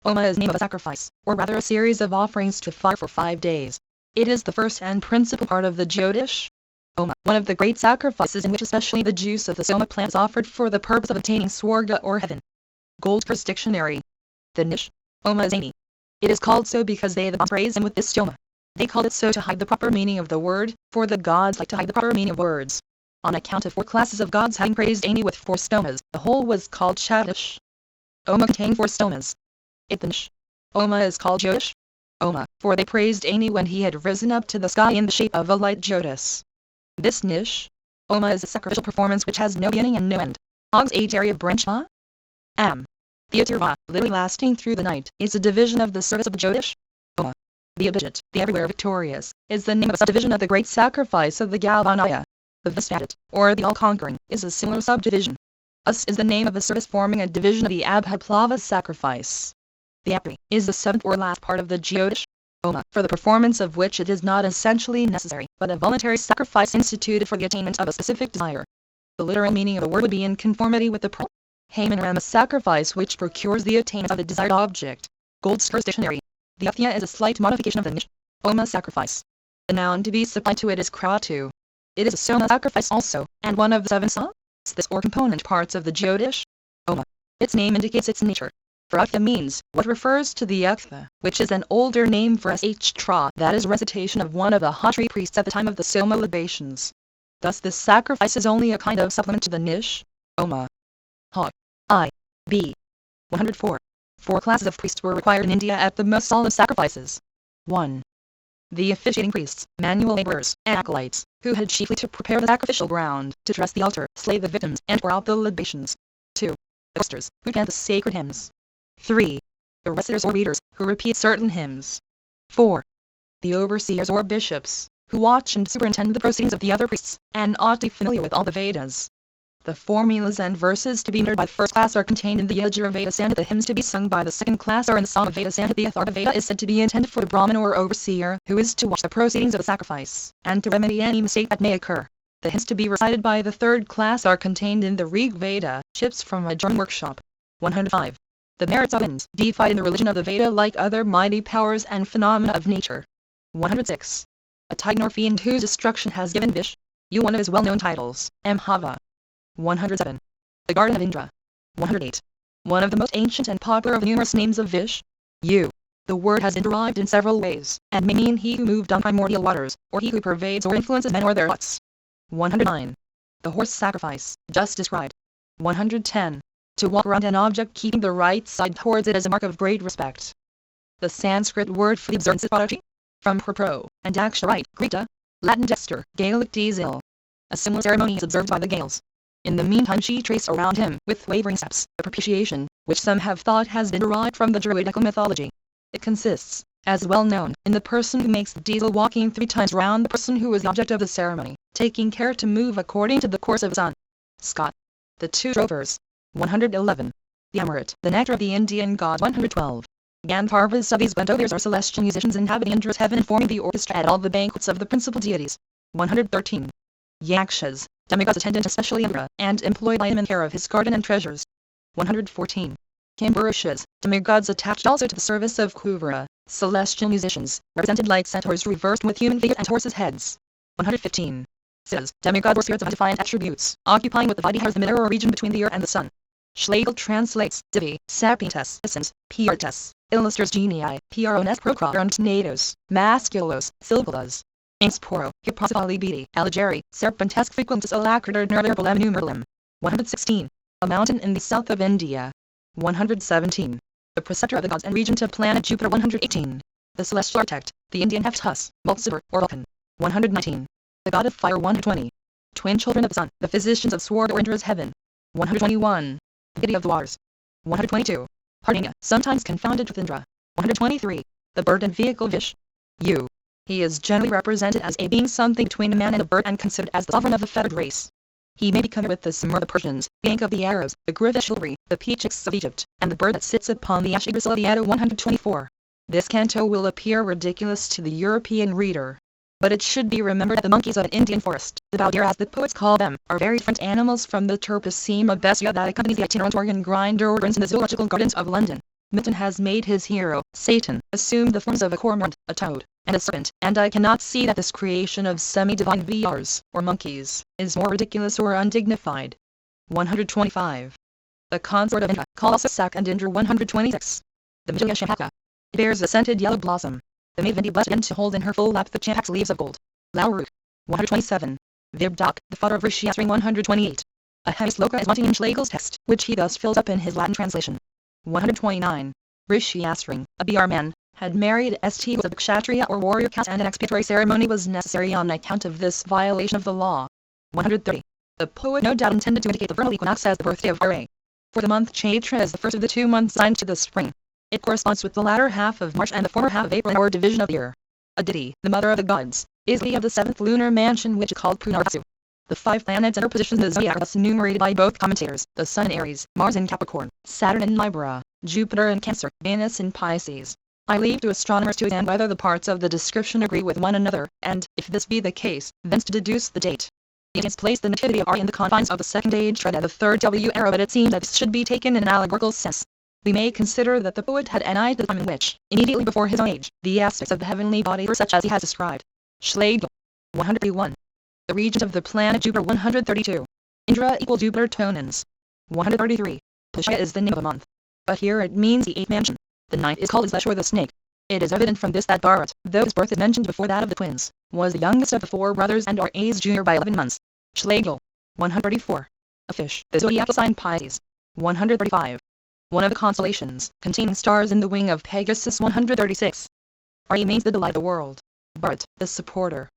Oma is name of a sacrifice, or rather a series of offerings to fire for 5 days. It is the first and principal part of the Jyotish. Oma, one of the great sacrifices in which especially the juice of the soma plant is offered for the purpose of attaining swarga or heaven. Goldgar's Dictionary. The Nish. Oma is 80. It is called so because they the gods praise him with this stoma. They called it so to hide the proper meaning of the word, for the gods like to hide the proper meaning of words. On account of 4 classes of gods having praised Ani with 4 stomas, the whole was called Chatish. Oma contained 4 stomas. The Nish. Oma is called Jyotish. Oma, for they praised Ani when he had risen up to the sky in the shape of a light Jyotis. This Nish. Oma is a sacrificial performance which has no beginning and no end. Og's 8 area branchma. The Atirva, literally lasting through the night, is a division of the service of the Jyotish. Oma. The Abhijit, the everywhere victorious, is the name of a subdivision of the great sacrifice of the Galvanaya. The Vistadit, or the all-conquering, is a similar subdivision. Us is the name of a service forming a division of the Abhiplava sacrifice. The Apri is the 7th or last part of the Jyotish. Oma, for the performance of which it is not essentially necessary, but a voluntary sacrifice instituted for the attainment of a specific desire. The literal meaning of the word would be in conformity with the Pearl. Haman, a sacrifice which procures the attainment of the desired object. Goldgar's Dictionary. The Uthya is a slight modification of the Nish. Oma sacrifice. The noun to be supplied to it is kratu. It is a soma sacrifice also, and one of the 7 saws, this or component parts of the Jyotish. Oma. Its name indicates its nature. For Uktha means, what refers to the Uktha, which is an older name for Shtra, that is recitation of one of the Hatri priests at the time of the Soma libations. Thus this sacrifice is only a kind of supplement to the Nish. Oma. Ha. I. B. 104. 4 classes of priests were required in India at the most solemn sacrifices. 1. The officiating priests, manual laborers, and acolytes, who had chiefly to prepare the sacrificial ground, to dress the altar, slay the victims, and pour out the libations. 2. The choristers, who chant the sacred hymns. 3. The reciters or readers, who repeat certain hymns. 4. The overseers or bishops, who watch and superintend the proceedings of the other priests, and ought to be familiar with all the Vedas. The formulas and verses to be uttered by the 1st class are contained in the Yajur Veda Sandhi. The hymns to be sung by the 2nd class are in the Song of Veda Sandhi. The Atharva Veda is said to be intended for the Brahmin or overseer, who is to watch the proceedings of the sacrifice, and to remedy any mistake that may occur. The hymns to be recited by the 3rd class are contained in the Rig Veda, chips from a German workshop. 105. The merits of winds, deified in the religion of the Veda like other mighty powers and phenomena of nature. 106. A tiger fiend whose destruction has given Vish, one of his well-known titles, Amhava. 107. The Garden of Indra. 108. One of the most ancient and popular of the numerous names of Vish. The word has been derived in several ways, and may mean he who moved on primordial waters, or he who pervades or influences men or their thoughts. 109. The horse sacrifice, just described. 110. To walk around an object keeping the right side towards it as a mark of great respect. The Sanskrit word for the observance is prodigy. From propro, and aksharite, Greta, Latin dexter, Gaelic diesel. A similar ceremony is observed by the Gaels. In the meantime she traced around him, with wavering steps, a propitiation, which some have thought has been derived from the Druidical mythology. It consists, as well known in the person who makes the diesel walking 3 times round the person who is the object of the ceremony, taking care to move according to the course of the sun. Scott. The Two Drovers. 111. The Emirate, the nectar of the Indian gods. 112. Gandharvas of these Gandharvas are celestial musicians inhabiting Indra's heaven and forming the orchestra at all the banquets of the principal deities. 113. Yakshas, demigods attendant especially Indra, and employed by him in care of his garden and treasures. 114. Kamburushas, demigods attached also to the service of Kuvara, celestial musicians, represented like centaurs reversed with human feet and horses' heads. 115. Siddhas, demigods or spirits of undefined attributes, occupying what the Vidihars the middle or region between the ear and the sun. Schlegel translates Divi, Sapientes, Essence, Piertes, Illusters Genii, Prones Procurant Natos, Masculos, Silvalas. Insporo, Hipposipalibidi, Aligeri, Serpentesque Frequentis Alacritor Nerverbulem Numerlum. 116. A mountain in the south of India. 117. The preceptor of the gods and regent of planet Jupiter. 118. The celestial architect, the Indian Hephaestus, Mulciber, or Vulcan. 119. The god of fire. 120. Twin children of the sun, the physicians of sword or Indra's heaven. 121. The deity of the waters. 122. Hardinya, sometimes confounded with Indra. 123. The bird and vehicle Vish. U. He is generally represented as a being something between a man and a bird and considered as the sovereign of the feathered race. He may be compared with the Simur of the Persians, the Yank of the Arabs, the Griffith chivalry, the Peachiks of Egypt, and the bird that sits upon the Ashigris of the Edda. 124. This canto will appear ridiculous to the European reader. But it should be remembered that the monkeys of an Indian forest, the Baldir as the poets call them, are very different animals from the Turpicema bestia that accompanies the itinerant organ grinder organs in the zoological gardens of London. Milton has made his hero, Satan, assume the forms of a cormorant, a toad, and a serpent, and I cannot see that this creation of semi-divine VRs, or monkeys, is more ridiculous or undignified. 125. The consort of Indra, called also Sak and Indra. 126. The Majuya Shampaka. It bears a scented yellow blossom. The maid Vindi blessed again to hold in her full lap the champak's leaves of gold. Lauruk. 127. Vibdak, the father of Rishi Asring. 128. A heavy sloka is wanting in Schlegel's text, which he thus fills up in his Latin translation. 129. Rishi Asring, a BR man, had married St. who was of Kshatriya or warrior caste, and an expiatory ceremony was necessary on account of this violation of the law. 130. The poet no doubt intended to indicate the vernal equinox as the birthday of Ra. For the month Chaitra is the first of the 2 months assigned to the spring. It corresponds with the latter half of March and the former half of April in our division of the year. Aditi, the mother of the gods, is the of the 7th lunar mansion which is called Punarvasu. The 5 planets and their positions in the zodiac are thus enumerated by both commentators: the Sun in Aries, Mars in Capricorn, Saturn in Libra, Jupiter in Cancer, Venus in Pisces. I leave to astronomers to examine whether the parts of the description agree with one another, and, if this be the case, thence to deduce the date. The Indians place the nativity of Ari in the confines of the second age tread at the third W era, but it seems that this should be taken in an allegorical sense. We may consider that the poet had an eye to the time in which, immediately before his own age, the aspects of the heavenly body were such as he has described. Schlegel. 131. The regent of the planet Jupiter. 132. Indra equal Jupiter Tonans. 133. Pushya is the name of a month. But here it means the 8th mansion. The 9th is called Islesh or the snake. It is evident from this that Bharat, though his birth is mentioned before that of the twins, was the youngest of the 4 brothers and Ra's junior by 11 months. Schlegel. 134. A fish, the zodiacal sign Pisces. 135. One of the constellations, containing stars in the wing of Pegasus. 136. Ari means the delight of the world. Bharat, the supporter.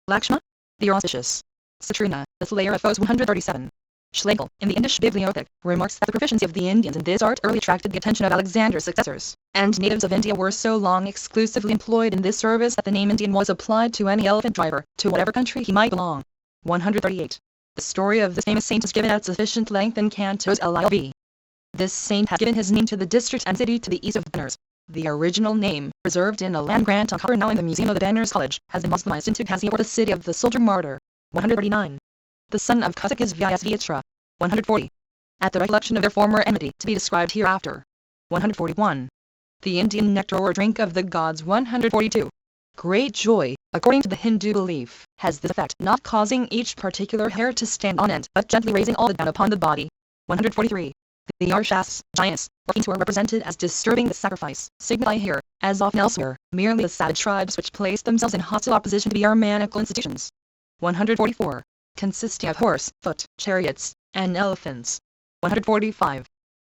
Lakshma, the auspicious. Satruna, the slayer of foes. 137. Schlegel, in the Indisch Bibliothek, remarks that the proficiency of the Indians in this art early attracted the attention of Alexander's successors, and natives of India were so long exclusively employed in this service that the name Indian was applied to any elephant driver, to whatever country he might belong. 138. The story of this famous saint is given at sufficient length in Cantos LIV. This saint has given his name to the district and city to the east of the Banners. The original name, preserved in a land grant on cover now in the Museum of the Banners College, has been Muslimized into Ghazi, or the city of the soldier martyr. 139. The son of Cusack is Vyasvitra. 140. At the recollection of their former enmity, to be described hereafter. 141. The Indian nectar or drink of the gods. 142. Great joy, according to the Hindu belief, has this effect, not causing each particular hair to stand on end, but gently raising all the down upon the body. 143. The Arshas, giants, or fiends who are represented as disturbing the sacrifice, signify here, as often elsewhere, merely the savage tribes which place themselves in hostile opposition to the Brahmanical institutions. 144. Consisting of horse, foot, chariots, and elephants. 145.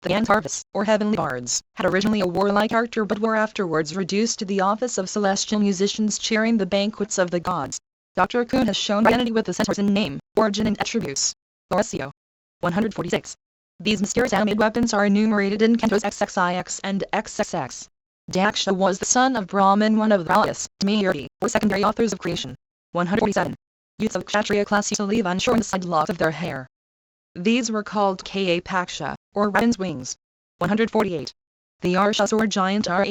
The Gandharvas, or heavenly bards, had originally a warlike character but were afterwards reduced to the office of celestial musicians cheering the banquets of the gods. Dr. Kuhn has shown identity with the centaurs in name, origin and attributes. Horacio. 146. These mysterious animated weapons are enumerated in Cantos XXIX and XXX. Daksha was the son of Brahman, one of the Rajas, Dmayurti, or secondary authors of creation. 147. Youths of Kshatriya class used to leave unshorn the side locks of their hair. These were called Paksha, or raven's wings. 148. The Arshas or giant Ra?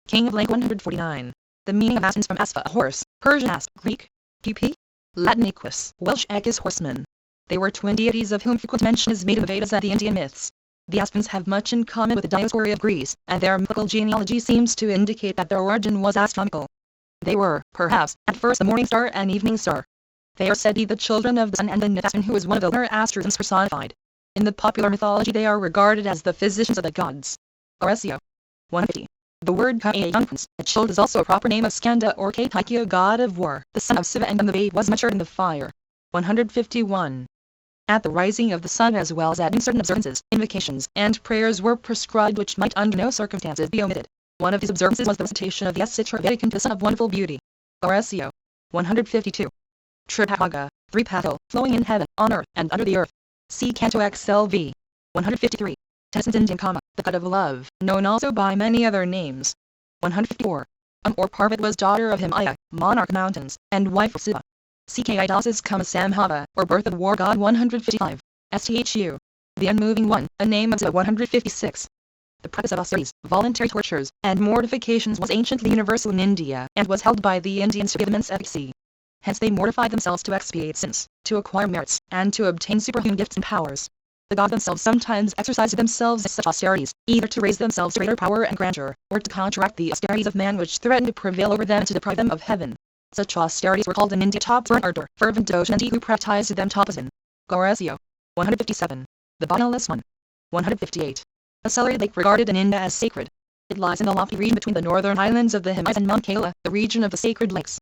King of Lanka. 149. The meaning of Asans from Asva, a horse, Persian Ast, Greek, pp. Latin equus, Welsh Equus horseman. They were twin deities of whom frequent mention is made in the Vedas and the Indian myths. The Aspans have much in common with the Dioscuri of Greece, and their mythical genealogy seems to indicate that their origin was astronomical. They were, perhaps, at first the morning star and evening star. They are said to be the children of the sun and the Aspan, who is one of the lunar astrons personified. In the popular mythology they are regarded as the physicians of the gods. Oresio. 150. The word Kayunkun's, a child, is also a proper name of Skanda or Kaikya, god of war, the son of Siva, and the babe was matured in the fire. 151. At the rising of the sun as well as at noon certain observances, invocations, and prayers were prescribed which might under no circumstances be omitted. One of these observances was the recitation of the Esitra Vedic the Son of Wonderful Beauty. Oresio. 152. Tripakaga, three-pathal, flowing in heaven, on earth, and under the earth. See Canto XLV. 153. Tennyson's Indian comma, the god of love, known also by many other names. 154. Or Parvat was daughter of Himalaya, monarch mountains, and wife of Siva. Ck Das's comma Samhava, or birth of war god. 155. Sthu. The unmoving one, a name of Siva. 156. The practice of austerities, voluntary tortures, and mortifications was anciently universal in India, and was held by the Indians to give immense efficacy. Hence they mortified themselves to expiate sins, to acquire merits, and to obtain superhuman gifts and powers. The gods themselves sometimes exercised themselves as such austerities, either to raise themselves to greater power and grandeur, or to counteract the austerities of man which threatened to prevail over them and to deprive them of heaven. Such austerities were called in India tapas, ardor, fervent devotion, and he who practiced them tapasin. Oresio. 157. The bodiless one. 158. A celebrated lake regarded in India as sacred. It lies in the lofty region between the northern islands of the Himalayas and Mount Kala, the region of the sacred lakes.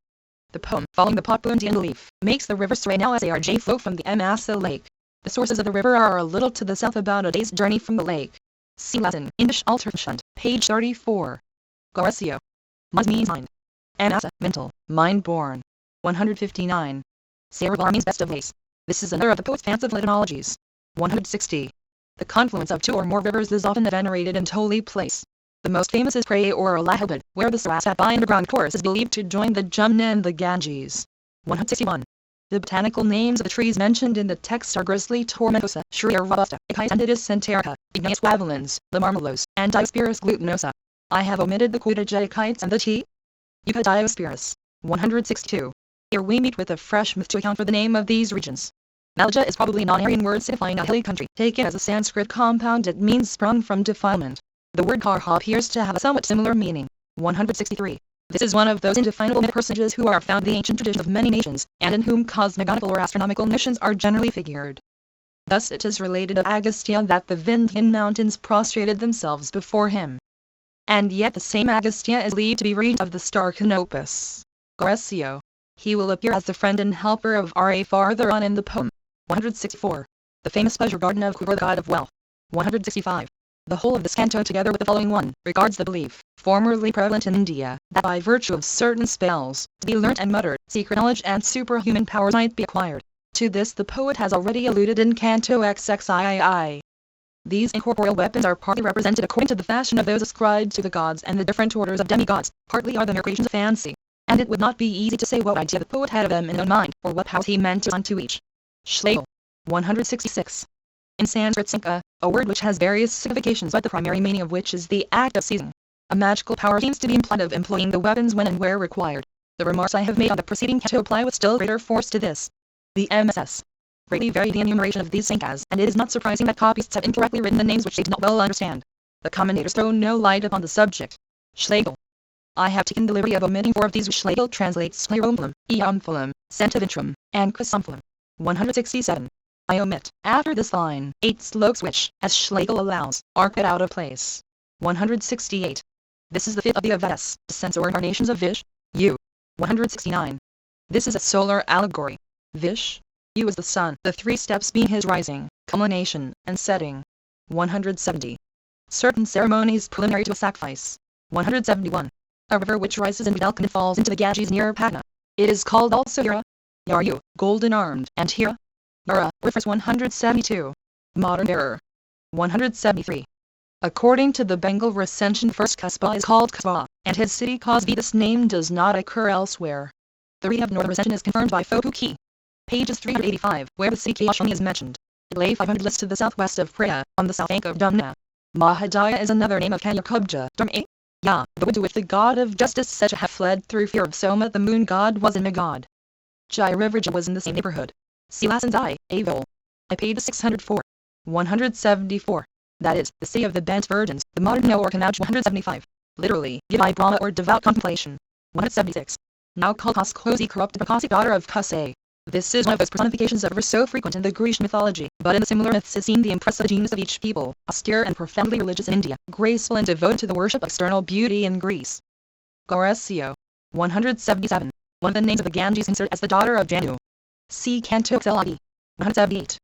The poem, following the popular Indian belief, makes the river Sarj flow from the Amasa lake. The sources of the river are a little to the south, about a day's journey from the lake. See Latin, Indisch Alterschunt, page 34. Oresio. Muz means mind. Amasa, mental, mind-born. 159. Sarabar means best of ways. This is another of the poet's fanciful etymologies. 160. The confluence of two or more rivers is often a venerated and holy place. The most famous is Praya or Allahabad, where the Saraswati underground course is believed to join the Jumna and the Ganges. 161. The botanical names of the trees mentioned in the text are Grizzly tomentosa, Shria robusta, Echitandidus centerica, Ignaeus guavalens, the Marmelos, and Diospirus glutinosa. I have omitted the Quitajacites and the T. Euca Diospirus. 162. Here we meet with a fresh myth to account for the name of these regions. Malaja is probably a non-Aryan word signifying a hilly country. Taken as a Sanskrit compound, it means sprung from defilement. The word Karha appears to have a somewhat similar meaning. 163. This is one of those indefinable myth personages who are found in the ancient tradition of many nations, and in whom cosmogonical or astronomical notions are generally figured. Thus it is related of Agastya that the Vindhyan mountains prostrated themselves before him. And yet the same Agastya is believed to be regent of the star Canopus. Oresio. He will appear as the friend and helper of Ra farther on in the poem. 164. The famous pleasure garden of Kubra, the god of wealth. 165. The whole of this canto, together with the following one, regards the belief, formerly prevalent in India, that by virtue of certain spells, to be learnt and muttered, secret knowledge and superhuman powers might be acquired. To this the poet has already alluded in Canto XXIII. These incorporeal weapons are partly represented according to the fashion of those ascribed to the gods and the different orders of demigods, partly are the mere creations of fancy. And it would not be easy to say what idea the poet had of them in his own mind, or what powers he meant to assign to each. Schlegel. 166. In Sanskrit Sanka, a word which has various significations but the primary meaning of which is the act of seizing. A magical power seems to be implied of employing the weapons when and where required. The remarks I have made on the preceding canto apply with still greater force to this. The MSS greatly vary the enumeration of these Sankas, and it is not surprising that copyists have incorrectly written the names which they do not well understand. The commentators throw no light upon the subject. Schlegel. I have taken the liberty of omitting 4 of these which Schlegel translates Scleromphilum, Eomphalum, Centivitrum, and Chrysomphalum. 167. I omit, after this line, 8 slokes which, as Schlegel allows, are cut out of place. 168. This is the 5th of the Vedas, descents or incarnations of Vish. U. 169. This is a solar allegory. Vish. U is the sun, the 3 steps being his rising, culmination, and setting. 170. Certain ceremonies preliminary to a sacrifice. 171. A river which rises in Budelka and falls into the Ganges near Patna. It is called also Hira. Yaru, golden armed, and Hira. Yara, refers 172. Modern error. 173. According to the Bengal recension, first Kasba is called Kasba, and his city Kasbi. This name does not occur elsewhere. The Rehab Northern recension is confirmed by Fokuki. Pages 385, where the city Kashani is mentioned. It lay 500 lists to the southwest of Priya, on the south bank of Dumna. Mahadaya is another name of Kanyakubja, Ya, the wood to which the god of justice said to have fled through fear of Soma the moon god was in Magad. Jai was in the same neighborhood. Silasans I, Avil. I paid 604. 174. That is, the city of the bent virgins, the modern No or Kanauj 175. Literally, Gidai Brahma or devout contemplation. 176. Now called Koskosi, corrupt Bakasi, daughter of Kase. This is one of those personifications that were so frequent in the Grecian mythology, but in the similar myths is seen the impressive genius of each people, austere and profoundly religious in India, graceful and devoted to the worship of external beauty in Greece. Goresio. 177. One of the names of the Ganges considered as the daughter of Janu. See Canto Xeladi. 178.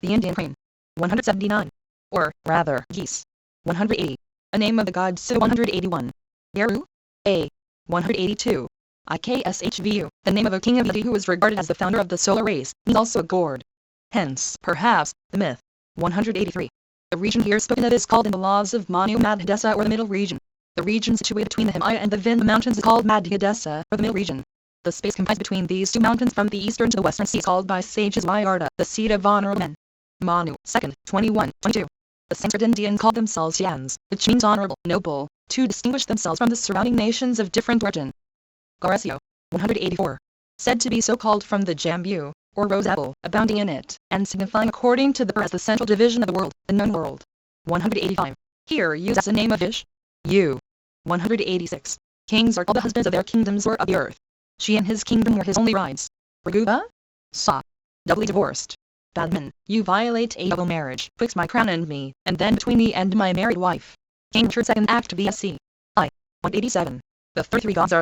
The Indian crane. 179. Or, rather, geese. 180. A name of the god Siddha. 181. Yaru. A. 182. IKSHVU, the name of a king of Udi who was regarded as the founder of the solar race, is also a gourd. Hence, perhaps, the myth. 183. The region here spoken of is called in the laws of Manu Madhyadesa or the Middle Region. The region situated between the Himalaya and the Vindhya mountains is called Madhyadesa, or the Middle Region. The space comprised between these two mountains from the eastern to the western sea is called by sages Vyarta, the seat of honorable men. Manu, 2nd, 21, 22. The Sanskrit Indians called themselves Yans, which means honorable, noble, to distinguish themselves from the surrounding nations of different origin. Goresio. 184. Said to be so called from the jambu, or rose apple, abounding in it, and signifying according to the as the central division of the world, the known world. 185. Here used as the name of Ish. U. 186. Kings are called the husbands of their kingdoms or of the earth. She and his kingdom were his only brides. Raguva? Sa. Doubly divorced. Badman, you violate a double marriage, twixt my crown and me, and then between me and my married wife. King Richard 2nd Act VSC. I. 187. The 33 gods are